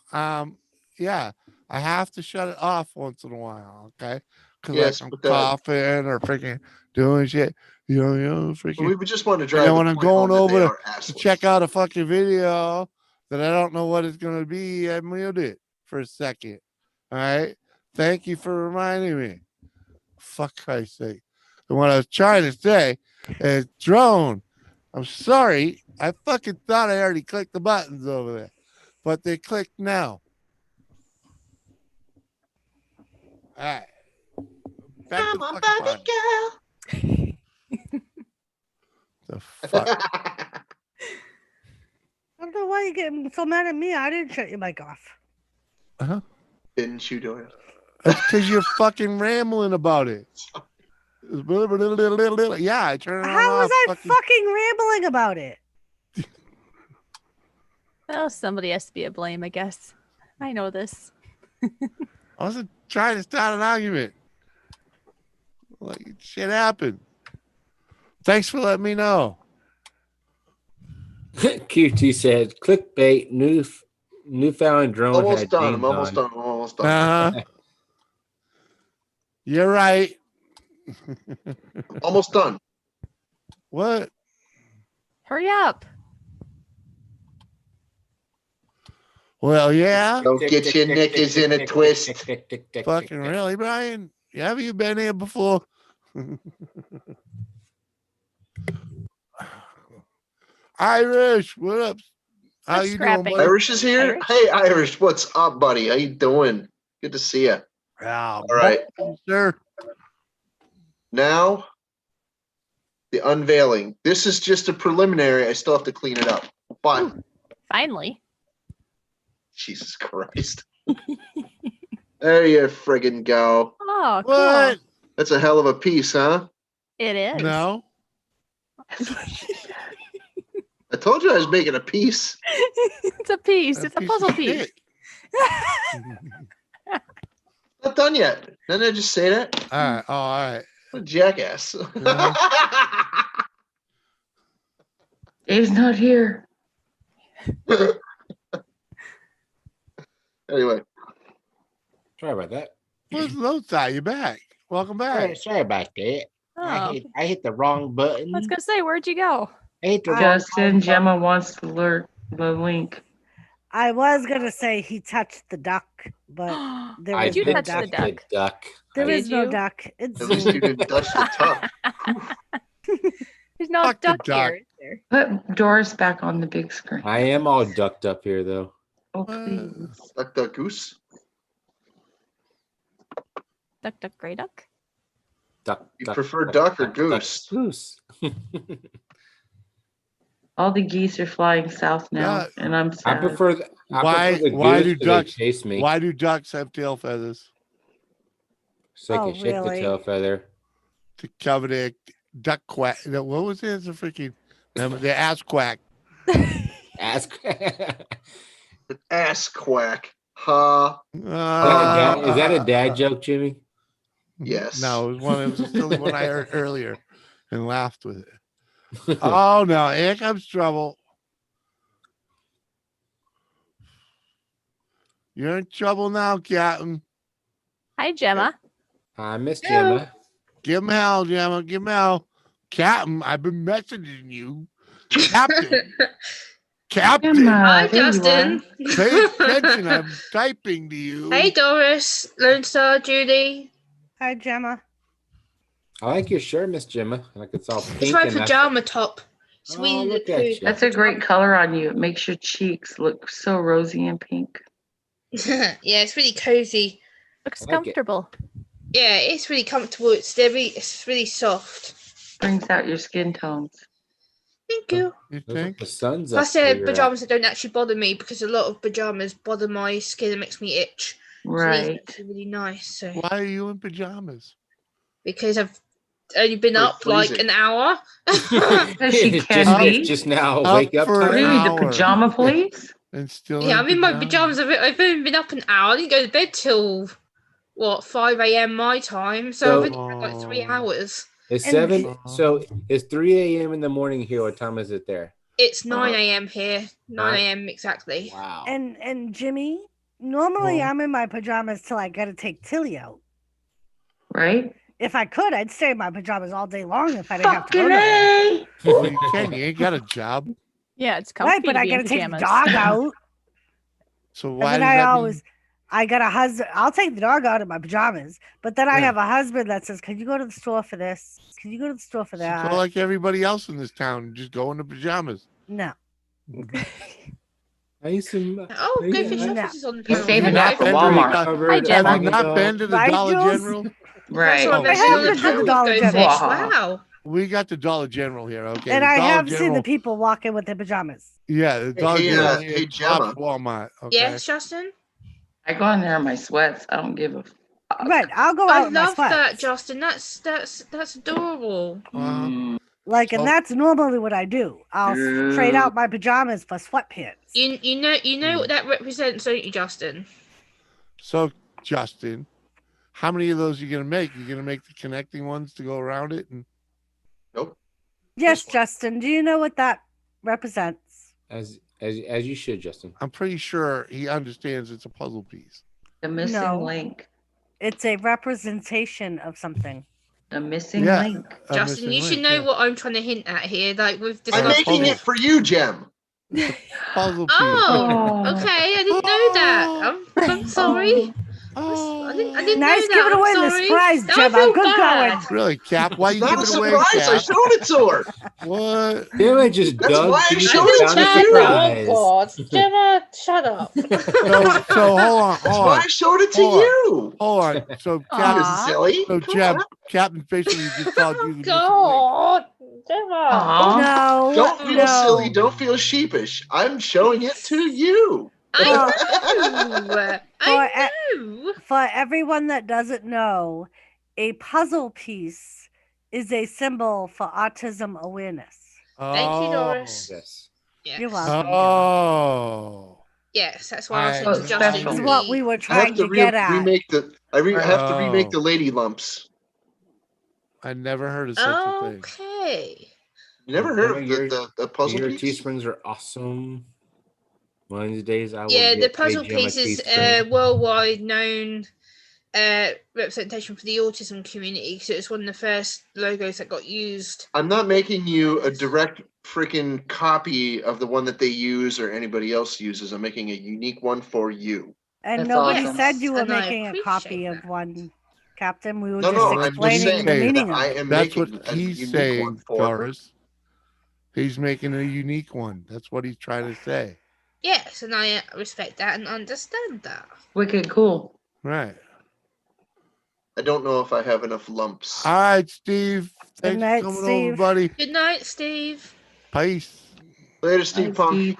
I have to shut it off once in a while, okay? Because Yes, like I'm but that- coughing or freaking doing shit, freaking. We just want to And drive. then the when I'm point home going that they over are to assless. check out a fucking video that I don't know what it's gonna be, I muted it for a second. All right, thank you for reminding me. Fuck Christ's sake. And what I was trying to say is, drone, I'm sorry. I fucking thought I already clicked the buttons over there, but they clicked now. All right. Back to the fucking button. The fuck? I don't know why you're getting so mad at me. I didn't shut your mic off. Uh-huh. Didn't you do it? That's because you're fucking rambling about it. Yeah, I turn it on. How was I fucking... fucking rambling about it? Well, somebody has to be at blame, I guess. I know this. I wasn't trying to start an argument. Like, shit happened. Thanks for letting me know. QT said, clickbait, Newfoundland drone Almost had done. James I'm almost on. done. I'm almost done. Uh-huh. You're right. Almost done. What? Hurry up. Well, yeah. Don't get your knickers in a twist. Fucking really, Brian? Have you been here before? Irish, what up? How That's you scrapping. doing, buddy? Irish is here. Irish? Hey, Irish, what's up, buddy? How you doing? Good to see you. Yeah, All right. sir. Now, the unveiling. This is just a preliminary. I still have to clean it up. But Finally. Jesus Christ. There you friggin' go. Oh, cool. What? That's a hell of a piece, huh? It is. No. I told you I was making a piece. It's a piece. A It's a piece puzzle of piece. shit. Not done yet. Didn't I just say that? All right. Oh, all right. What a jackass. Dave's not here. Anyway. Sorry about that. Where's the notes at? You back? Welcome back. Sorry about that. Oh, I hit the wrong button. I was gonna say, where'd you go? I hit the wrong Justin, button. Gemma wants to learn the link. I was gonna say he touched the duck, but there I is you no touch duck. the duck? There Did is no you? duck. It's At least you didn't touch the top. There's no Fuck the duck duck. here. Is there? Put Doris back on the big screen. I am all ducked up here though. Oh, please. Duck, duck, goose. Duck, duck, gray duck. Duck. You prefer duck or goose? Goose. All the geese are flying south now, Yeah. and I'm I sad. prefer the Why goose do 'cause they ducks chase me. Why do ducks have tail feathers? So they Oh, can shake really? the tail feather. To cover their duck quack. No, what was it? It's a freaking their ass quack. Ask. An ass quack. Ha. Is that a dad joke, Jimmy? Yes. No, it was a silly one I heard earlier and laughed with it. Oh no, here comes trouble. You're in trouble now, Captain. Hi, Gemma. I miss Gemma. Give him hell, Gemma. Give him hell. Captain, I've been messaging you. Captain. Captain. Gemma, Hi, there you are. Justin. Pay attention. I'm typing to you. Hey, Doris, Lone Star, Judy. Hi, Gemma. I like your shirt, Miss Gemma. Like it's all pink. It's my and pajama top. It's Oh, Winnie the look at Pooh. you. That's a great color on you. It makes your cheeks look so rosy and pink. Yeah, it's really cozy. Looks I like it. comfortable. Yeah, it's really comfortable. It's really soft. Brings out your skin tones. Thank you. You Looks like think? the sun's up Plus, where they're you're at. pajamas that don't actually bother me because a lot of pajamas bother my skin and makes me itch. So these are Right. actually really nice. So Why are you in pajamas? because I've only been Very up like pleasing. an hour. Because she It's can just, be. it's just now Up wake up for What time. do you need, the hour. pajama police? And still Yeah, I'm in my pajamas. pajamas. I've only been up an hour. I didn't go to bed till 5 a.m. my time. So I've been up like 3 Oh. hours. It's And 7. J- So it's 3 a.m. in the morning here. What time is it there? It's 9 a.m. here. 9 Nine? a.m. exactly. Wow. And Jimmy, normally Oh. I'm in my pajamas till I gotta take Tilly out. Right? If I could, I'd stay in my pajamas all day long if I didn't have to Fucking go nowhere. A! Well, you can. You ain't got a job. Yeah, it's comfy Right, but to I be in gotta take the pajamas. dog out. So And why then does I that always, I got a husband. I'll take the dog out in my pajamas, but then I Yeah. have a husband that says, "Can you go to the store for this? Can you go to the store for mean? that?" So like everybody else in this town, just go into pajamas. No. I used to. Oh, Go Fish No. Office is on the He's panel. saving Have that you for been to the Walmart. do- Covered Hi, Have Gemma. you not been to the Right, Dollar Jules? General? Right. That's I what I have mentioned been to on the the Dollar panel. Go General. Fish. Wow. We got the Dollar General here, okay? And The I Dollar have seen General- the people walk in with their pajamas. Yeah, the Dollar hey, General hey, here Gemma. tops Walmart. Okay. Yes, Justin? I go in there in my sweats. I don't give a fuck. Right, I'll go I out in my love that, sweats. Justin. That's adorable. Like, and So- that's normally what I do. I'll trade Yeah. out my pajamas for sweatpants. You know what that represents, don't you, Justin? So, Justin, how many of those are you gonna make? You gonna make the connecting ones to go around it? And Nope. Yes, Justin. Do you know what that represents? As you should, Justin. I'm pretty sure he understands it's a puzzle piece. The missing No. link. It's a representation of something. The missing Yeah. link. A Justin, missing you should link, know yeah. what I'm trying to hint at here. Like with this. I'm Like a making puzzle. it for you, Gem. Puzzle piece. Oh, okay. I didn't know that. I'm sorry. I didn't Nice know that. giving I'm away the sorry. surprise, Now I Gemma. feel Good bad. going. Really, Cap? Why you Not a giving away, surprise. I Cap? showed it to her. What? Gemma just That's dug why I deep showed and it found to a you. surprise. Oh God, Gemma, shut up. So hold on, That's hold why on, I showed it to Hold on. you. hold on. So You Cap, silly. so Come Jeb, on. Captain basically just called you the missing link. God, Gemma. Aw. No. Don't feel no. silly. Don't feel sheepish. I'm showing it to you. I know. I know. For everyone that doesn't know, a puzzle piece is a symbol for autism awareness. Thank you, Doris. Yes. Yes. You're welcome. Gemma. Oh. Yes, that's why I was I- saying to Oh, Justin. special. It's to what be- we were I have trying to to get at. remake the. I have to remake Oh. the lady lumps. I never heard of such a thing. Okay. You never heard of Your- the puzzle Your piece? teaspoons are awesome. Wednesdays, I will Yeah, the get a puzzle Gemma piece is teaspoon. worldwide known representation for the autism community because it was one of the first logos that got used. I'm not making you a direct freaking copy of the one that they use or anybody else uses. I'm making a unique one for you. And That's nobody awesome. said you were And I making a appreciate copy of that. one, Captain. We were No, just no, I'm just explaining the saying meaning that of I it. am That's making what a he's unique saying, one for her. Doris. He's making a unique one. That's what he's trying to say. Yes, and I respect that and understand that. Wicked cool. Right. I don't know if I have enough lumps. All right, Steve. Thanks night, for coming Steve. over, buddy. Good night, Steve. Peace. Later, Steve Punk. Steve.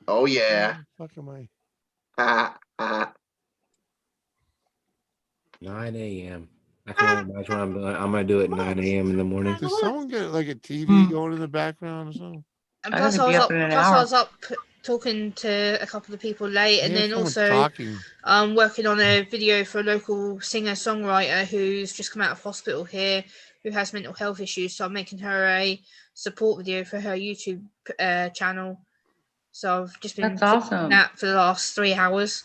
Oh yeah. Fuck am I? 9 a.m. I can only imagine what I'm doing. I'm gonna do it 9 a.m. in the morning. Does someone get like a TV going in the background or something? And I plus, gotta I be was up up. in an Plus, I hour. was up talking to a couple of people late, and Yeah, then someone also talking. working on a video for a local singer-songwriter who's just come out of hospital here, who has mental health issues. So I'm making her a support video for her YouTube channel. So I've just been That's awesome. that for the last 3 hours.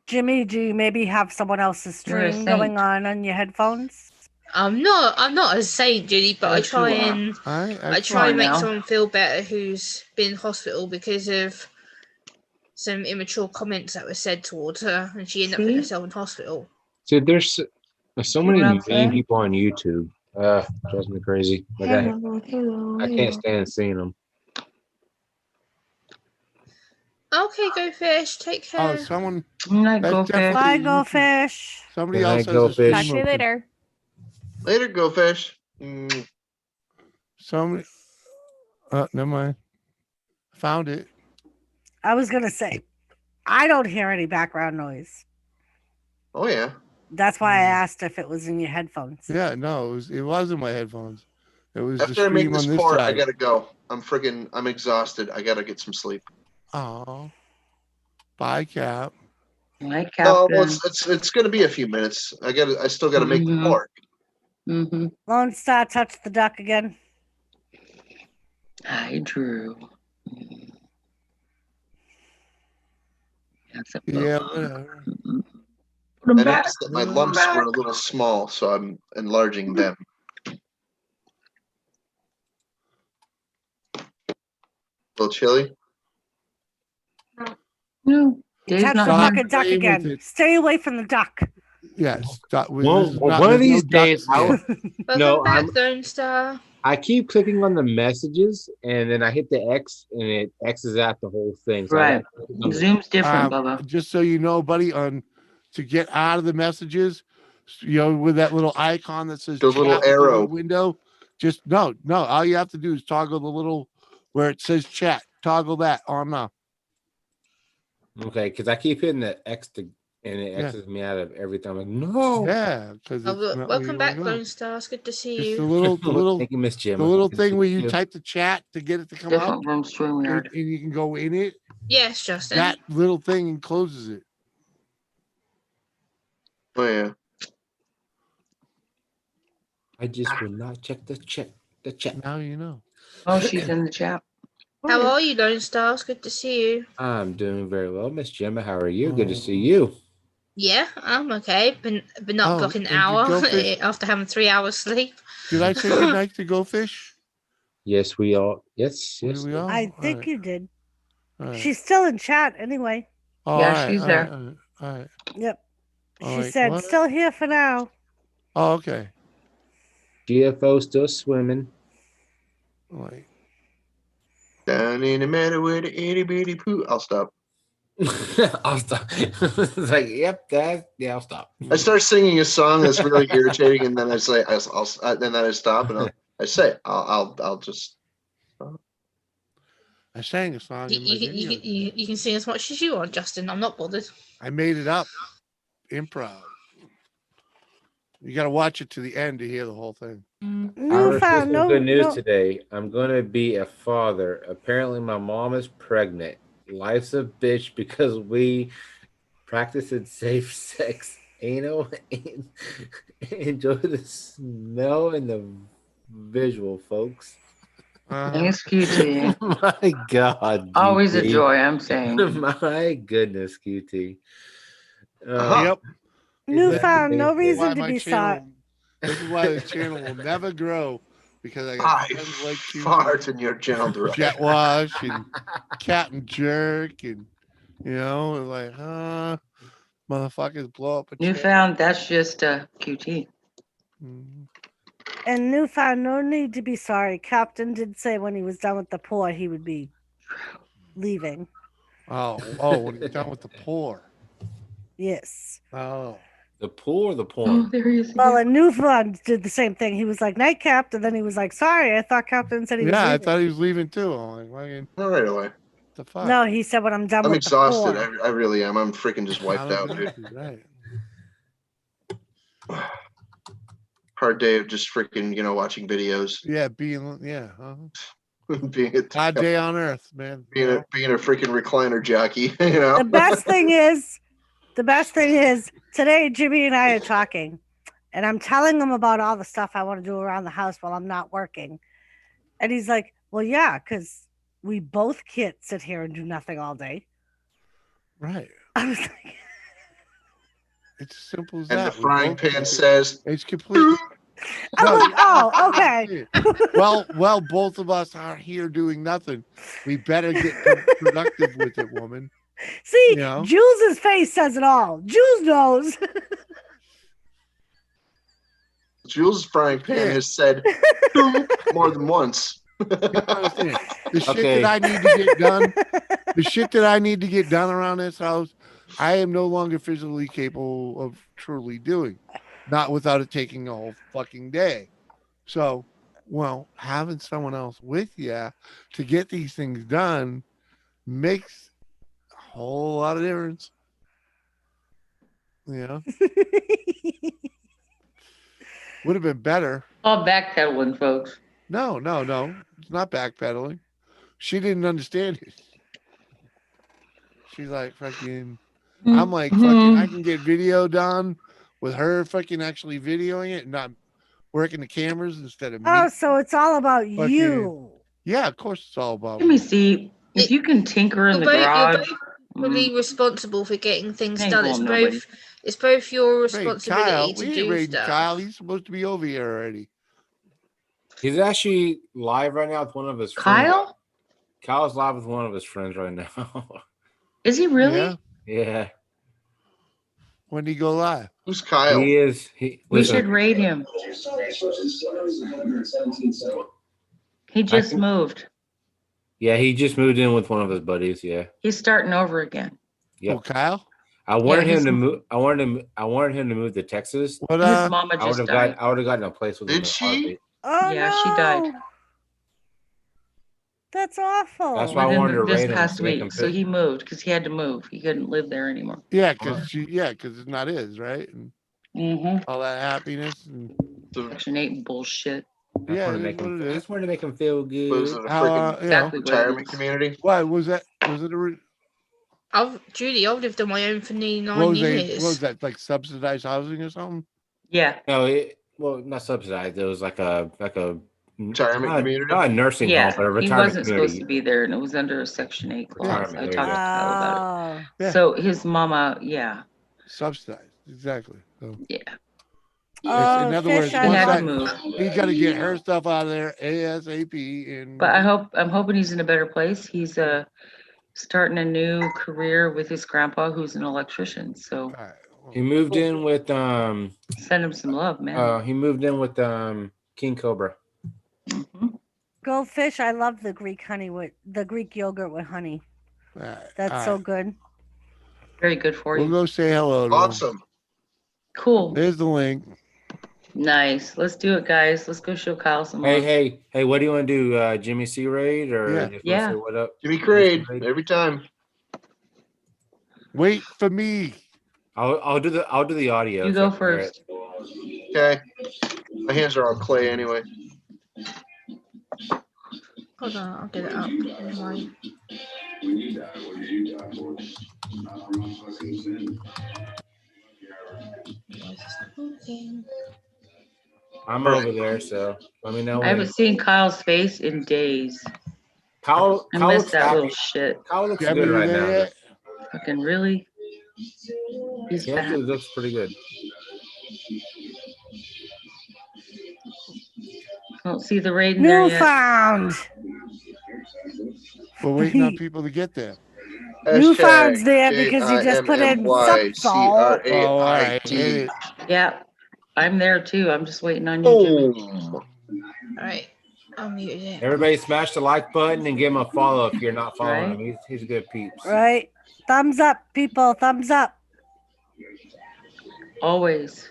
Jimmy, do you maybe have someone else's You're a stream going saint. on your headphones? I'm not a saint, Judy, but I Yes, try you are. and I try and make now. someone feel better who's been in hospital because of some immature comments that were said towards her, and she ended up putting See? herself in hospital. So there's so See many what I'm mean saying? people on YouTube. Drives me crazy. Like I can't stand seeing them. Okay, go fish. Take care. Oh, someone. I'm not That's go fish. definitely Bye, a go YouTube- fish. Somebody Good else night, has Go a stream Fish. Talk to you open. later. Later, Go Fish. Mm. Somebody. Never mind. Found it. I was gonna say, I don't hear any background noise. Oh yeah. That's why I asked if it was in your headphones. Yeah, no, it was in my headphones. It was the After I make stream this on this port, I side. gotta go. I'm exhausted. I gotta get some sleep. Oh, bye, Cap. Like Oh, well, Captain. it's gonna be a few minutes. I still gotta make the port. Mm-hmm. Lone Star touched the duck again. Hi, Drew. That's a Yeah, bug. whatever. Put him I back. noticed that my Put 'em lumps back. were a little small, so I'm enlarging them. A little chilly. No, Dave's Touch not the here. fucking duck playing with again. it. Stay away from the duck. Yes. Well, one of these days, Welcome no, back, Lone Star. I keep clicking on the messages, and then I hit the X, and it X's out the whole thing. So Right. Zoom's different, Bubba. Just so you know, buddy, to get out of the messages, with that little icon that says The little chat with the arrow. window, just no. All you have to do is toggle the little where it says chat. Toggle that on now. Okay, because I keep hitting the X and it X's me out of everything. I'm like, no. Yeah, because it's not where Welcome you back, wanna go. Lone Star. It's good to see Just you. the little, Thank you, Miss Gemma. the little Good to thing see where you you. type the chat to get it to come up, Different from StreamYard. and you can go in it. Yes, Justin. That little thing encloses it. Oh yeah. I just would not check the chat. The chat. Now you know. Oh, she's in the chat. How are you, Lone Star? It's good to see you. I'm doing very well, Miss Gemma. How are you? Good to see you. Yeah, I'm okay. Been up like an and did hour Go Fish- after having 3 hours sleep. Did I say good night to Go Fish? Yes, we all. Yes, yes. We all? I think Alright. you did. Alright. She's still in chat anyway. Oh, Yeah, all right, she's all there. right, all right. Yep. All She right, said, what? still here for now. Oh, okay. GFO still swimming. All right. Down in the meadow with the itty bitty poo. I'll stop. I'll stop. It's like, yep, I'll stop. I start singing a song that's really irritating, and then I say, then I stop, and I'll just. I sang a song in my video. You can sing as much as you want, Justin. I'm not bothered. I made it up. Improv. You got to watch it to the end to hear the whole thing. No, I received some no, good news no. today. I'm going to be a father. Apparently, my mom is pregnant. Life's a bitch because we practiced safe sex, anal, and enjoy the smell and the visual, folks. Thanks, QT. My God. Always a QT. joy, I'm saying. My goodness, QT. Yep. Newfound, no This is reason why to my be sorry. channel. This is why the channel will never grow because I got I friends like you, fart in your general direction. Jet Wash and Captain Jerk, and like, motherfuckers blow up a channel. Newfound, that's just QT. And Newfound, no need to be sorry. Captain did say when he was done with the pour, he would be leaving. Oh, when he's done with the pour. Yes. Oh. The pool or the porn? Oh, there he is. Well, and Newfound did the same thing. He was like, night, Cap, and then he was like, sorry, I thought Captain said he was Yeah, I leaving. thought he was leaving too. I'm like, fucking, Not right away. the fuck? No, he said when I'm done I'm with exhausted. the pour. I really am. I'm freaking just wiped out, dude. Right. Hard day of just freaking, watching videos. Yeah, being being a odd day on earth, man. being a freaking recliner jockey, The best thing is, today Jimmy and I are talking, and I'm telling him about all the stuff I want to do around the house while I'm not working. And he's like, well, yeah, because we both can't sit here and do nothing all day. Right. I was like, it's as simple as and that. the frying pan says, it's completely. I'm like, oh, okay. Well, both of us are here doing nothing. We better get productive with it, woman. See, Jules' face says it all. Jules knows. Jules' frying pan has said more than once. The shit that I need to get done, the shit that I need to get done around this house, I am no longer physically capable of truly doing. Not without it taking a whole fucking day. So, having someone else with you to get these things done makes a whole lot of difference. Would have been better. All backpedaling, folks. No. It's not backpedaling. She didn't understand it. She's like, fucking, I'm like, fucking, I can get video done with her fucking actually videoing it and not working the cameras instead of me. Oh, so it's all about you. Yeah, of course it's all about Let me see. If you can tinker in the garage. You're both responsible for getting things Ain't done. going It's both your Wait, responsibility Kyle, to we ain't do raiding stuff. Kyle. He's supposed to be over here already. He's actually live right now with one of his friends. Kyle? Kyle's live with one of his friends right now. Is he really? Yeah. When did he go live? Who's Kyle? He is. We should raid him. He just moved. Yeah, he just moved in with one of his buddies. Yeah. He's starting over again. Yep. Oh, Kyle? I wanted him to move. I wanted him to move to Texas. What? His mama just died. I would have gotten a place with him. Did she? Oh, yeah, no. she died. That's awful. That's why I wanted to this raid him. past to make him week. So he moved because he had to move. He couldn't live there anymore. Yeah, because it's not his, right? And Mm-hmm. all that happiness and Section 8 bullshit. I just wanted to make him feel good. Was it a freaking Exactly what it retirement is. community? Why was that? Was it Judy, I've lived on my own for nearly 9 what years. was that, like subsidized housing or something? Yeah. No, not subsidized. It was like a retirement community. Not a nursing home, but a he retirement wasn't community. supposed to be there, and it was under a Section 8 clause. Retirement, I there you talked to go. Kyle about it. Yeah. So his mama, Subsidized, exactly. So, yeah. in other words, He had to move. He's got to get her stuff out of there ASAP. And But I'm hoping he's in a better place. He's starting a new career with his grandpa, who's an electrician. So He moved in with send him some love, man. He moved in with King Cobra. Goldfish, I love the Greek yogurt with honey. That's so good. Very good for you. We'll go say hello to Awesome. Cool. There's the link. Nice. Let's do it, guys. Let's go show Kyle some love. Hey, what do you want to do? Jimmy C raid or just Yeah. say what up? Jimmy Craig every time. Wait for me. I'll do the audio. You go first. Okay. My hands are on clay anyway. Hold on, I'll get it up. Mine. I'm over there, so let me know I when. haven't seen Kyle's face in days. Kyle I miss looks that little happy. shit. Kyle looks Gabby, good you right there now. yet? Fucking really? He's He back. actually looks pretty good. I don't see the raid in there yet. Newfound. We're waiting on people to get there. Newfound's there because you just put in sup salt. Oh, all right. Hit it. Yeah, I'm there too. I'm just waiting on you, Jimmy. All right, I'll mute it. Everybody smash the like button and give him a follow if you're not following Right. him. He's a good peeps. Right. Thumbs up, people. Thumbs up. Always.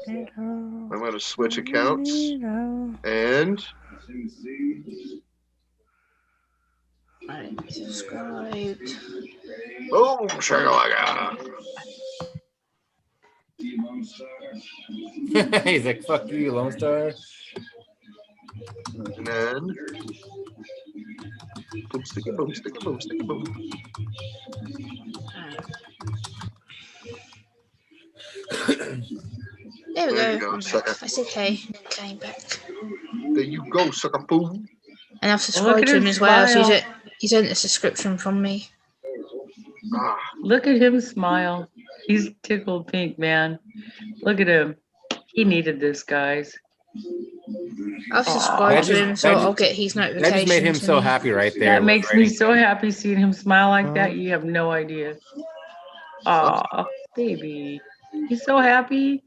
I'm going to switch accounts. And Subscribed. boom, shakalaka. He's like, fuck you, Lone Star. And then boom, sticky, boom, sticky, boom, sticky, boom. There we There go. you I'm sucker. back. I said hey, and then came back. There you go, sucker, boom. And I've subscribed to him as well, so he's earned a subscription from me. Look at him smile. He's tickled pink, man. Look at him. He needed this, guys. I've subscribed to him, so I'll get his notifications. That just made him so happy right there. That makes me so happy seeing him smile like that. You have no idea. Aw, baby. He's so happy.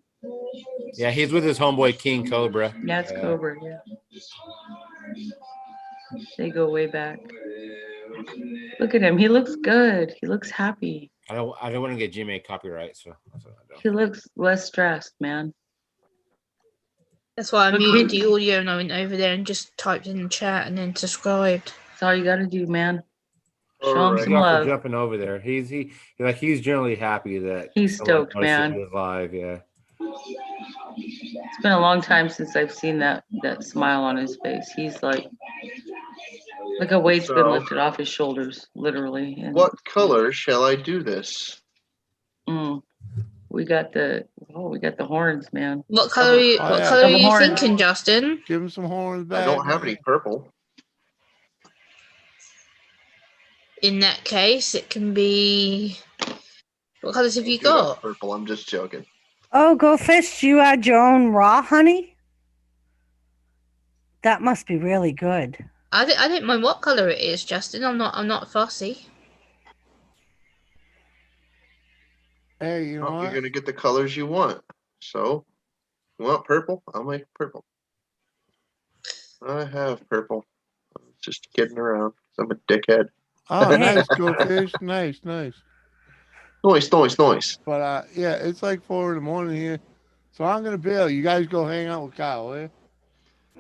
Yeah, he's with his homeboy King Cobra. Yeah, it's Cobra, yeah. They go way back. Look at him. He looks good. He looks happy. I don't want to get Jimmy a copyright, so that's what I do. He looks less stressed, man. That's why I muted the audio and I went over there and just typed in the chat and then subscribed. That's all you got to do, man. Show him Thank some y'all love. for jumping over there. He's generally happy that He's someone stoked, noticed man. he was live. Yeah. It's been a long time since I've seen that smile on his face. He's like a weight's been So- lifted off his shoulders, literally. And What color shall I do this? we got the horns, man. What color are you thinking, Justin? Give him some horns back. I don't have any purple. In that case, it can be. What colors have you Do not got? purple. I'm just joking. Oh, Go Fish, you add your own raw honey? That must be really good. I don't mind what color it is, Justin. I'm not fussy. Hey, you know Well, what? you're gonna get the colors you want. So, you want purple? I'll make purple. I have purple. I'm just kidding around. I'm a dickhead. Oh, nice, Go Fish. Nice. Noise. But yeah, it's like 4 a.m. here, so I'm gonna bail. You guys go hang out with Kyle, eh?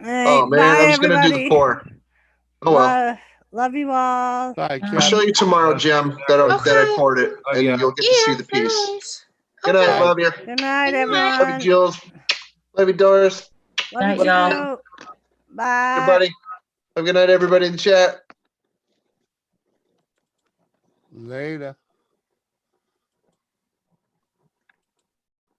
Oh man, bye, I'm just gonna do the everybody. pour. Oh well. Love you all. Sorry, I'll show you tomorrow, Jim, that I poured it, and you'll get to see the piece. Good night, love you. Good night, everyone. Love you, Jules. Love you, Doris. Love you too. Bye. Everybody. Have a good night, everybody in the chat. Later.